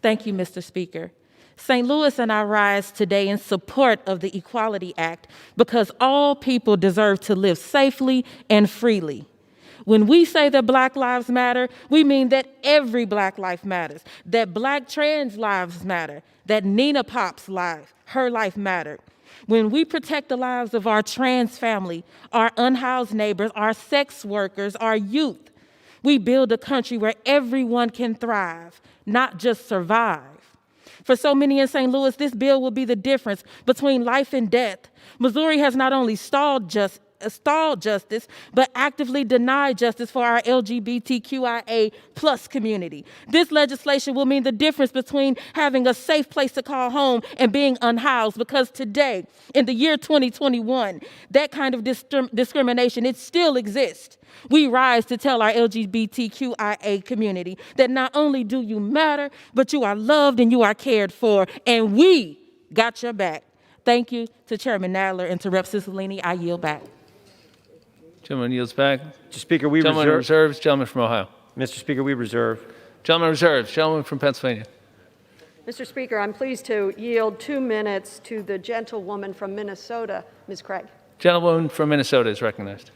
Thank you, Mr. Speaker. St. Louis and I rise today in support of the Equality Act because all people deserve to live safely and freely. When we say that Black lives matter, we mean that every Black life matters, that Black trans lives matter, that Nina Pop's life, her life mattered. When we protect the lives of our trans family, our unhoused neighbors, our sex workers, our youth, we build a country where everyone can thrive, not just survive. For so many in St. Louis, this bill will be the difference between life and death. Missouri has not only stalled stall justice, but actively deny justice for our LGBTQIA plus community. This legislation will mean the difference between having a safe place to call home and being unhoused, because today, in the year 2021, that kind of discrimination, it still exists. We rise to tell our LGBTQIA community that not only do you matter, but you are loved and you are cared for, and we got your back. Thank you to Chairman Nadler and to Rep. Cicilline. I yield back. Gentleman yields back. Mr. Speaker, we Gentleman reserve. reserves. Gentleman from Ohio. Mr. Speaker, we reserve. Gentleman reserves. Gentleman from Pennsylvania. Mr. Speaker, I'm pleased to yield 2 minutes to the gentlewoman from Minnesota, Ms. Craig. Gentleman from Minnesota is recognized.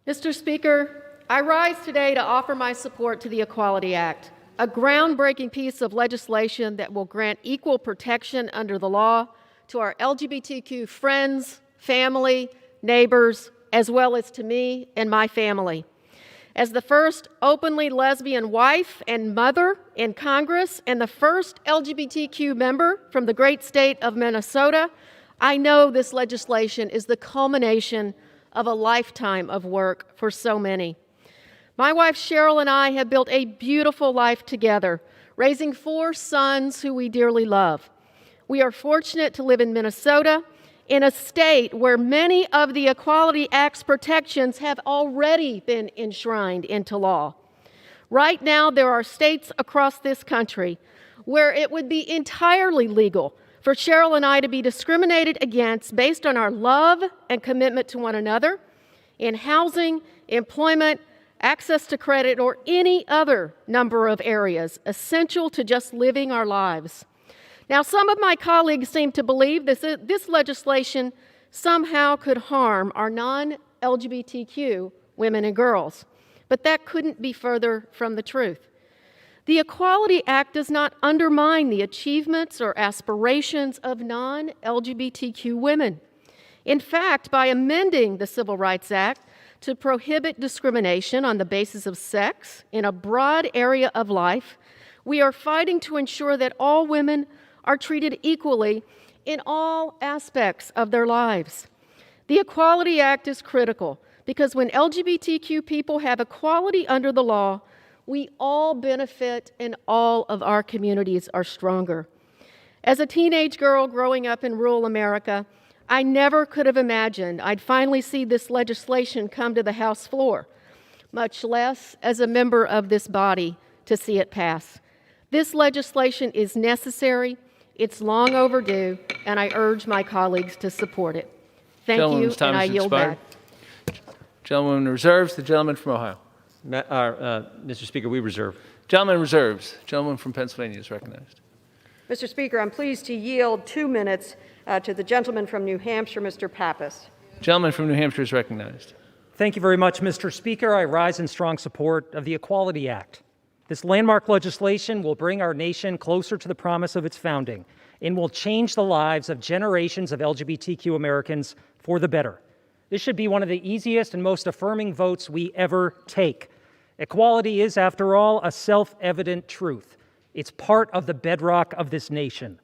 Mr. Speaker, I rise today to offer my support to the Equality Act, a groundbreaking piece of legislation that will grant equal protection under the law to our LGBTQ friends, family, neighbors, as well as to me and my family. As the first openly lesbian wife and mother in Congress and the first LGBTQ member from the great state of Minnesota, I know this legislation is the culmination of a lifetime of work for so many. My wife Cheryl and I have built a beautiful life together, raising 4 sons who we dearly love. We are fortunate to live in Minnesota, in a state where many of the Equality Act's protections have already been enshrined into law. Right now, there are states across this country where it would be entirely legal for Cheryl and I to be discriminated against based on our love and commitment to one another in housing, employment, access to credit, or any other number of areas essential to just living our lives. Now, some of my colleagues seem to believe this legislation somehow could harm our non-LGBTQ women and girls, but that couldn't be further from the truth. The Equality Act does not undermine the achievements or aspirations of non-LGBTQ women. In fact, by amending the Civil Rights Act to prohibit discrimination on the basis of sex in a broad area of life, we are fighting to ensure that all women are treated equally in all aspects of their lives. The Equality Act is critical because when LGBTQ people have equality under the law, we all benefit and all of our communities are stronger. As a teenage girl growing up in rural America, I never could have imagined I'd finally see this legislation come to the House floor, much less as a member of this body to see it pass. This legislation is necessary, it's long overdue, and I urge my colleagues to support it. Thank you, and I yield back. Gentleman reserves. The gentleman from Ohio. Mr. Speaker, we reserve. Gentleman reserves. Gentleman from Pennsylvania is recognized. Mr. Speaker, I'm pleased to yield 2 minutes to the gentleman from New Hampshire, Mr. Pappas. Gentleman from New Hampshire is recognized. Thank you very much, Mr. Speaker. I rise in strong support of the Equality Act. This landmark legislation will bring our nation closer to the promise of its founding and will change the lives of generations of LGBTQ Americans for the better. This should be one of the easiest and most affirming votes we ever take. Equality is, after all, a self-evident truth. It's part of the bedrock of this nation.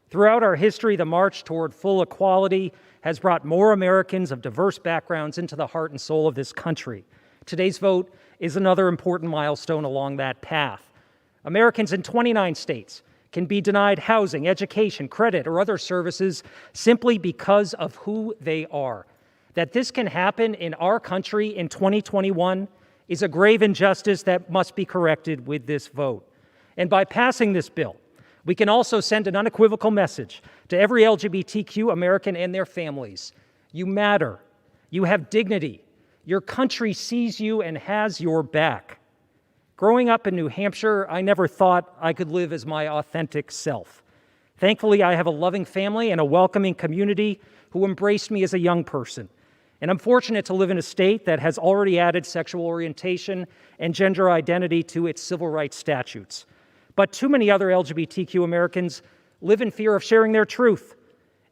Throughout our history, the march toward full equality has brought more Americans of diverse backgrounds into the heart and soul of this country. Today's vote is another important milestone along that path. Americans in 29 states can be denied housing, education, credit, or other services simply because of who they are. That this can happen in our country in 2021 is a grave injustice that must be corrected with this vote. And by passing this bill, we can also send an unequivocal message to every LGBTQ American and their families. You matter. You have dignity. Your country sees you and has your back. Growing up in New Hampshire, I never thought I could live as my authentic self. Thankfully, I have a loving family and a welcoming community who embraced me as a young person. And I'm fortunate to live in a state that has already added sexual orientation and gender identity to its civil rights statutes. But too many other LGBTQ Americans live in fear of sharing their truth,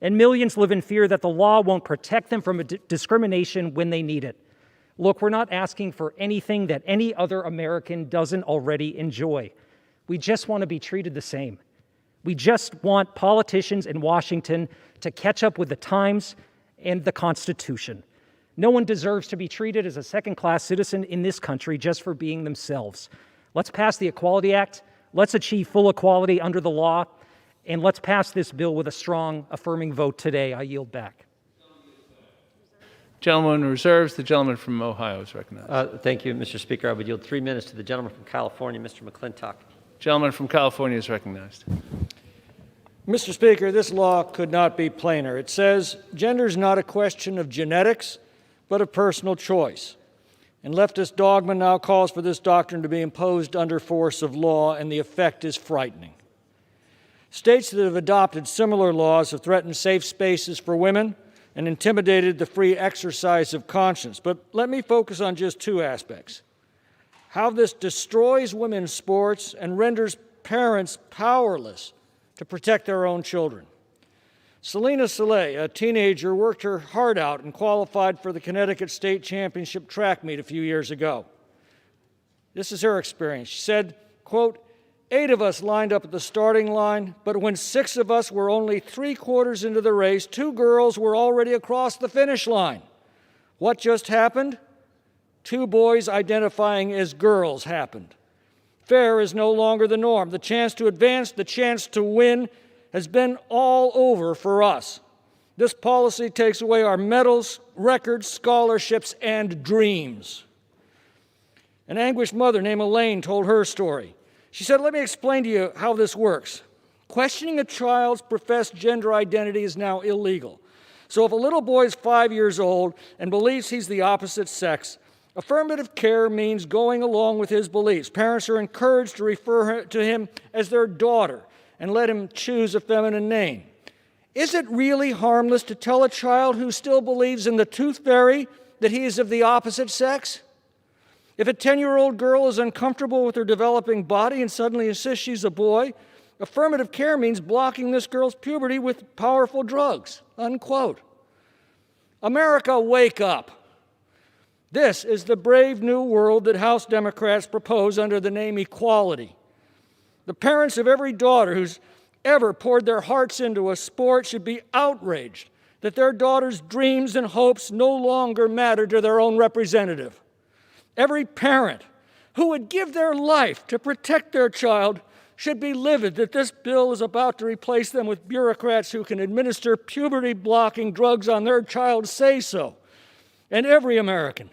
and millions live in fear that the law won't protect them from discrimination when they need it. Look, we're not asking for anything that any other American doesn't already enjoy. We just want to be treated the same. We just want politicians in Washington to catch up with the times and the Constitution. No one deserves to be treated as a second-class citizen in this country just for being themselves. Let's pass the Equality Act. Let's achieve full equality under the law. And let's pass this bill with a strong, affirming vote today. I yield back. Gentleman reserves. The gentleman from Ohio is recognized. Thank you, Mr. Speaker. I would yield 3 minutes to the gentleman from California, Mr. McClintock. Gentleman from California is recognized. Mr. Speaker, this law could not be plainer. It says gender is not a question of genetics, but of personal choice. And leftist dogma now calls for this doctrine to be imposed under force of law, and the effect is frightening. States that have adopted similar laws have threatened safe spaces for women and intimidated the free exercise of conscience. But let me focus on just two aspects: how this destroys women's sports and renders parents powerless to protect their own children. Selena Soleil, a teenager, worked her heart out and qualified for the Connecticut State Championship track meet a few years ago. This is her experience. She said, quote, 8 of us lined up at the starting line, but when 6 of us were only 3/4 into the race, 2 girls were already across the finish line. What just happened? 2 boys identifying as girls happened. Fair is no longer the norm. The chance to advance, the chance to win has been all over for us. This policy takes away our medals, records, scholarships, and dreams. An anguished mother named Elaine told her story. She said, let me explain to you how this works. Questioning a child's professed gender identity is now illegal. So if a little boy is 5 years old and believes he's the opposite sex, affirmative care means going along with his beliefs. Parents are encouraged to refer to him as their daughter and let him choose a feminine name. Is it really harmless to tell a child who still believes in the tooth fairy that he is of the opposite sex? If a 10-year-old girl is uncomfortable with her developing body and suddenly insists she's a boy, affirmative care means blocking this girl's puberty with powerful drugs, unquote. America, wake up. This is the brave new world that House Democrats propose under the name equality. The parents of every daughter who's ever poured their hearts into a sport should be outraged that their daughter's dreams and hopes no longer matter to their own representative. Every parent who would give their life to protect their child should be livid that this bill is about to replace them with bureaucrats who can administer puberty-blocking drugs on their child's say-so. And every American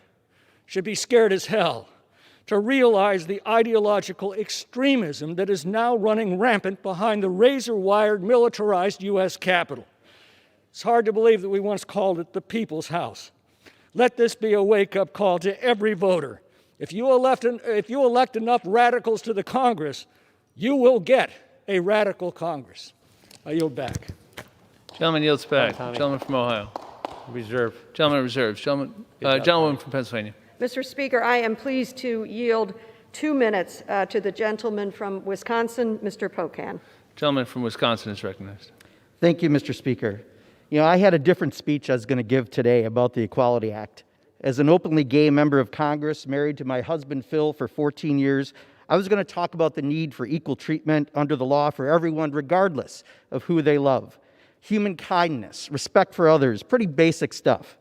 should be scared as hell to realize the ideological extremism that is now running rampant behind the razor-wired, militarized U.S. Capitol. It's hard to believe that we once called it the People's House. Let this be a wake-up call to every voter. If you elect enough radicals to the Congress, you will get a radical Congress. I yield back. Gentleman yields back. Gentleman from Ohio. Reserve. Gentleman reserves. Gentleman from Pennsylvania. Mr. Speaker, I am pleased to yield 2 minutes to the gentleman from Wisconsin, Mr. Pocan. Gentleman from Wisconsin is recognized. Thank you, Mr. Speaker. You know, I had a different speech I was going to give today about the Equality Act. As an openly gay member of Congress, married to my husband Phil for 14 years, I was going to talk about the need for equal treatment under the law for everyone, regardless of who they love. Human kindness, respect for others, pretty basic stuff.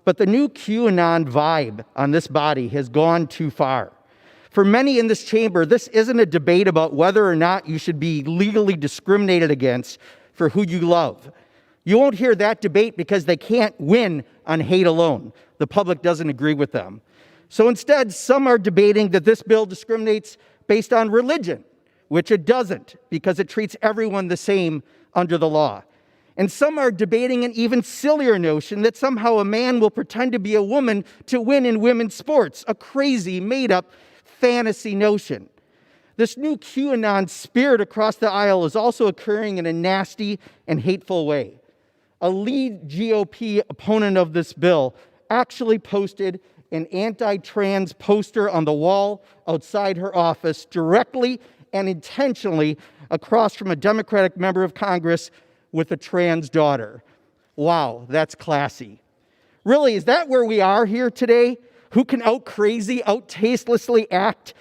But the new QAnon vibe on this body has gone too far. For many in this chamber, this isn't a debate about whether or not you should be legally discriminated against for who you love. You won't hear that debate because they can't win on hate alone. The public doesn't agree with them. So instead, some are debating that this bill discriminates based on religion, which it doesn't, because it treats everyone the same under the law. And some are debating an even sillier notion that somehow a man will pretend to be a woman to win in women's sports, a crazy, made-up fantasy notion. This new QAnon spirit across the aisle is also occurring in a nasty and hateful way. A lead GOP opponent of this bill actually posted an anti-trans poster on the wall outside her office directly and intentionally across from a Democratic member of Congress with a trans daughter. Wow, that's classy. Really, is that where we are here today? Who can out-crazy, out-tastelessly act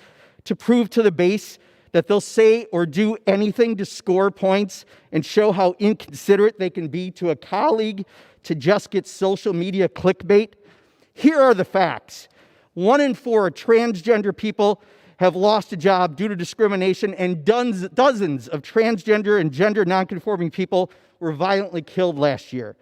to prove to the base that they'll say or do anything to score points and show how inconsiderate they can be to a colleague, to just get social media clickbait? Here are the facts. 1 in 4 transgender people have lost a job due to discrimination, and dozens of transgender and gender nonconforming people were violently killed last year.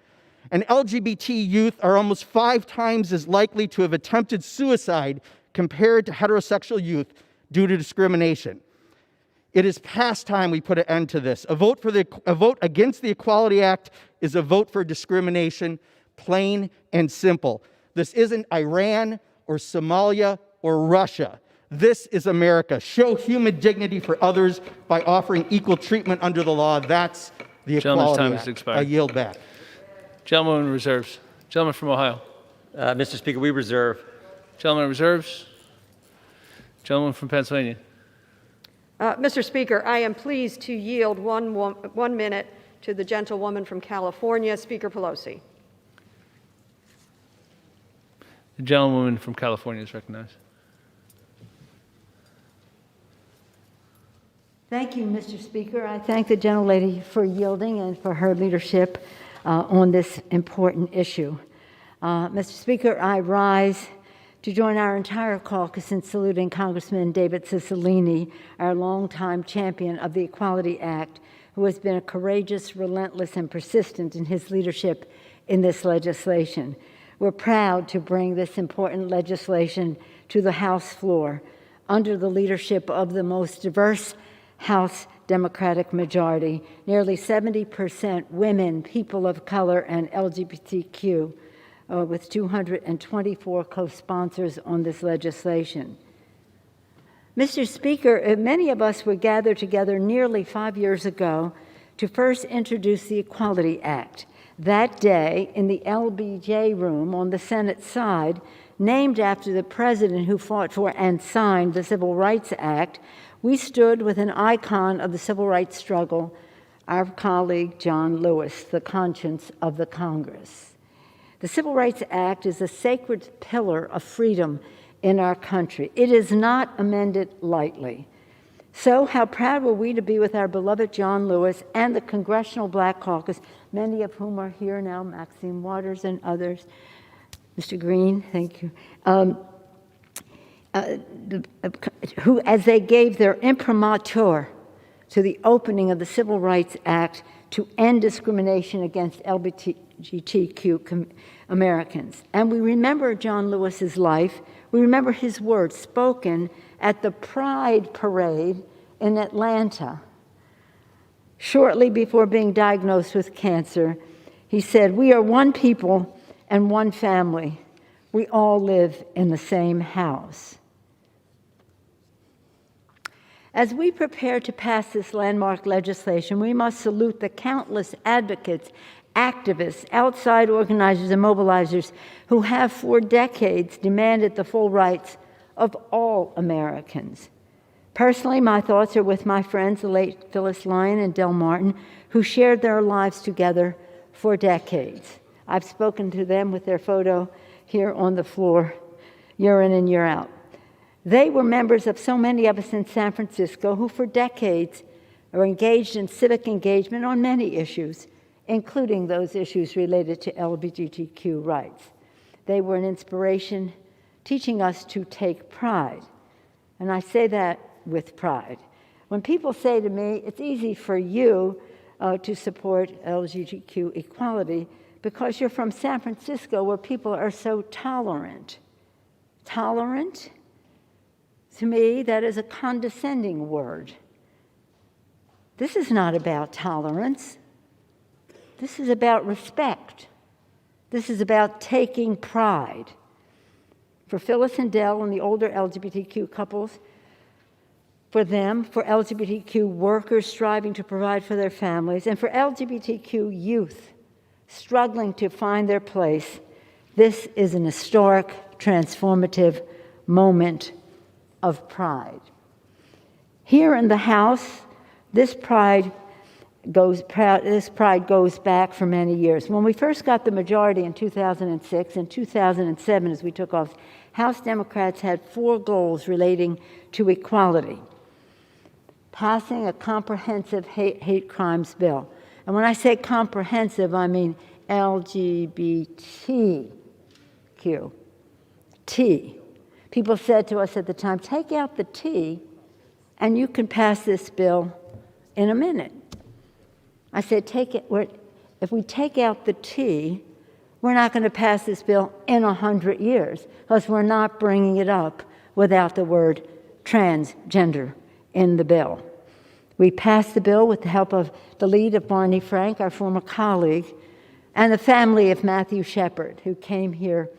And LGBT youth are almost 5 times as likely to have attempted suicide compared to heterosexual youth due to discrimination. It is past time we put an end to this. A vote against the Equality Act is a vote for discrimination, plain and simple. This isn't Iran or Somalia or Russia. This is America. Show human dignity for others by offering equal treatment under the law. That's the Gentleman's Equality time Act. has expired. I yield back. Gentleman reserves. Gentleman from Ohio. Mr. Speaker, we reserve. Gentleman reserves. Gentleman from Pennsylvania. Mr. Speaker, I am pleased to yield 1 minute to the gentlewoman from California, Speaker Pelosi. The gentlewoman from California is recognized. Thank you, Mr. Speaker. I thank the gentlelady for yielding and for her leadership on this important issue. Mr. Speaker, I rise to join our entire caucus in saluting Congressman David Cicilline, our longtime champion of the Equality Act, who has been courageous, relentless, and persistent in his leadership in this legislation. We're proud to bring this important legislation to the House floor under the leadership of the most diverse House Democratic majority, nearly 70% women, people of color, and LGBTQ, with 224 co-sponsors on this legislation. Mr. Speaker, many of us were gathered together nearly 5 years ago to first introduce the Equality Act. That day, in the LBJ room on the Senate side, named after the president who fought for and signed the Civil Rights Act, we stood with an icon of the civil rights struggle, our colleague John Lewis, the conscience of the Congress. The Civil Rights Act is a sacred pillar of freedom in our country. It is not amended lightly. So how proud were we to be with our beloved John Lewis and the Congressional Black Caucus, many of whom are here now, Maxine Waters and others. Mr. Green, thank you. Who, as they gave their imprimatur to the opening of the Civil Rights Act to end discrimination against LGBTQ Americans. And we remember John Lewis's life. We remember his words spoken at the Pride Parade in Atlanta. Shortly before being diagnosed with cancer, he said, "We are one people and one family. We all live in the same house." As we prepare to pass this landmark legislation, we must salute the countless advocates, activists, outside organizers, and mobilizers who have for decades demanded the full rights of all Americans. Personally, my thoughts are with my friends, the late Phyllis Lyon and Del Martin, who shared their lives together for decades. I've spoken to them with their photo here on the floor, year in and year out. They were members of so many of us in San Francisco who for decades are engaged in civic engagement on many issues, including those issues related to LGBTQ rights. They were an inspiration, teaching us to take pride. And I say that with pride. When people say to me, it's easy for you to support LGBTQ equality because you're from San Francisco where people are so tolerant. Tolerant? To me, that is a condescending word. This is not about tolerance. This is about respect. This is about taking pride. For Phyllis and Del and the older LGBTQ couples, for them, for LGBTQ workers striving to provide for their families, and for LGBTQ youth struggling to find their place, this is an historic, transformative moment of pride. Here in the House, this pride goes back for many years. When we first got the majority in 2006 and 2007, as we took office, House Democrats had 4 goals relating to equality. Passing a comprehensive hate crimes bill. And when I say comprehensive, I mean LGBTQ. T. People said to us at the time, take out the T and you can pass this bill in a minute. I said, if we take out the T, we're not going to pass this bill in 100 years because we're not bringing it up without the word transgender in the bill. We passed the bill with the help of the lead of Barney Frank, our former colleague, and the family of Matthew Shepard, who came here,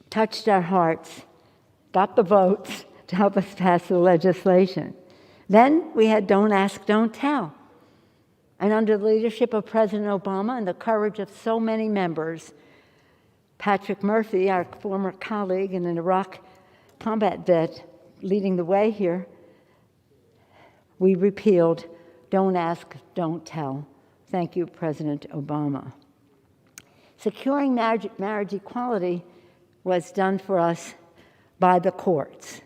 touched our hearts, got the votes to help us pass the legislation. Then we had Don't Ask, Don't Tell. And under the leadership of President Obama and the courage of so many members, Patrick Murphy, our former colleague and an Iraq combat vet, leading the way here, we repealed Don't Ask, Don't Tell. Thank you, President Obama. Securing marriage equality was done for us by the courts.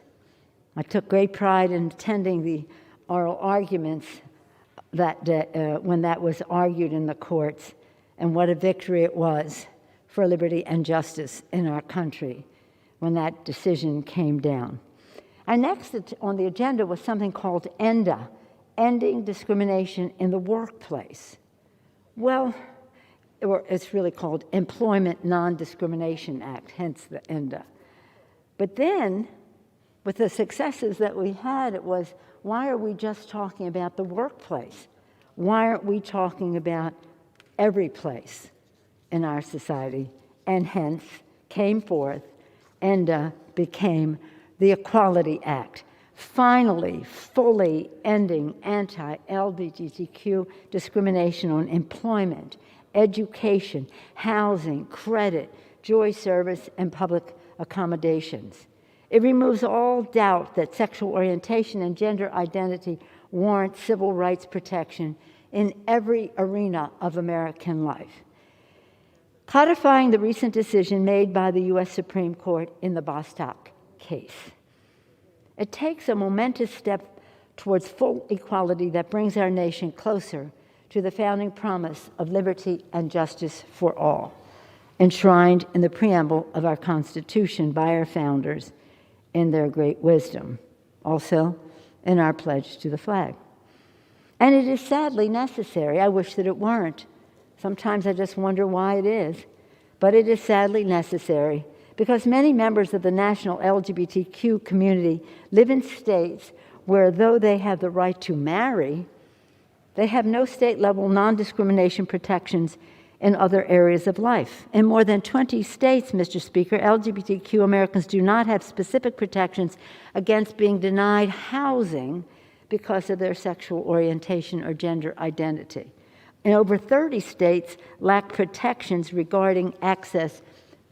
I took great pride in attending the oral arguments that day, when that was argued in the courts, and what a victory it was for liberty and justice in our country when that decision came down. And next on the agenda was something called ENDA, Ending Discrimination in the Workplace. Well, it's really called Employment Non-Discrimination Act, hence the ENDA. But then, with the successes that we had, it was, why are we just talking about the workplace? Why aren't we talking about every place in our society? And hence came forth, ENDA became the Equality Act, finally, fully ending anti-LGBTQ discrimination on employment, education, housing, credit, joy service, and public accommodations. It removes all doubt that sexual orientation and gender identity warrant civil rights protection in every arena of American life. Codifying the recent decision made by the U.S. Supreme Court in the Bostock case. It takes a momentous step towards full equality that brings our nation closer to the founding promise of liberty and justice for all, enshrined in the preamble of our Constitution by our founders in their great wisdom, also in our pledge to the flag. And it is sadly necessary. I wish that it weren't. Sometimes I just wonder why it is. But it is sadly necessary because many members of the national LGBTQ community live in states where, though they have the right to marry, they have no state-level non-discrimination protections in other areas of life. In more than 20 states, Mr. Speaker, LGBTQ Americans do not have specific protections against being denied housing because of their sexual orientation or gender identity. And over 30 states lack protections regarding access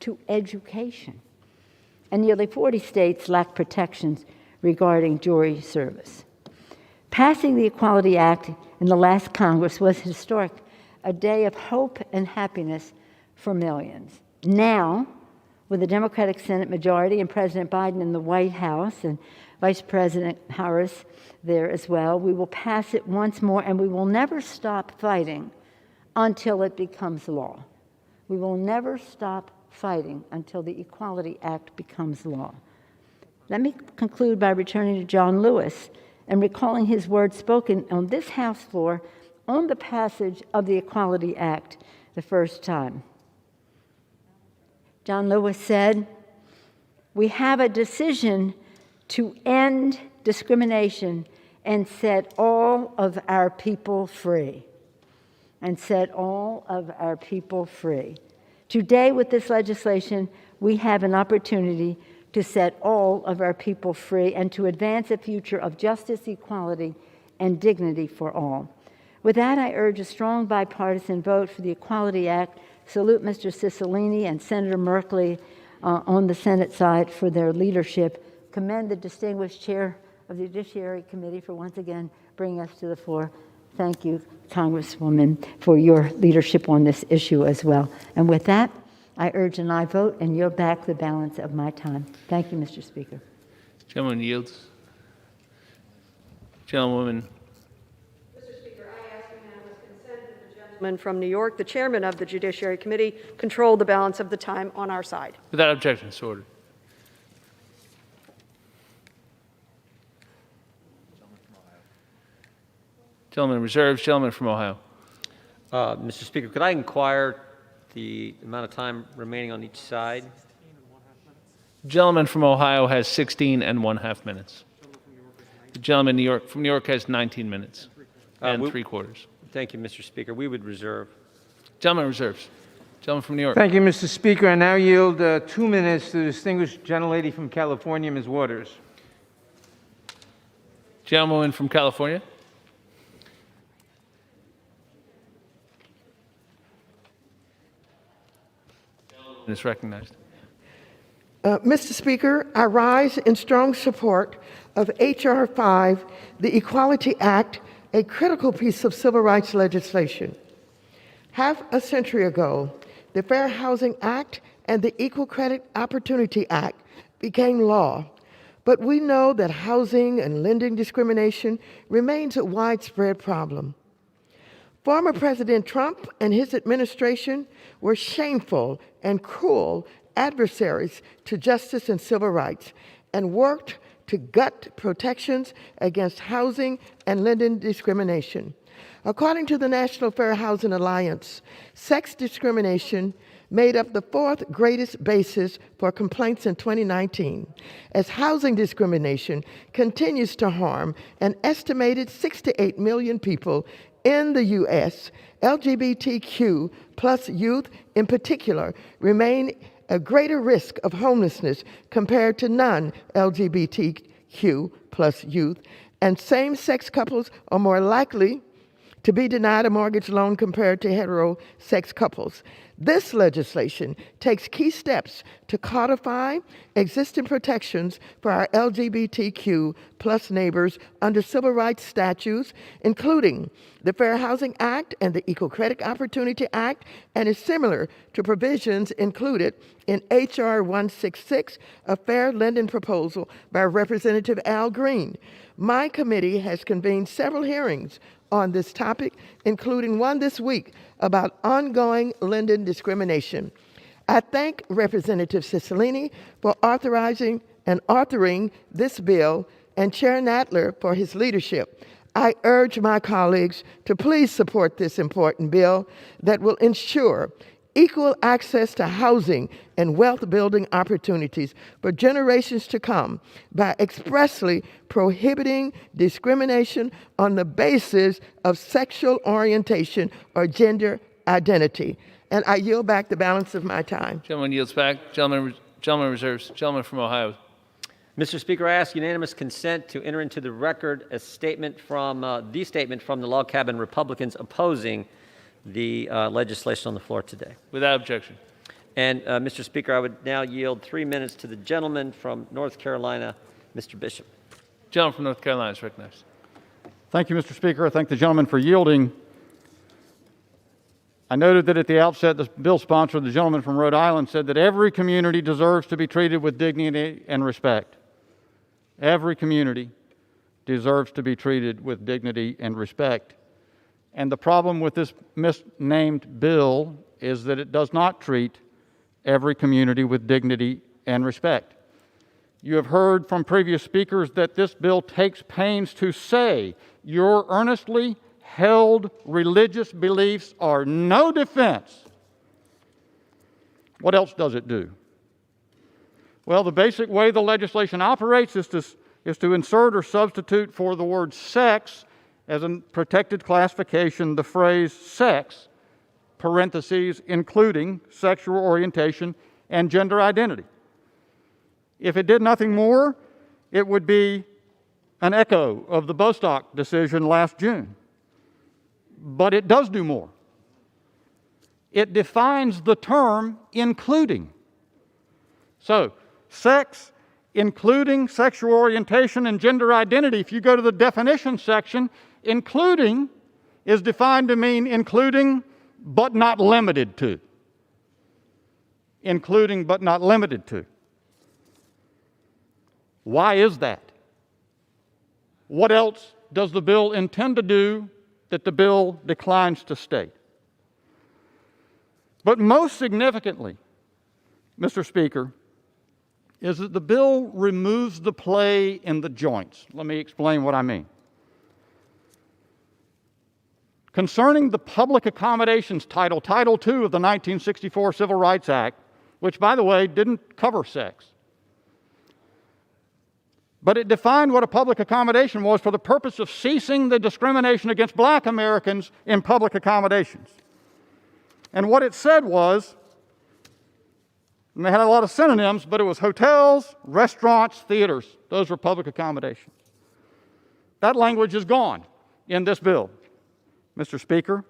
to education. And nearly 40 states lack protections regarding jury service. Passing the Equality Act in the last Congress was historic, a day of hope and happiness for millions. Now, with the Democratic Senate majority and President Biden in the White House and Vice President Harris there as well, we will pass it once more, and we will never stop fighting until it becomes law. We will never stop fighting until the Equality Act becomes law. Let me conclude by returning to John Lewis and recalling his words spoken on this House floor on the passage of the Equality Act the first time. John Lewis said, "We have a decision to end discrimination and set all of our people free." And set all of our people free. Today, with this legislation, we have an opportunity to set all of our people free and to advance a future of justice, equality, and dignity for all. With that, I urge a strong bipartisan vote for the Equality Act. Salute Mr. Cicilline and Senator Merkley on the Senate side for their leadership. Commend the distinguished chair of the Judiciary Committee for once again bringing us to the floor. Thank you, Congresswoman, for your leadership on this issue as well. And with that, I urge an aye vote and yield back the balance of my time. Thank you, Mr. Speaker. Gentleman yields. Gentlewoman. Mr. Speaker, I ask unanimous consent that the gentleman gentleman from New York, the chairman of the Judiciary Committee, control the balance of the time on our side. Without objection, so ordered. Gentleman reserves. Gentleman from Ohio. Mr. Speaker, could I inquire the amount of time remaining on each side? Gentleman from Ohio has 16½ minutes. The gentleman from New York has 19 minutes and 3/4. Thank you, Mr. Speaker. We would reserve. Gentleman reserves. Gentleman from New York. Thank you, Mr. Speaker. I now yield 2 minutes to the distinguished gentlelady from California, Ms. Waters. Gentleman from California. Is recognized. Mr. Speaker, I rise in strong support of H.R. 5, the Equality Act, a critical piece of civil rights legislation. Half a century ago, the Fair Housing Act and the Equal Credit Opportunity Act became law, but we know that housing and lending discrimination remains a widespread problem. Former President Trump and his administration were shameful and cruel adversaries to justice and civil rights and worked to gut protections against housing and lending discrimination. According to the National Fair Housing Alliance, sex discrimination made up the 4th greatest basis for complaints in 2019, as housing discrimination continues to harm an estimated 6 to 8 million people in the U.S. LGBTQ plus youth in particular remain a greater risk of homelessness compared to non-LGBTQ plus youth, and same-sex couples are more likely to be denied a mortgage loan compared to heterosex couples. This legislation takes key steps to codify existing protections for our LGBTQ plus neighbors under civil rights statutes, including the Fair Housing Act and the Equal Credit Opportunity Act, and is similar to provisions included in H.R. 166, a fair lending proposal by Representative Al Green. My committee has convened several hearings on this topic, including one this week about ongoing lending discrimination. I thank Representative Cicilline for authoring this bill and Chair Nadler for his leadership. I urge my colleagues to please support this important bill that will ensure equal access to housing and wealth-building opportunities for generations to come by expressly prohibiting discrimination on the basis of sexual orientation or gender identity. And I yield back the balance of my time. Gentleman yields back. Gentleman reserves. Gentleman from Ohio. Mr. Speaker, I ask unanimous consent to enter into the record a statement from the Log Cabin Republicans opposing the legislation on the floor today. Without objection. And Mr. Speaker, I would now yield 3 minutes to the gentleman from North Carolina, Mr. Bishop. Gentleman from North Carolina is recognized. Thank you, Mr. Speaker. I thank the gentleman for yielding. I noted that at the outset, the bill sponsor, the gentleman from Rhode Island, said that every community deserves to be treated with dignity and respect. Every community deserves to be treated with dignity and respect. And the problem with this misnamed bill is that it does not treat every community with dignity and respect. You have heard from previous speakers that this bill takes pains to say your earnestly held religious beliefs are no defense. What else does it do? Well, the basic way the legislation operates is to insert or substitute for the word sex as a protected classification the phrase sex, parentheses, including sexual orientation and gender identity. If it did nothing more, it would be an echo of the Bostock decision last June. But it does do more. It defines the term including. So, sex, including sexual orientation and gender identity, if you go to the definition section, including is defined to mean including but not limited to. Including but not limited to. Why is that? What else does the bill intend to do that the bill declines to state? But most significantly, Mr. Speaker, is that the bill removes the play in the joints. Let me explain what I mean. Concerning the public accommodations Title II of the 1964 Civil Rights Act, which, by the way, didn't cover sex, but it defined what a public accommodation was for the purpose of ceasing the discrimination against Black Americans in public accommodations. And what it said was, and they had a lot of synonyms, but it was hotels, restaurants, theaters. Those were public accommodations. That language is gone in this bill, Mr. Speaker.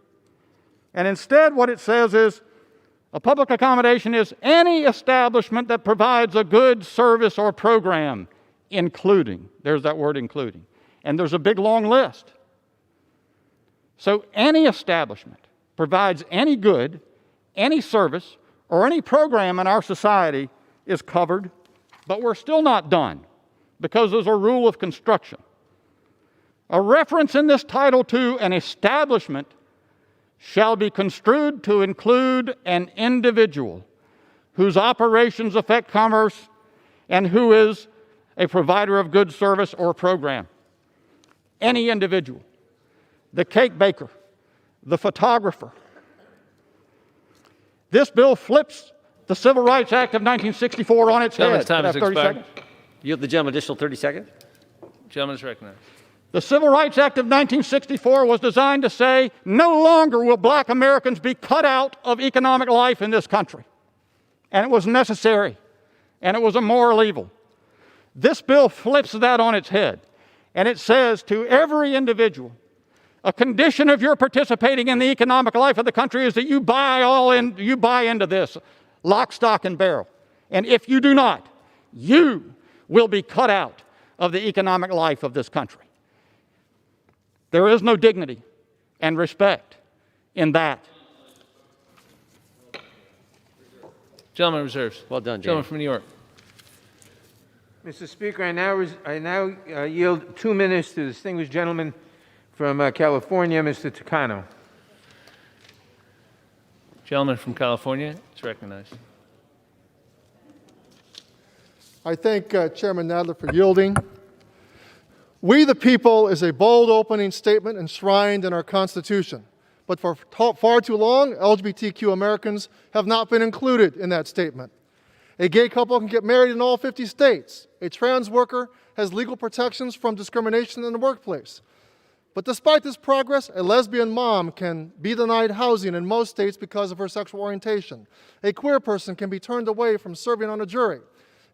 And instead, what it says is, a public accommodation is any establishment that provides a good service or program, including, there's that word including, and there's a big long list. So any establishment provides any good, any service, or any program in our society is covered, but we're still not done because there's a rule of construction. A reference in this Title to an establishment shall be construed to include an individual whose operations affect commerce and who is a provider of good service or program. Any individual. The cake baker, the photographer. This bill flips the Civil Rights Act of 1964 on its head. Time has 30 expired. seconds. Yield the gentleman additional 30 seconds. Gentleman is recognized. The Civil Rights Act of 1964 was designed to say no longer will Black Americans be cut out of economic life in this country. And it was necessary, and it was a moral evil. This bill flips that on its head, and it says to every individual, a condition of your participating in the economic life of the country is that you buy into this, lock, stock, and barrel. And if you do not, you will be cut out of the economic life of this country. There is no dignity and respect in that. Gentleman reserves. Well done, Gentleman James. from New York. Mr. Speaker, I now yield 2 minutes to the distinguished gentleman from California, Mr. Tucano. Gentleman from California is recognized. I thank Chairman Nadler for yielding. We the people is a bold opening statement enshrined in our Constitution. But for far too long, LGBTQ Americans have not been included in that statement. A gay couple can get married in all 50 states. A trans worker has legal protections from discrimination in the workplace. But despite this progress, a lesbian mom can be denied housing in most states because of her sexual orientation. A queer person can be turned away from serving on a jury.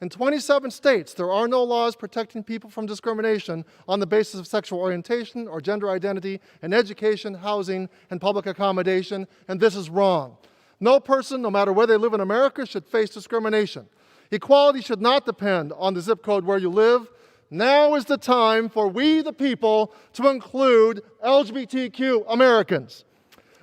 In 27 states, there are no laws protecting people from discrimination on the basis of sexual orientation or gender identity in education, housing, and public accommodation, and this is wrong. No person, no matter where they live in America, should face discrimination. Equality should not depend on the zip code where you live. Now is the time for we, the people, to include LGBTQ Americans.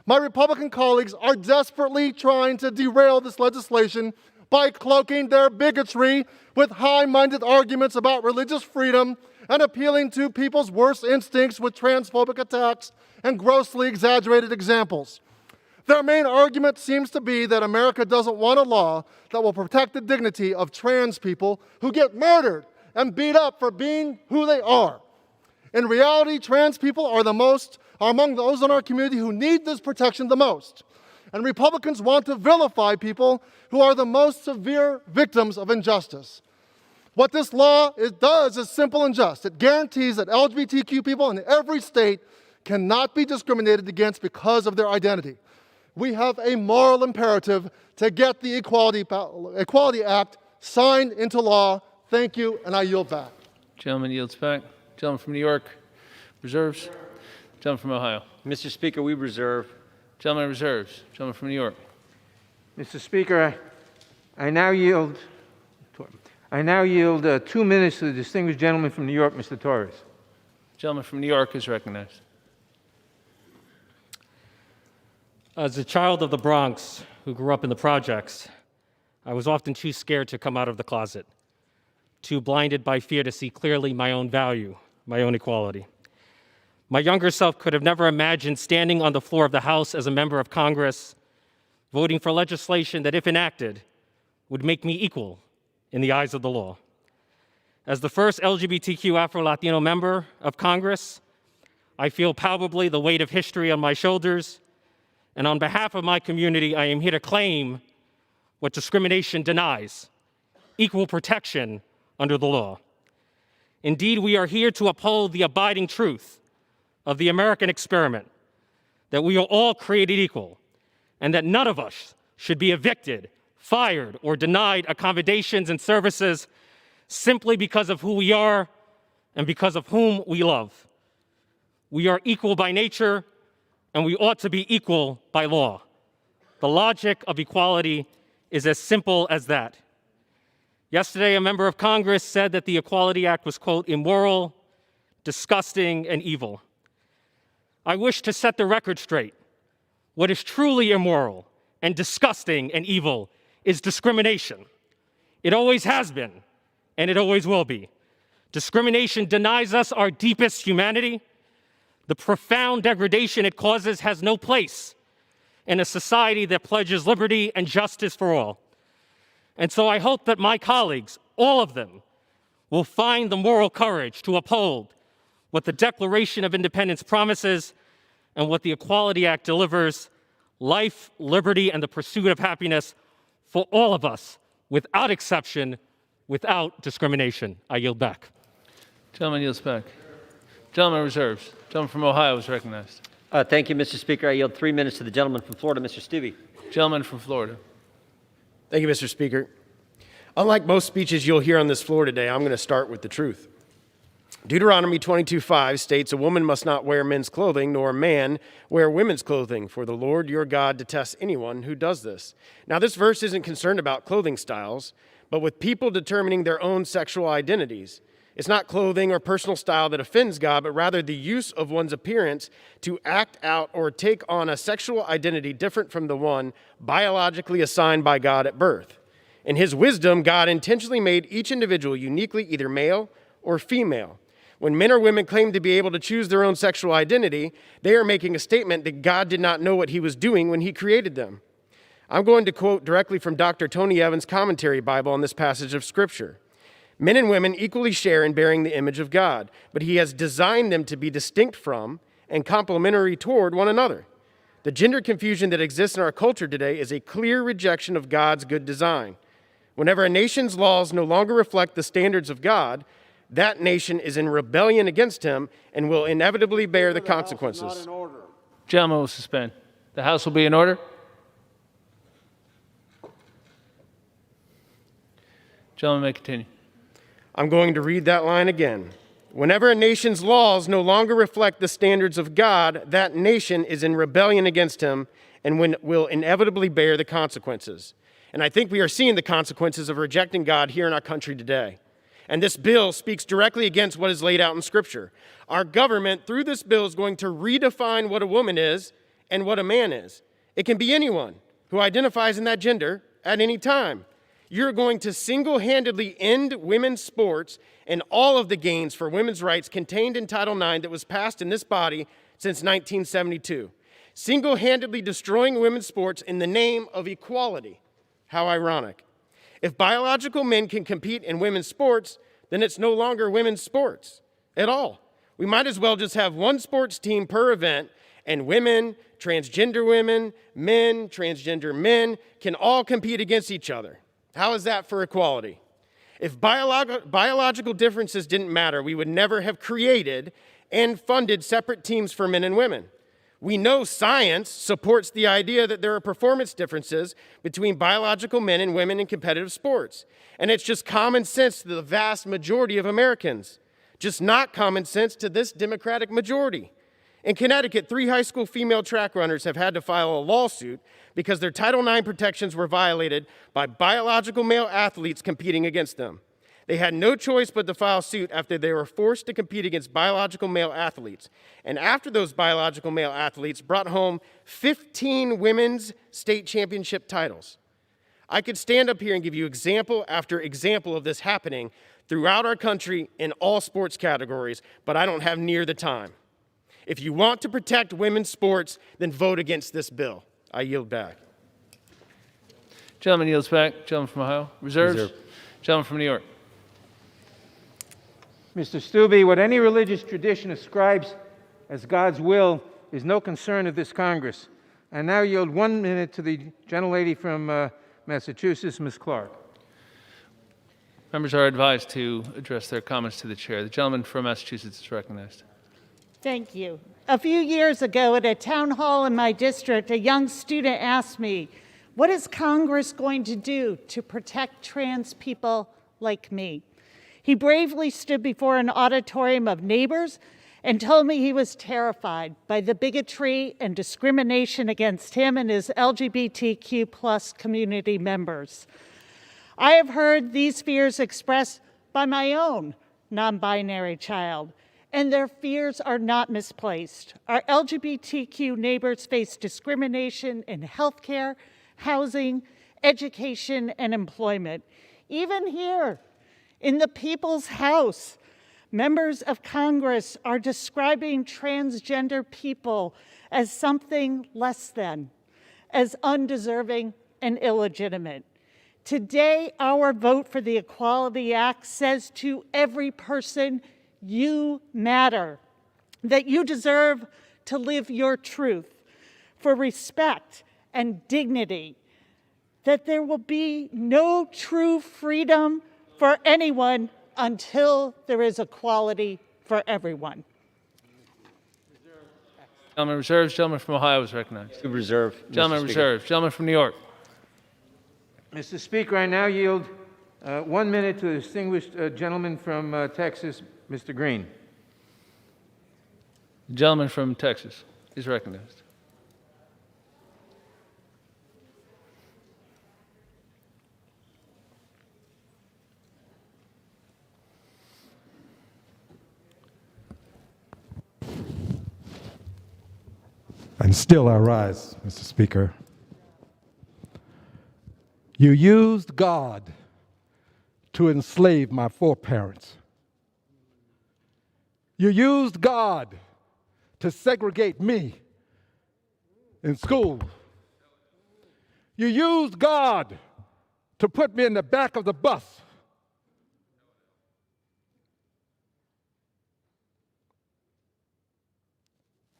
My Republican colleagues are desperately trying to derail this legislation by cloaking their bigotry with high-minded arguments about religious freedom and appealing to people's worst instincts with transphobic attacks and grossly exaggerated examples. Their main argument seems to be that America doesn't want a law that will protect the dignity of trans people who get murdered and beat up for being who they are. In reality, trans people are among those in our community who need this protection the most. And Republicans want to vilify people who are the most severe victims of injustice. What this law does is simple and just. It guarantees that LGBTQ people in every state cannot be discriminated against because of their identity. We have a moral imperative to get the Equality Act signed into law. Thank you, and I yield back. Gentleman yields back. Gentleman from New York reserves. Gentleman from Ohio. Mr. Speaker, we reserve. Gentleman reserves. Gentleman from New York. Mr. Speaker, I now yield 2 minutes to the distinguished gentleman from New York, Mr. Torres. Gentleman from New York is recognized. As a child of the Bronx who grew up in the projects, I was often too scared to come out of the closet, too blinded by fear to see clearly my own value, my own equality. My younger self could have never imagined standing on the floor of the House as a member of Congress, voting for legislation that, if enacted, would make me equal in the eyes of the law. As the first LGBTQ Afro-Latino member of Congress, I feel palpably the weight of history on my shoulders, and on behalf of my community, I am here to claim what discrimination denies: equal protection under the law. Indeed, we are here to uphold the abiding truth of the American experiment, that we are all created equal, and that none of us should be evicted, fired, or denied accommodations and services simply because of who we are and because of whom we love. We are equal by nature, and we ought to be equal by law. The logic of equality is as simple as that. Yesterday, a member of Congress said that the Equality Act was, quote, immoral, disgusting, and evil. I wish to set the record straight. What is truly immoral and disgusting and evil is discrimination. It always has been, and it always will be. Discrimination denies us our deepest humanity. The profound degradation it causes has no place in a society that pledges liberty and justice for all. And so I hope that my colleagues, all of them, will find the moral courage to uphold what the Declaration of Independence promises and what the Equality Act delivers: life, liberty, and the pursuit of happiness for all of us, without exception, without discrimination. I yield back. Gentleman yields back. Gentleman reserves. Gentleman from Ohio is recognized. Thank you, Mr. Speaker. I yield 3 minutes to the gentleman from Florida, Mr. Stubbe. Gentleman from Florida. Thank you, Mr. Speaker. Unlike most speeches you'll hear on this floor today, I'm going to start with the truth. Deuteronomy 22:5 states, "A woman must not wear men's clothing, nor a man wear women's clothing, for the Lord your God detests anyone who does this." Now, this verse isn't concerned about clothing styles, but with people determining their own sexual identities. It's not clothing or personal style that offends God, but rather the use of one's appearance to act out or take on a sexual identity different from the one biologically assigned by God at birth. In his wisdom, God intentionally made each individual uniquely either male or female. When men or women claim to be able to choose their own sexual identity, they are making a statement that God did not know what he was doing when he created them. I'm going to quote directly from Dr. Tony Evans' commentary Bible on this passage of Scripture. Men and women equally share in bearing the image of God, but he has designed them to be distinct from and complementary toward one another. The gender confusion that exists in our culture today is a clear rejection of God's good design. Whenever a nation's laws no longer reflect the standards of God, that nation is in rebellion against him and will inevitably bear the consequences. Gentleman will suspend. The House will be in order. Gentleman may continue. I'm going to read that line again. Whenever a nation's laws no longer reflect the standards of God, that nation is in rebellion against him and will inevitably bear the consequences. And I think we are seeing the consequences of rejecting God here in our country today. And this bill speaks directly against what is laid out in Scripture. Our government, through this bill, is going to redefine what a woman is and what a man is. It can be anyone who identifies in that gender at any time. You're going to single-handedly end women's sports and all of the gains for women's rights contained in Title IX that was passed in this body since 1972. Single-handedly destroying women's sports in the name of equality. How ironic. If biological men can compete in women's sports, then it's no longer women's sports at all. We might as well just have one sports team per event, and women, transgender women, men, transgender men can all compete against each other. How is that for equality? If biological differences didn't matter, we would never have created and funded separate teams for men and women. We know science supports the idea that there are performance differences between biological men and women in competitive sports. And it's just common sense to the vast majority of Americans, just not common sense to this Democratic majority. In Connecticut, 3 high school female track runners have had to file a lawsuit because their Title IX protections were violated by biological male athletes competing against them. They had no choice but to file suit after they were forced to compete against biological male athletes. And after those biological male athletes brought home 15 women's state championship titles. I could stand up here and give you example after example of this happening throughout our country in all sports categories, but I don't have near the time. If you want to protect women's sports, then vote against this bill. I yield back. Gentleman yields back. Gentleman from Ohio. Reserves. Reserve. Gentleman from New York. Mr. Stube, what any religious tradition ascribes as God's will is no concern of this Congress. I now yield 1 minute to the gentlelady from Massachusetts, Ms. Clark. Members are advised to address their comments to the chair. The gentleman from Massachusetts is recognized. Thank you. A few years ago at a town hall in my district, a young student asked me, "What is Congress going to do to protect trans people like me?" He bravely stood before an auditorium of neighbors and told me he was terrified by the bigotry and discrimination against him and his LGBTQ plus community members. I have heard these fears expressed by my own non-binary child, and their fears are not misplaced. Our LGBTQ neighbors face discrimination in healthcare, housing, education, and employment. Even here, in the People's House, members of Congress are describing transgender people as something less than, as undeserving and illegitimate. Today, our vote for the Equality Act says to every person, you matter, that you deserve to live your truth for respect and dignity, that there will be no true freedom for anyone until there is equality for everyone. Gentleman reserves. Gentleman from Ohio is recognized. Reserve. Gentleman reserves. Gentleman from New York. Mr. Speaker, I now yield 1 minute to the distinguished gentleman from Texas, Mr. Green. The gentleman from Texas is recognized. And still I rise, Mr. Speaker. You used God to enslave my foreparents. You used God to segregate me in school. You used God to put me in the back of the bus.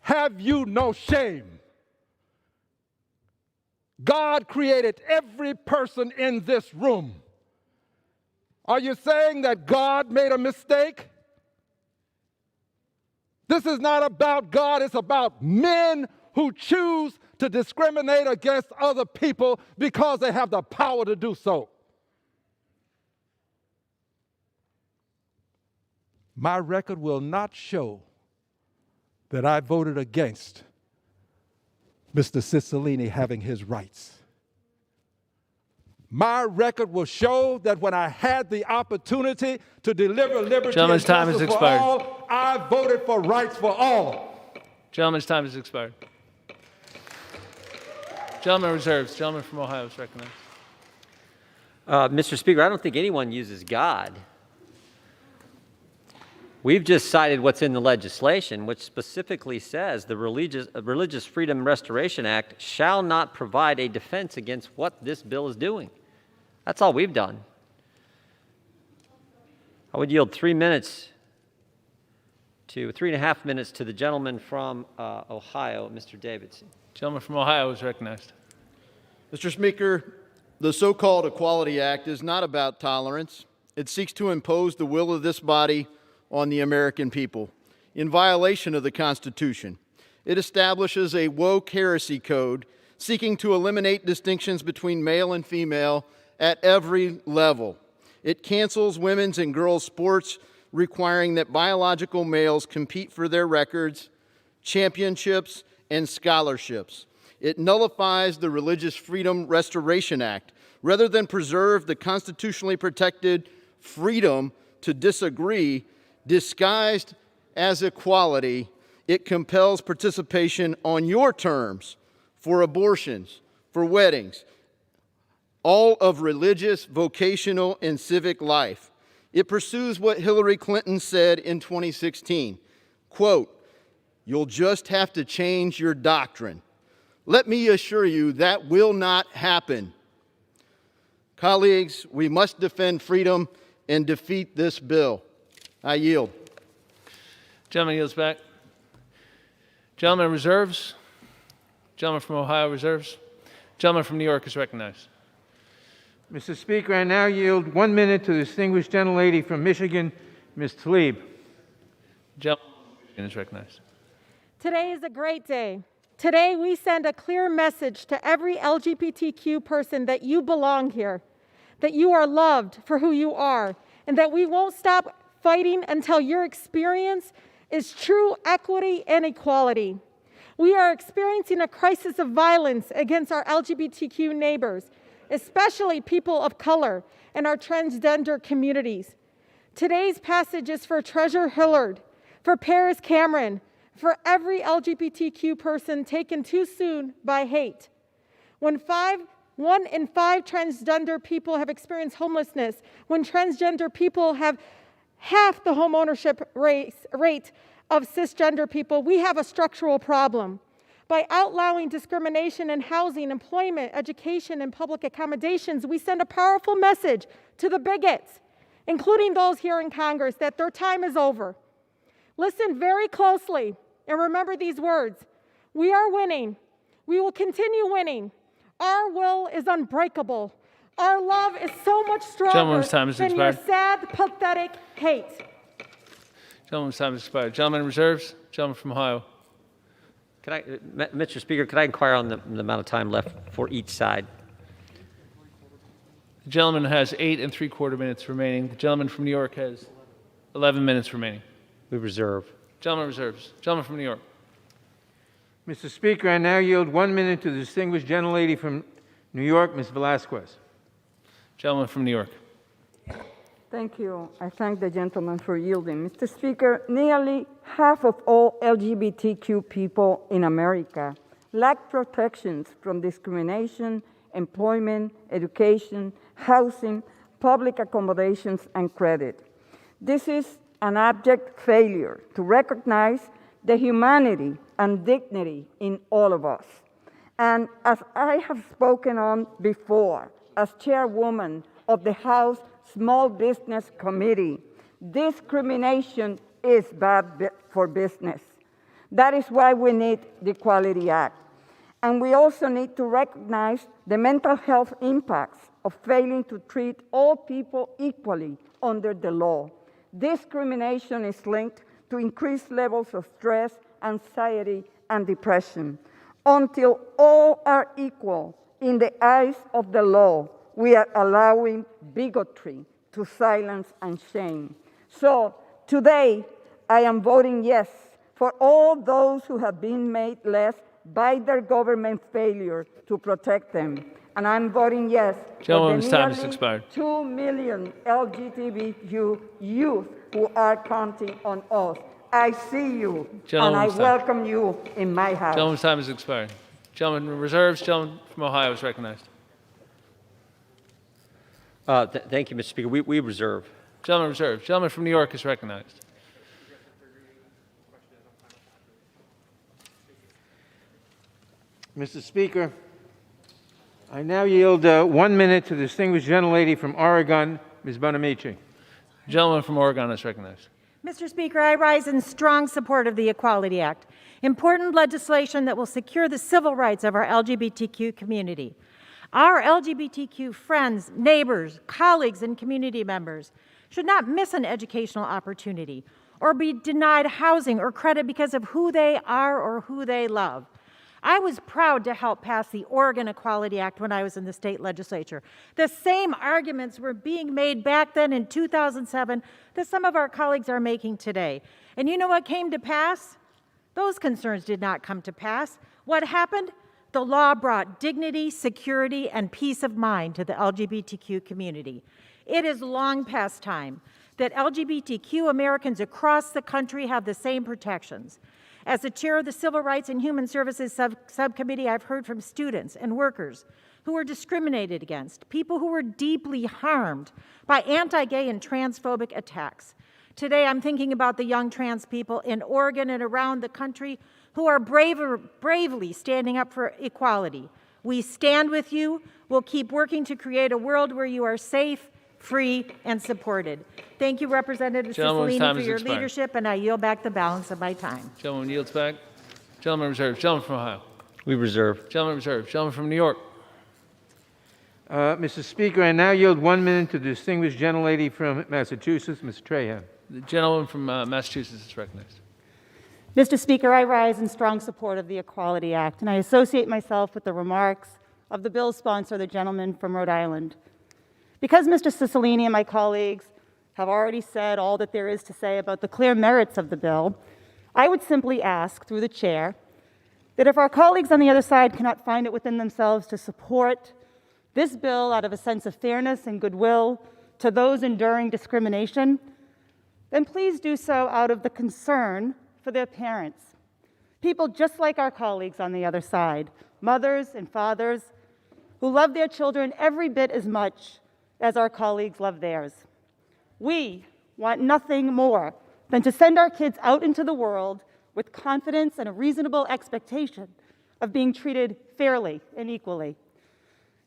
Have you no shame? God created every person in this room. Are you saying that God made a mistake? This is not about God, it's about men who choose to discriminate against other people because they have the power to do so. My record will not show that I voted against Mr. Cicilline having his rights. My record will show that when I had the opportunity to deliver liberty and justice for all, I voted for rights for all. Gentleman's time has expired. Gentleman reserves. Gentleman from Ohio is recognized. Mr. Speaker, I don't think anyone uses God. We've just cited what's in the legislation, which specifically says the Religious Freedom Restoration Act shall not provide a defense against what this bill is doing. That's all we've done. I would yield 3 minutes to 3.5 minutes to the gentleman from Ohio, Mr. Davidson. Gentleman from Ohio is recognized. Mr. Speaker, the so-called Equality Act is not about tolerance. It seeks to impose the will of this body on the American people in violation of the Constitution. It establishes a woke heresy code seeking to eliminate distinctions between male and female at every level. It cancels women's and girls' sports, requiring that biological males compete for their records, championships, and scholarships. It nullifies the Religious Freedom Restoration Act. Rather than preserve the constitutionally protected freedom to disagree, disguised as equality, it compels participation on your terms for abortions, for weddings, all of religious, vocational, and civic life. It pursues what Hillary Clinton said in 2016, quote, "You'll just have to change your doctrine." Let me assure you that will not happen. Colleagues, we must defend freedom and defeat this bill. I yield. Gentleman yields back. Gentleman reserves. Gentleman from Ohio reserves. Gentleman from New York is recognized. Mr. Speaker, I now yield 1 minute to the distinguished gentlelady from Michigan, Ms. Tlaib. Gentleman is recognized. Today is a great day. Today we send a clear message to every LGBTQ person that you belong here, that you are loved for who you are, and that we won't stop fighting until your experience is true equity and equality. We are experiencing a crisis of violence against our LGBTQ neighbors, especially people of color and our transgender communities. Today's passage is for Treasure Hillard, for Paris Cameron, for every LGBTQ person taken too soon by hate. When 1 in 5 transgender people have experienced homelessness, when transgender people have half the home ownership rate of cisgender people, we have a structural problem. By outlawing discrimination in housing, employment, education, and public accommodations, we send a powerful message to the bigots, including those here in Congress, that their time is over. Listen very closely and remember these words. We are winning. We will continue winning. Our will is unbreakable. Our love is so much stronger than your sad, pathetic hate. Gentleman's time has expired. Gentleman reserves. Gentleman from Ohio. Mr. Speaker, could I inquire on the amount of time left for each side? The gentleman has 8 3/4 minutes remaining. The gentleman from New York has 11 minutes remaining. We reserve. Gentleman reserves. Gentleman from New York. Mr. Speaker, I now yield 1 minute to the distinguished gentlelady from New York, Ms. Velasquez. Gentleman from New York. Thank you. I thank the gentleman for yielding. Mr. Speaker, nearly half of all LGBTQ people in America lack protections from discrimination, employment, education, housing, public accommodations, and credit. This is an abject failure to recognize the humanity and dignity in all of us. And as I have spoken on before, as chairwoman of the House Small Business Committee, discrimination is bad for business. That is why we need the Equality Act. And we also need to recognize the mental health impacts of failing to treat all people equally under the law. Discrimination is linked to increased levels of stress, anxiety, and depression. Until all are equal in the eyes of the law, we are allowing bigotry to silence and shame. So today, I am voting yes for all those who have been made less by their government failure to protect them. And I'm voting yes for the nearly 2 million LGTBQ youth who are counting on us. I see you, and I welcome you in my house. Gentleman's time has expired. Gentleman reserves. Gentleman from Ohio is recognized. Thank you, Mr. Speaker. We reserve. Gentleman reserves. Gentleman from New York is recognized. Mr. Speaker, I now yield 1 minute to the distinguished gentlelady from Oregon, Ms. Bonamici. Gentleman from Oregon is recognized. Mr. Speaker, I rise in strong support of the Equality Act, important legislation that will secure the civil rights of our LGBTQ community. Our LGBTQ friends, neighbors, colleagues, and community members should not miss an educational opportunity or be denied housing or credit because of who they are or who they love. I was proud to help pass the Oregon Equality Act when I was in the state legislature. The same arguments were being made back then in 2007 that some of our colleagues are making today. And you know what came to pass? Those concerns did not come to pass. What happened? The law brought dignity, security, and peace of mind to the LGBTQ community. It is long past time that LGBTQ Americans across the country have the same protections. As the chair of the Civil Rights and Human Services Subcommittee, I've heard from students and workers who were discriminated against, people who were deeply harmed by anti-gay and transphobic attacks. Today, I'm thinking about the young trans people in Oregon and around the country who are bravely standing up for equality. We stand with you. We'll keep working to create a world where you are safe, free, and supported. Thank you, Representative Cicilline, for your leadership, and I yield back the balance of my time. Gentleman yields back. Gentleman reserves. Gentleman from Ohio. We reserve. Gentleman reserves. Gentleman from New York. Mr. Speaker, I now yield 1 minute to the distinguished gentlelady from Massachusetts, Ms. Trahan. The gentleman from Massachusetts is recognized. Mr. Speaker, I rise in strong support of the Equality Act, and I associate myself with the remarks of the bill's sponsor, the gentleman from Rhode Island. Because Mr. Cicilline and my colleagues have already said all that there is to say about the clear merits of the bill, I would simply ask, through the chair, that if our colleagues on the other side cannot find it within themselves to support this bill out of a sense of fairness and goodwill to those enduring discrimination, then please do so out of the concern for their parents, people just like our colleagues on the other side, mothers and fathers who love their children every bit as much as our colleagues love theirs. We want nothing more than to send our kids out into the world with confidence and a reasonable expectation of being treated fairly and equally.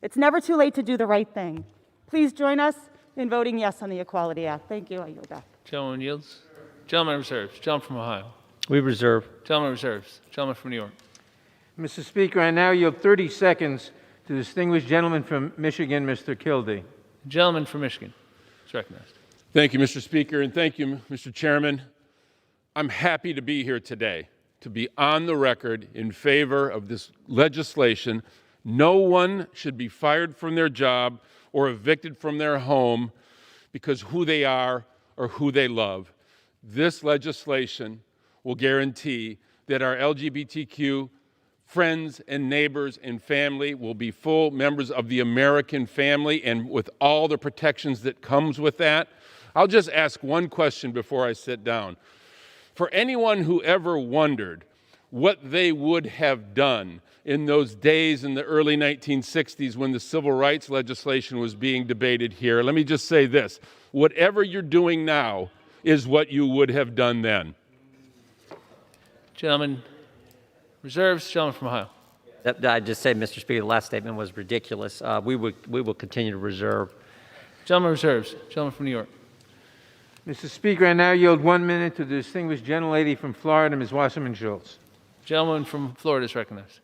It's never too late to do the right thing. Please join us in voting yes on the Equality Act. Thank you. I yield back. Gentleman yields. Gentleman reserves. Gentleman from Ohio. We reserve. Gentleman reserves. Gentleman from New York. Mr. Speaker, I now yield 30 seconds to the distinguished gentleman from Michigan, Mr. Kildee. The gentleman from Michigan is recognized. Thank you, Mr. Speaker, and thank you, Mr. Chairman. I'm happy to be here today, to be on the record in favor of this legislation. No one should be fired from their job or evicted from their home because who they are or who they love. This legislation will guarantee that our LGBTQ friends and neighbors and family will be full members of the American family and with all the protections that comes with that. I'll just ask one question before I sit down. For anyone who ever wondered what they would have done in those days in the early 1960s when the civil rights legislation was being debated here, let me just say this. Whatever you're doing now is what you would have done then. Gentleman reserves. Gentleman from Ohio. I'd just say, Mr. Speaker, the last statement was ridiculous. We will continue to reserve. Gentleman reserves. Gentleman from New York. Mr. Speaker, I now yield 1 minute to the distinguished gentlelady from Florida, Ms. Wasserman Schultz. Gentleman from Florida is recognized.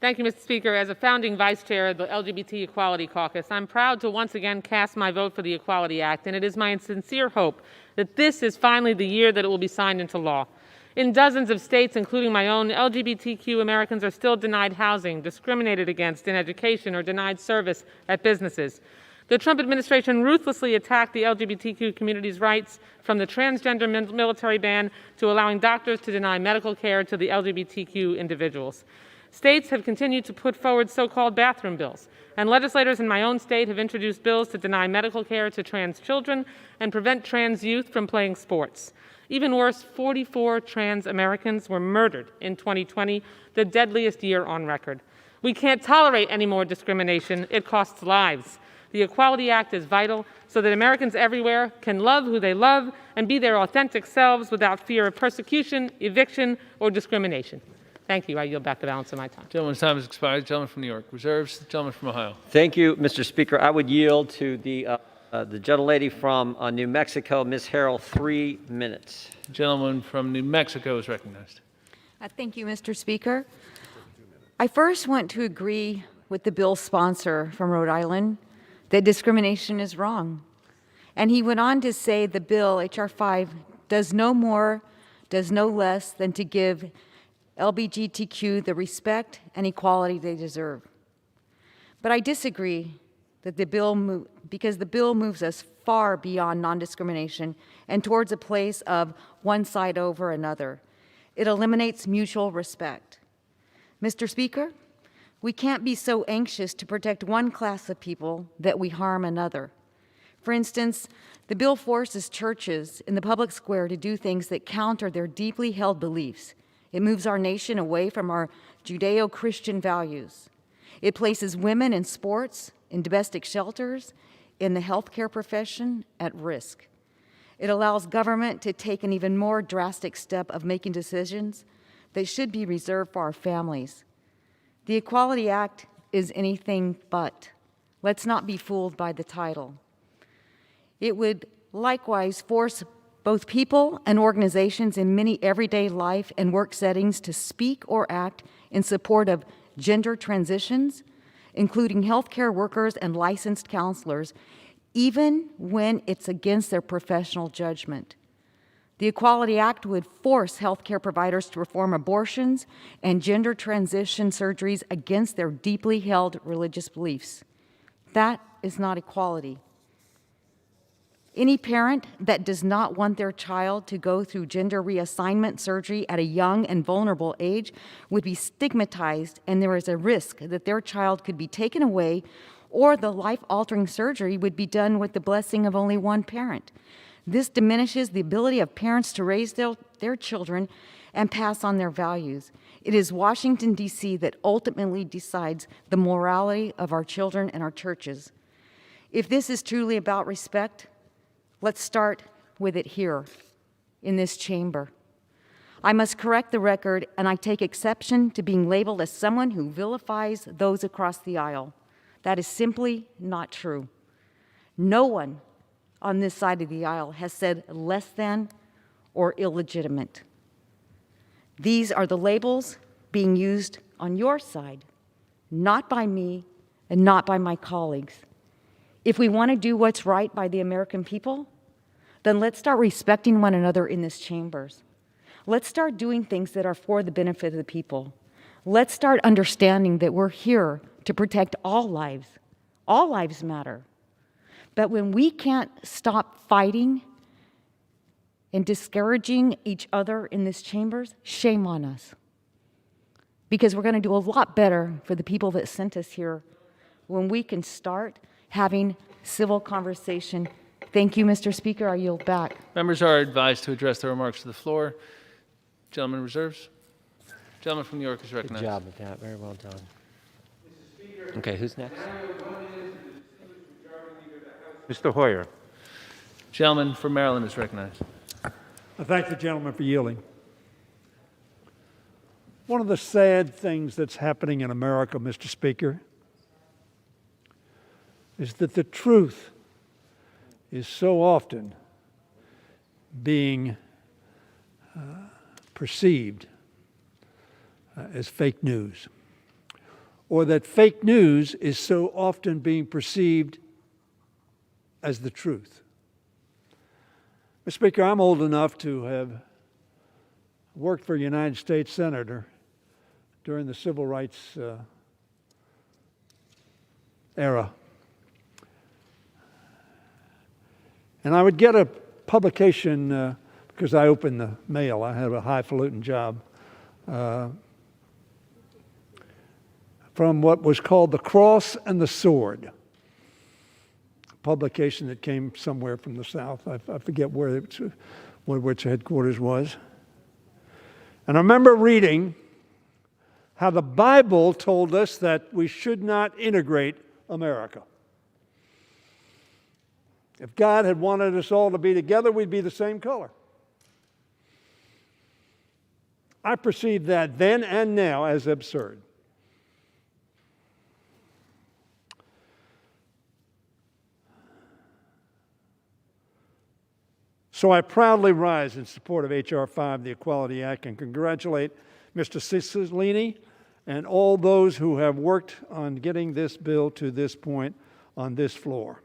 Thank you, Mr. Speaker. As a founding vice chair of the LGBT Equality Caucus, I'm proud to once again cast my vote for the Equality Act, and it is my sincere hope that this is finally the year that it will be signed into law. In dozens of states, including my own, LGBTQ Americans are still denied housing, discriminated against in education, or denied service at businesses. The Trump administration ruthlessly attacked the LGBTQ community's rights, from the transgender military ban to allowing doctors to deny medical care to the LGBTQ individuals. States have continued to put forward so-called bathroom bills, and legislators in my own state have introduced bills to deny medical care to trans children and prevent trans youth from playing sports. Even worse, 44 trans Americans were murdered in 2020, the deadliest year on record. We can't tolerate any more discrimination. It costs lives. The Equality Act is vital so that Americans everywhere can love who they love and be their authentic selves without fear of persecution, eviction, or discrimination. Thank you. I yield back the balance of my time. Gentleman's time has expired. Gentleman from New York reserves. Gentleman from Ohio. Thank you, Mr. Speaker. I would yield to the gentlelady from New Mexico, Ms. Harrell, 3 minutes. Gentleman from New Mexico is recognized. Thank you, Mr. Speaker. I first want to agree with the bill's sponsor from Rhode Island that discrimination is wrong. And he went on to say the bill, H.R. 5, does no more, does no less than to give LGBTQ the respect and equality they deserve. But I disagree that because the bill moves us far beyond non-discrimination and towards a place of one side over another. It eliminates mutual respect. Mr. Speaker, we can't be so anxious to protect one class of people that we harm another. For instance, the bill forces churches in the public square to do things that counter their deeply held beliefs. It moves our nation away from our Judeo-Christian values. It places women in sports, in domestic shelters, in the healthcare profession at risk. It allows government to take an even more drastic step of making decisions that should be reserved for our families. The Equality Act is anything but. Let's not be fooled by the title. It would likewise force both people and organizations in many everyday life and work settings to speak or act in support of gender transitions, including healthcare workers and licensed counselors, even when it's against their professional judgment. The Equality Act would force healthcare providers to perform abortions and gender transition surgeries against their deeply held religious beliefs. That is not equality. Any parent that does not want their child to go through gender reassignment surgery at a young and vulnerable age would be stigmatized, and there is a risk that their child could be taken away, or the life-altering surgery would be done with the blessing of only one parent. This diminishes the ability of parents to raise their children and pass on their values. It is Washington, D.C. that ultimately decides the morality of our children and our churches. If this is truly about respect, let's start with it here, in this chamber. I must correct the record, and I take exception to being labeled as someone who vilifies those across the aisle. That is simply not true. No one on this side of the aisle has said less than or illegitimate. These are the labels being used on your side, not by me and not by my colleagues. If we want to do what's right by the American people, then let's start respecting one another in this chambers. Let's start doing things that are for the benefit of the people. Let's start understanding that we're here to protect all lives. All lives matter. But when we can't stop fighting and discouraging each other in this chambers, shame on us. Because we're going to do a lot better for the people that sent us here when we can start having civil conversation. Thank you, Mr. Speaker. I yield back. Members are advised to address their remarks to the floor. Gentleman reserves. Gentleman from New York is recognized. Good job with that. Very well done. Okay, who's next? Mr. Hoyer. Gentleman from Maryland is recognized. I thank the gentleman for yielding. One of the sad things that's happening in America, Mr. Speaker, is that the truth is so often being perceived as fake news, or that fake news is so often being perceived as the truth. Mr. Speaker, I'm old enough to have worked for a United States Senator during the Civil Rights era. And I would get a publication, because I opened the mail, I had a highfalutin job, from what was called The Cross and the Sword, a publication that came somewhere from the South. I forget where which headquarters was. And I remember reading how the Bible told us that we should not integrate America. If God had wanted us all to be together, we'd be the same color. I perceived that then and now as absurd. So I proudly rise in support of H.R. 5, the Equality Act, and congratulate Mr. Cicilline and all those who have worked on getting this bill to this point on this floor.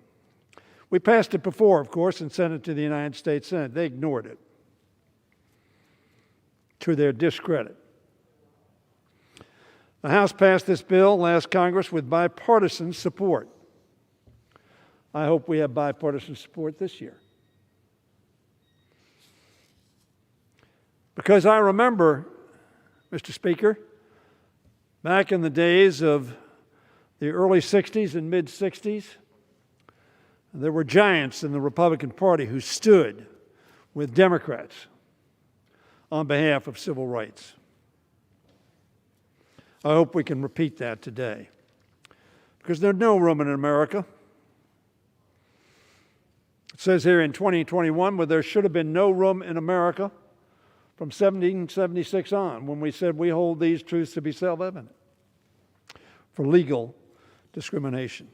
We passed it before, of course, and sent it to the United States Senate. They ignored it, to their discredit. The House passed this bill last Congress with bipartisan support. I hope we have bipartisan support this year. Because I remember, Mr. Speaker, back in the days of the early 60s and mid-60s, there were giants in the Republican Party who stood with Democrats on behalf of civil rights. I hope we can repeat that today, because there's no room in America. It says here in 2021, where there should have been no room in America from 1776 on, when we said we hold these truths to be self-evident. for legal discrimination.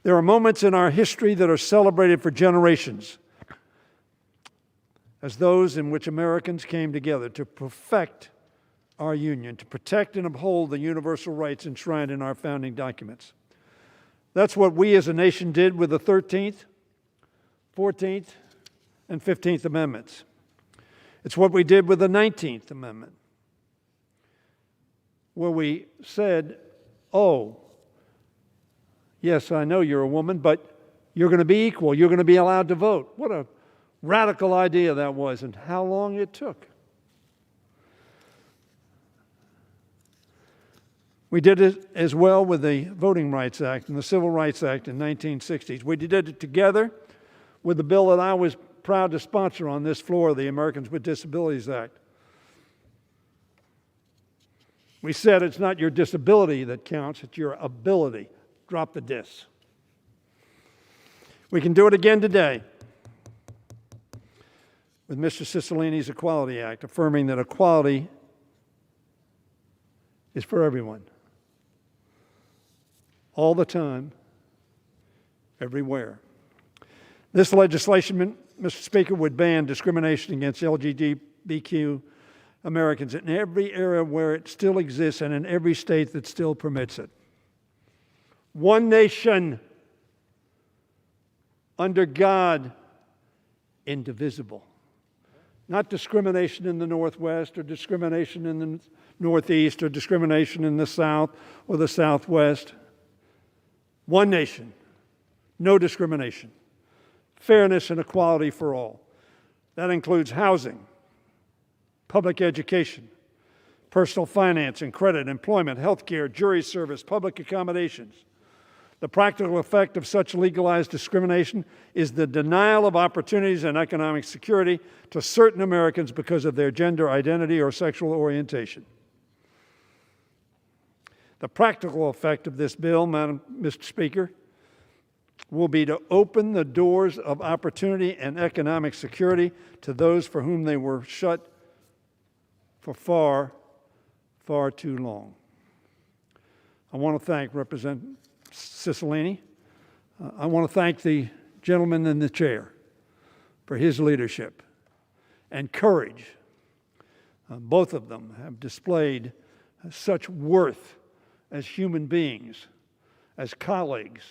There are moments in our history that are celebrated for generations as those in which Americans came together to perfect our union, to protect and uphold the universal rights enshrined in our founding documents. That's what we as a nation did with the 13th, 14th, and 15th Amendments. It's what we did with the 19th Amendment, where we said, oh, yes, I know you're a woman, but you're going to be equal. You're going to be allowed to vote. What a radical idea that was, and how long it took. We did it as well with the Voting Rights Act and the Civil Rights Act in the 1960s. We did it together with the bill that I was proud to sponsor on this floor, the Americans with Disabilities Act. We said it's not your disability that counts, it's your ability. Drop the dis. We can do it again today with Mr. Cicilline's Equality Act, affirming that equality is for everyone, all the time, everywhere. This legislation, Mr. Speaker, would ban discrimination against LGTBQ Americans in every area where it still exists and in every state that still permits it. One nation, under God, indivisible. Not discrimination in the Northwest or discrimination in the Northeast or discrimination in the South or the Southwest. One nation, no discrimination. Fairness and equality for all. That includes housing, public education, personal finance and credit, employment, health care, jury service, public accommodations. The practical effect of such legalized discrimination is the denial of opportunities and economic security to certain Americans because of their gender identity or sexual orientation. The practical effect of this bill, Mr. Speaker, will be to open the doors of opportunity and economic security to those for whom they were shut for far, far too long. I want to thank Representative Cicilline. I want to thank the gentleman in the chair for his leadership and courage. Both of them have displayed such worth as human beings, as colleagues,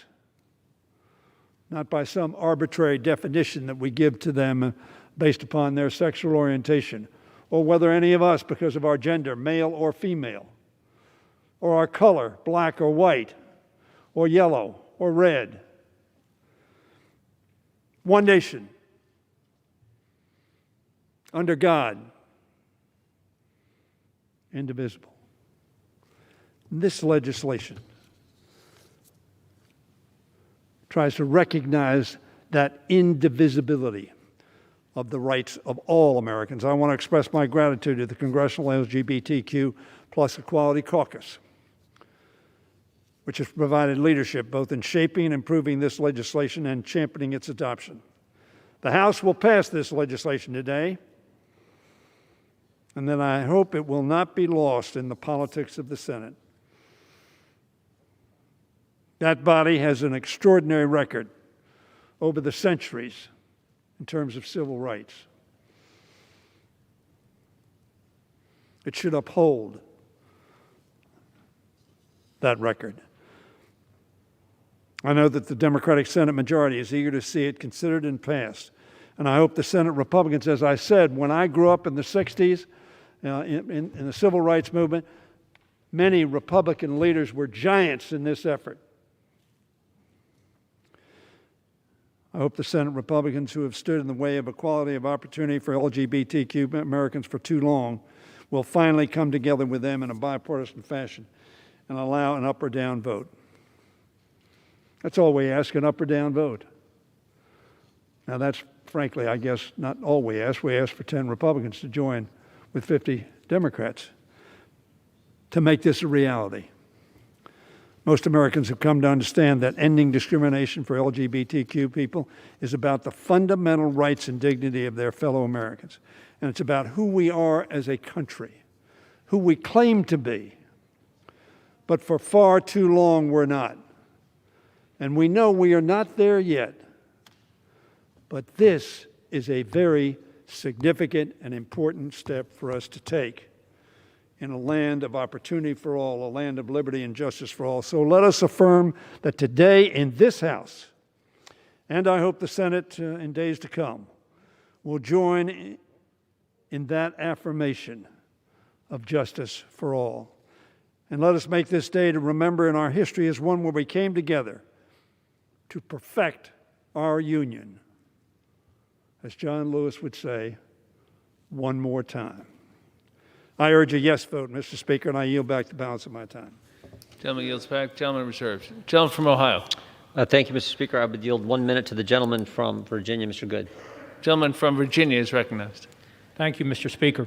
not by some arbitrary definition that we give to them based upon their sexual orientation, or whether any of us, because of our gender, male or female, or our color, black or white, or yellow or red. One nation, under God, indivisible. This legislation tries to recognize that indivisibility of the rights of all Americans. I want to express my gratitude to the Congressional LGBTQ plus Equality Caucus, which has provided leadership both in shaping and improving this legislation and championing its adoption. The House will pass this legislation today, and then I hope it will not be lost in the politics of the Senate. That body has an extraordinary record over the centuries in terms of civil rights. It should uphold that record. I know that the Democratic Senate majority is eager to see it considered and passed. And I hope the Senate Republicans, as I said, when I grew up in the 60s, in the civil rights movement, many Republican leaders were giants in this effort. I hope the Senate Republicans who have stood in the way of equality of opportunity for LGBTQ Americans for too long will finally come together with them in a bipartisan fashion and allow an up or down vote. That's all we ask, an up or down vote. Now that's, frankly, I guess, not all we ask. We ask for 10 Republicans to join with 50 Democrats to make this a reality. Most Americans have come to understand that ending discrimination for LGBTQ people is about the fundamental rights and dignity of their fellow Americans. And it's about who we are as a country, who we claim to be, but for far too long we're not. And we know we are not there yet. But this is a very significant and important step for us to take in a land of opportunity for all, a land of liberty and justice for all. So let us affirm that today in this House, and I hope the Senate in days to come, will join in that affirmation of justice for all. And let us make this day to remember in our history as one where we came together to perfect our union. As John Lewis would say, one more time. I urge a yes vote, Mr. Speaker, and I yield back the balance of my time. Gentleman yields back. Gentleman reserves. Gentleman from Ohio. Thank you, Mr. Speaker. I would yield 1 minute to the gentleman from Virginia, Mr. Good. Gentleman from Virginia is recognized. Thank you, Mr. Speaker.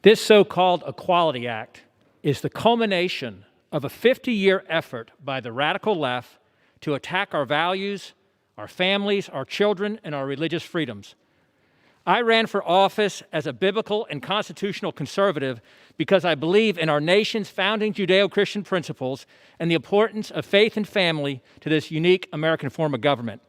This so-called Equality Act is the culmination of a 50-year effort by the radical left to attack our values, our families, our children, and our religious freedoms. I ran for office as a biblical and constitutional conservative because I believe in our nation's founding Judeo-Christian principles and the importance of faith and family to this unique American form of government.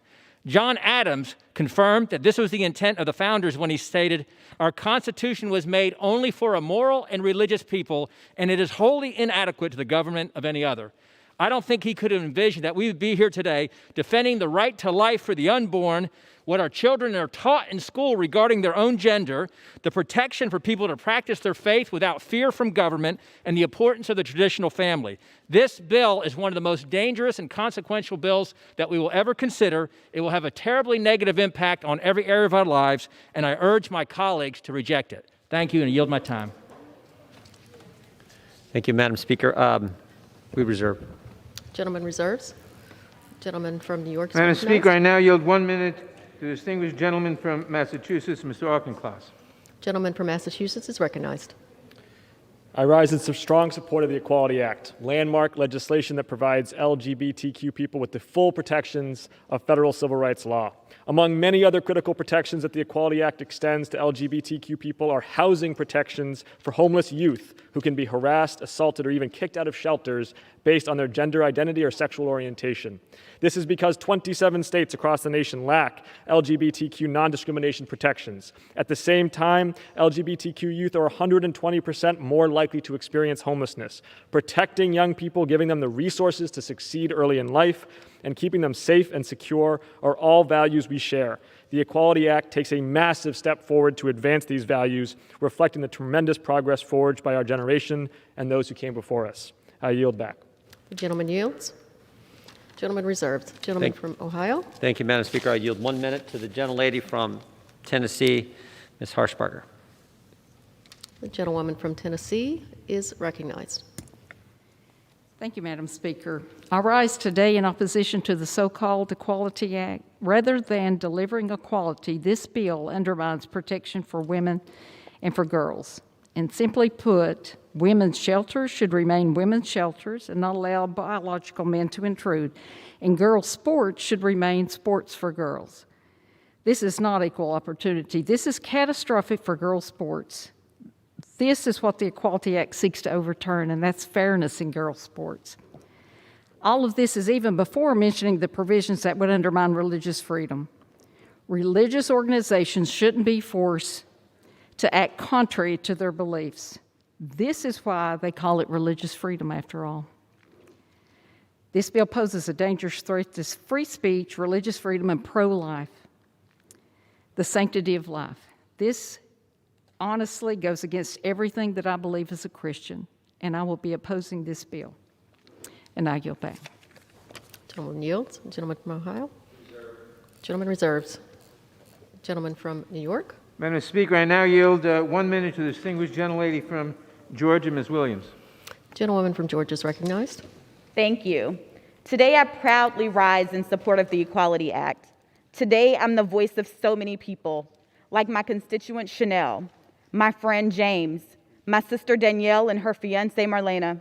John Adams confirmed that this was the intent of the founders when he stated, "Our Constitution was made only for a moral and religious people, and it is wholly inadequate to the government of any other." I don't think he could have envisioned that we would be here today defending the right to life for the unborn, what our children are taught in school regarding their own gender, the protection for people to practice their faith without fear from government, and the importance of the traditional family. This bill is one of the most dangerous and consequential bills that we will ever consider. It will have a terribly negative impact on every area of our lives, and I urge my colleagues to reject it. Thank you, and I yield my time. Thank you, Madam Speaker. We reserve. Gentleman reserves. Gentleman from New York. Madam Speaker, I now yield 1 minute to the distinguished gentleman from Massachusetts, Mr. Auchincloss. Gentleman from Massachusetts is recognized. I rise in strong support of the Equality Act, landmark legislation that provides LGBTQ people with the full protections of federal civil rights law. Among many other critical protections that the Equality Act extends to LGBTQ people are housing protections for homeless youth who can be harassed, assaulted, or even kicked out of shelters based on their gender identity or sexual orientation. This is because 27 states across the nation lack LGBTQ non-discrimination protections. At the same time, LGBTQ youth are 120% more likely to experience homelessness. Protecting young people, giving them the resources to succeed early in life, and keeping them safe and secure are all values we share. The Equality Act takes a massive step forward to advance these values, reflecting the tremendous progress forged by our generation and those who came before us. I yield back. The gentleman yields. Gentleman reserved. Gentleman from Ohio. Thank you, Madam Speaker. I yield 1 minute to the gentlelady from Tennessee, Ms. Harshbarger. The gentlewoman from Tennessee is recognized. Thank you, Madam Speaker. I rise today in opposition to the so-called Equality Act. Rather than delivering equality, this bill undermines protection for women and for girls. And simply put, women's shelters should remain women's shelters and not allow biological men to intrude. And girls' sports should remain sports for girls. This is not equal opportunity. This is catastrophic for girls' sports. This is what the Equality Act seeks to overturn, and that's fairness in girls' sports. All of this is even before mentioning the provisions that would undermine religious freedom. Religious organizations shouldn't be forced to act contrary to their beliefs. This is why they call it religious freedom, after all. This bill poses a dangerous threat to free speech, religious freedom, and pro-life, the sanctity of life. This honestly goes against everything that I believe as a Christian, and I will be opposing this bill. And I yield back. Gentleman yields. Gentleman from Ohio. Gentleman reserves. Gentleman from New York. Madam Speaker, I now yield 1 minute to the distinguished gentlelady from Georgia, Ms. Williams. Gentlewoman from Georgia is recognized. Thank you. Today I proudly rise in support of the Equality Act. Today I'm the voice of so many people, like my constituent Chanel, my friend James, my sister Danielle and her fiancée Marlena,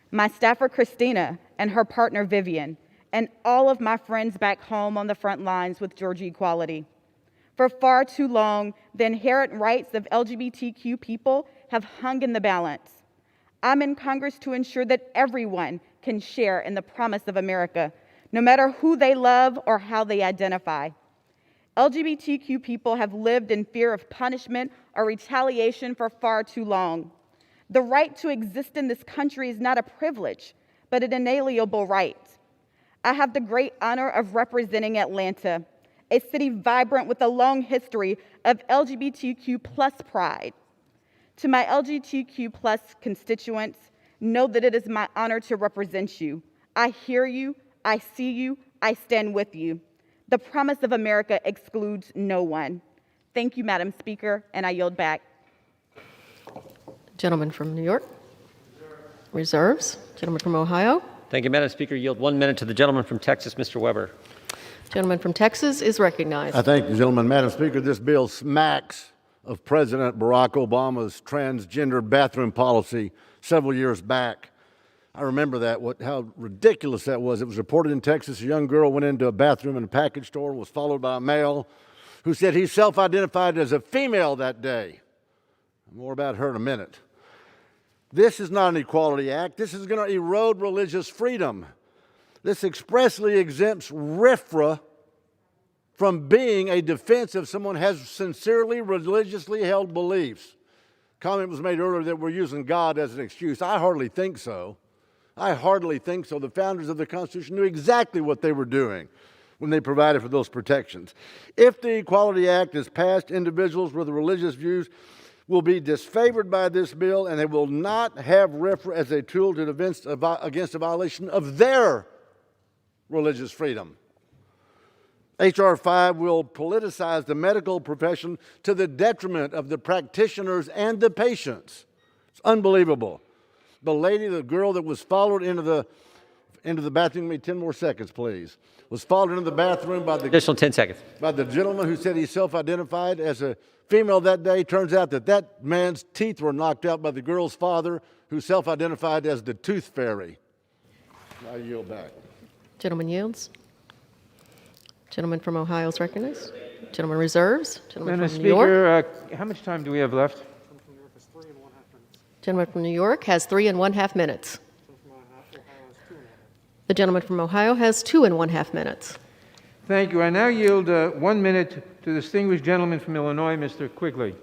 my staffer Christina and her partner Vivian, and all of my friends back home on the front lines with Georgia Equality. For far too long, the inherent rights of LGBTQ people have hung in the balance. I'm in Congress to ensure that everyone can share in the promise of America, no matter who they love or how they identify. LGBTQ people have lived in fear of punishment or retaliation for far too long. The right to exist in this country is not a privilege, but an inalienable right. I have the great honor of representing Atlanta, a city vibrant with a long history of LGBTQ plus pride. To my LGBTQ plus constituents, know that it is my honor to represent you. I hear you, I see you, I stand with you. The promise of America excludes no one. Thank you, Madam Speaker, and I yield back. Gentleman from New York. Reserves. Gentleman from Ohio. Thank you, Madam Speaker. Yield 1 minute to the gentleman from Texas, Mr. Weber. Gentleman from Texas is recognized. I thank the gentleman. Madam Speaker, this bill smacks of President Barack Obama's transgender bathroom policy several years back. I remember that, how ridiculous that was. It was reported in Texas a young girl went into a bathroom in a package store, was followed by a male who said he self-identified as a female that day. More about her in a minute. This is not an Equality Act. This is going to erode religious freedom. This expressly exempts RFRA from being a defense if someone has sincerely religiously held beliefs. Comment was made earlier that we're using God as an excuse. I hardly think so. I hardly think so. The founders of the Constitution knew exactly what they were doing when they provided for those protections. If the Equality Act is passed, individuals with religious views will be disfavored by this bill, and they will not have RFRA as a tool to against a violation of their religious freedom. H.R. 5 will politicize the medical profession to the detriment of the practitioners and the patients. It's unbelievable. The girl that was followed into the bathroom, give me 10 more seconds, please, was followed into the bathroom by the additional 10 seconds. By the gentleman who said he self-identified as a female that day. Turns out that man's teeth were knocked out by the girl's father, who self-identified as the tooth fairy. I yield back. Gentleman yields. Gentleman from Ohio is recognized. Gentleman reserves. Gentleman Madam from New York. Speaker, how much time do we have left? Gentleman from New York has 3.5 minutes. The gentleman from Ohio has 2.5 minutes. Thank you. I now yield 1 minute to the distinguished gentleman from Illinois, Mr. Quigley.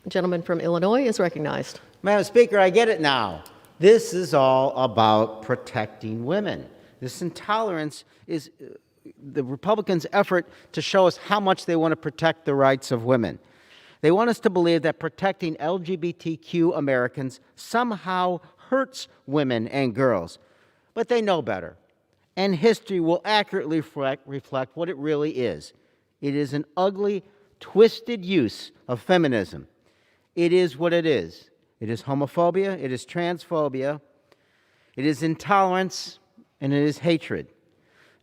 The gentleman from Illinois is recognized. Madam Speaker, I get it now. This is all about protecting women. This intolerance is the Republicans' effort to show us how much they want to protect the rights of women. They want us to believe that protecting LGBTQ Americans somehow hurts women and girls. But they know better. And history will accurately reflect what it really is. It is an ugly, twisted use of feminism. It is what it is. It is homophobia, it is transphobia, it is intolerance, and it is hatred.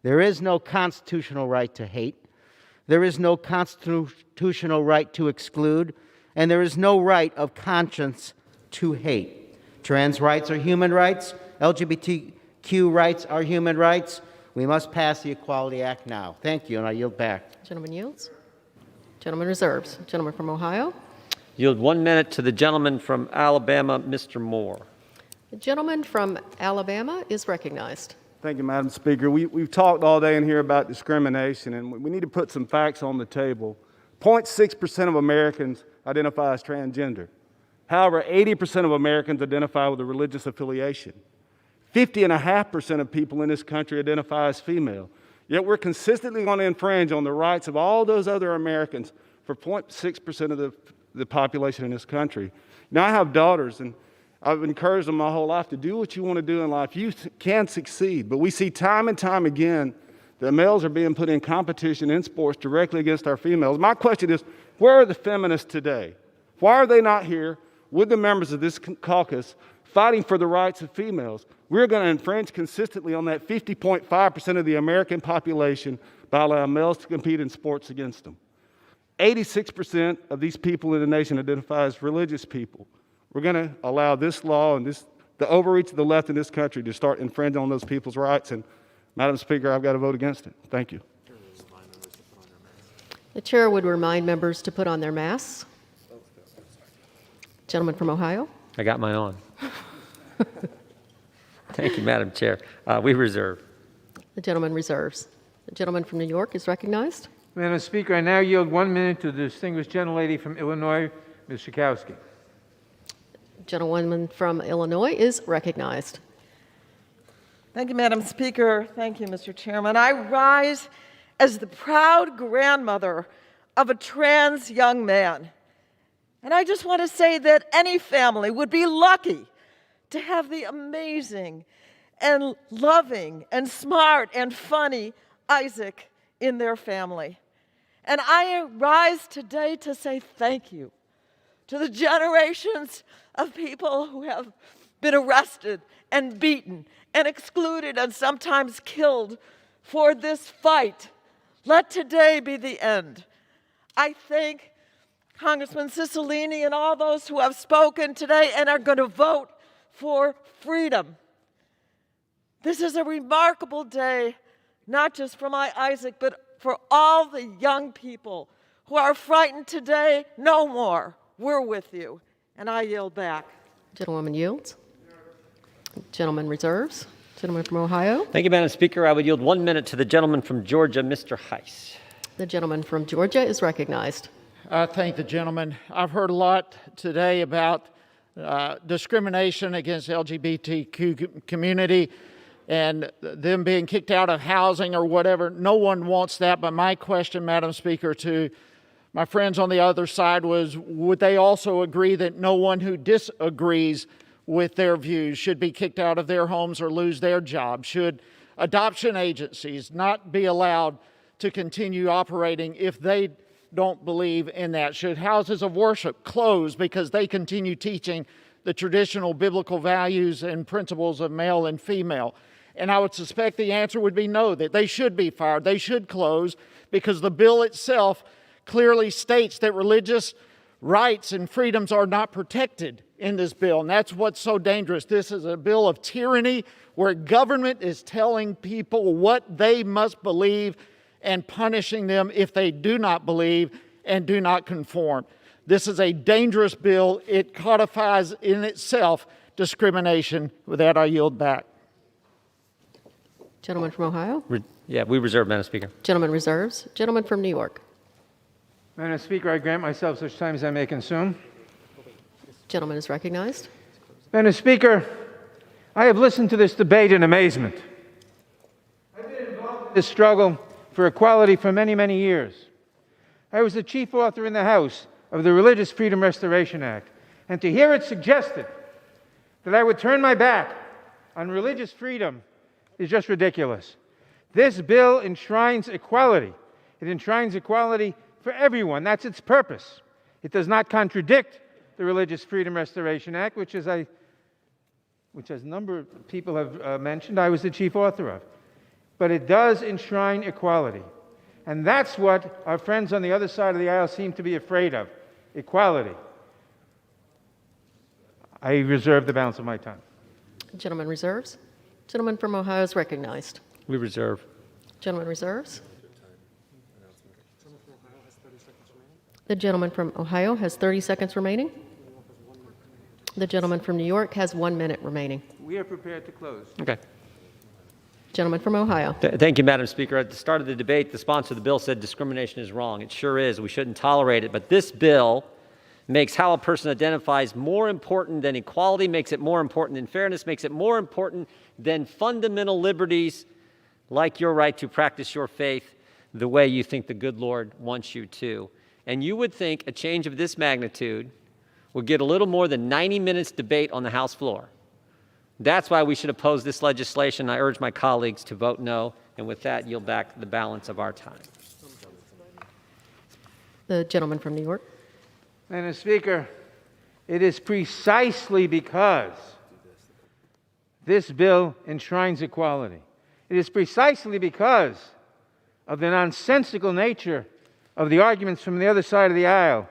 There is no constitutional right to hate. There is no constitutional right to exclude, and there is no right of conscience to hate. Trans rights are human rights. LGBTQ rights are human rights. We must pass the Equality Act now. Thank you, and I yield back. Gentleman yields. Gentleman reserves. Gentleman from Ohio. Yield 1 minute to the gentleman from Alabama, Mr. Moore. The gentleman from Alabama is recognized. Thank you, Madam Speaker. We've talked all day in here about discrimination, and we need to put some facts on the table. 0.6% of Americans identify as transgender. However, 80% of Americans identify with a religious affiliation. 50.5% of people in this country identify as female. Yet we're consistently going to infringe on the rights of all those other Americans for 0.6% of the population in this country. Now, I have daughters, and I've encouraged them my whole life to do what you want to do in life. You can succeed. But we see time and time again that males are being put in competition in sports directly against our females. My question is, where are the feminists today? Why are they not here with the members of this caucus fighting for the rights of females? We're going to infringe consistently on that 50.5% of the American population by allowing males to compete in sports against them. 86% of these people in the nation identify as religious people. We're going to allow this law and the overreach of the left in this country to start infringing on those people's rights. And, Madam Speaker, I've got to vote against it. Thank you. The chair would remind members to put on their masks. Gentleman from Ohio. I got mine on. Thank you, Madam Chair. We reserve. The gentleman reserves. The gentleman from New York is recognized. Madam Speaker, I now yield 1 minute to the distinguished gentlelady from Illinois, Ms. Schakowsky. Gentlewoman from Illinois is recognized. Thank you, Madam Speaker. Thank you, Mr. Chairman. I rise as the proud grandmother of a trans young man. And I just want to say that any family would be lucky to have the amazing and loving and smart and funny Isaac in their family. And I rise today to say thank you to the generations of people who have been arrested and beaten and excluded and sometimes killed for this fight. Let today be the end. I thank Congressman Cicilline and all those who have spoken today and are going to vote for freedom. This is a remarkable day, not just for my Isaac, but for all the young people who are frightened today. No more. We're with you. And I yield back. Gentlewoman yields. Gentleman reserves. Gentleman from Ohio. Thank you, Madam Speaker. I would yield 1 minute to the gentleman from Georgia, Mr. Heiss. The gentleman from Georgia is recognized. I thank the gentleman. I've heard a lot today about discrimination against LGBTQ community and them being kicked out of housing or whatever. No one wants that, but my question, Madam Speaker, to my friends on the other side was, would they also agree that no one who disagrees with their views should be kicked out of their homes or lose their job? Should adoption agencies not be allowed to continue operating if they don't believe in that? Should houses of worship close because they continue teaching the traditional biblical values and principles of male and female? And I would suspect the answer would be no, that they should be fired. They should close because the bill itself clearly states that religious rights and freedoms are not protected in this bill. And that's what's so dangerous. This is a bill of tyranny where government is telling people what they must believe and punishing them if they do not believe and do not conform. This is a dangerous bill. It codifies in itself discrimination. With that, I yield back. Gentleman from Ohio. Yeah, we reserve, Madam Speaker. Gentleman reserves. Gentleman from New York. Madam Speaker, I grant myself such time as I may consume. Gentleman is recognized. Madam Speaker, I have listened to this debate in amazement. I've been involved in this struggle for equality for many, many years. I was the chief author in the House of the Religious Freedom Restoration Act, and to hear it suggested that I would turn my back on religious freedom is just ridiculous. This bill enshrines equality. It enshrines equality for everyone. That's its purpose. It does not contradict the Religious Freedom Restoration Act, which as a number of people have mentioned, I was the chief author of. But it does enshrine equality. And that's what our friends on the other side of the aisle seem to be afraid of, equality. I reserve the balance of my time. Gentleman reserves. Gentleman from Ohio is recognized. We reserve. Gentleman reserves. The gentleman from Ohio has 30 seconds remaining. The gentleman from New York has 1 minute remaining. We are prepared to close. Okay. Gentleman from Ohio. Thank you, Madam Speaker. At the start of the debate, the sponsor of the bill said discrimination is wrong. It sure is. We shouldn't tolerate it. But this bill makes how a person identifies more important than equality, makes it more important than fairness, makes it more important than fundamental liberties like your right to practice your faith the way you think the good Lord wants you to. And you would think a change of this magnitude would get a little more than 90 minutes debate on the House floor. That's why we should oppose this legislation. I urge my colleagues to vote no, and with that, yield back the balance of our time. The gentleman from New York. Madam Speaker, it is precisely because this bill enshrines equality. It is precisely because of the nonsensical nature of the arguments from the other side of the aisle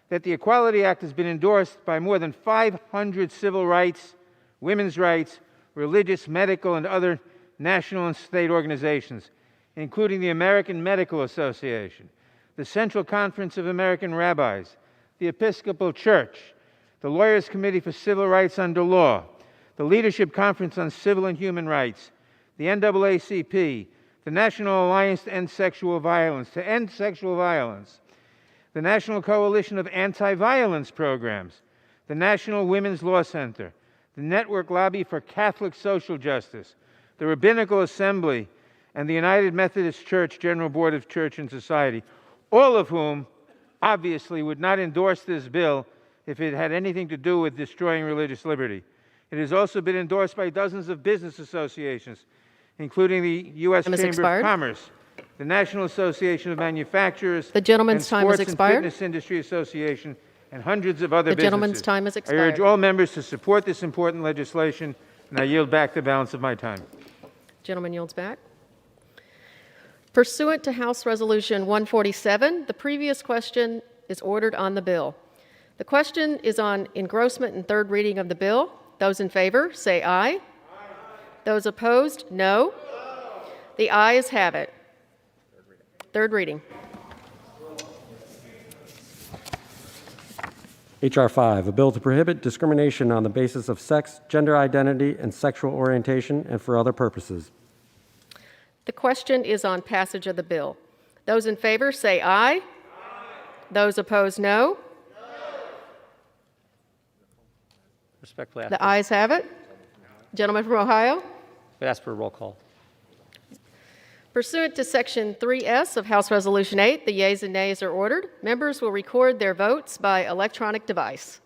that the Equality Act has been endorsed by more than 500 civil rights, women's rights, religious, medical, and other national and state organizations, including the American Medical Association, the Central Conference of American Rabbis, the Episcopal Church, the Lawyers Committee for Civil Rights Under Law, the Leadership Conference on Civil and Human Rights, the NAACP, the National Alliance to End Sexual Violence, the National Coalition of Anti-Violence Programs, the National Women's Law Center, the Network Lobby for Catholic Social Justice, the Rabbinical Assembly, and the United Methodist Church General Board of Church and Society, all of whom obviously would not endorse this bill if it had anything to do with destroying religious liberty. It has also been endorsed by dozens of business associations, including the U.S. Chamber of Commerce, the National Association of Manufacturers, the gentleman's time has Sports expired. and Fitness Industry Association, and hundreds of other The businesses. gentleman's time has I expired. urge all members to support this important legislation, and I yield back the balance of my time. Gentleman yields back. Pursuant to House Resolution 147, the previous question is ordered on the bill. The question is on engrossment and third reading of the bill. Those in favor, say aye. Aye. Those opposed, no. The ayes have it. Third reading. H.R. 5, a bill to prohibit discrimination on the basis of sex, gender identity, and sexual orientation, and for other purposes. The question is on passage of the bill. Those in favor, say aye. Aye. Those opposed, no. Respectfully ask The ayes have it. Gentleman from Ohio. we ask for a roll call. Pursuant to Section 3S of House Resolution 8, the yeas and nays are ordered. Members will record their votes by electronic device.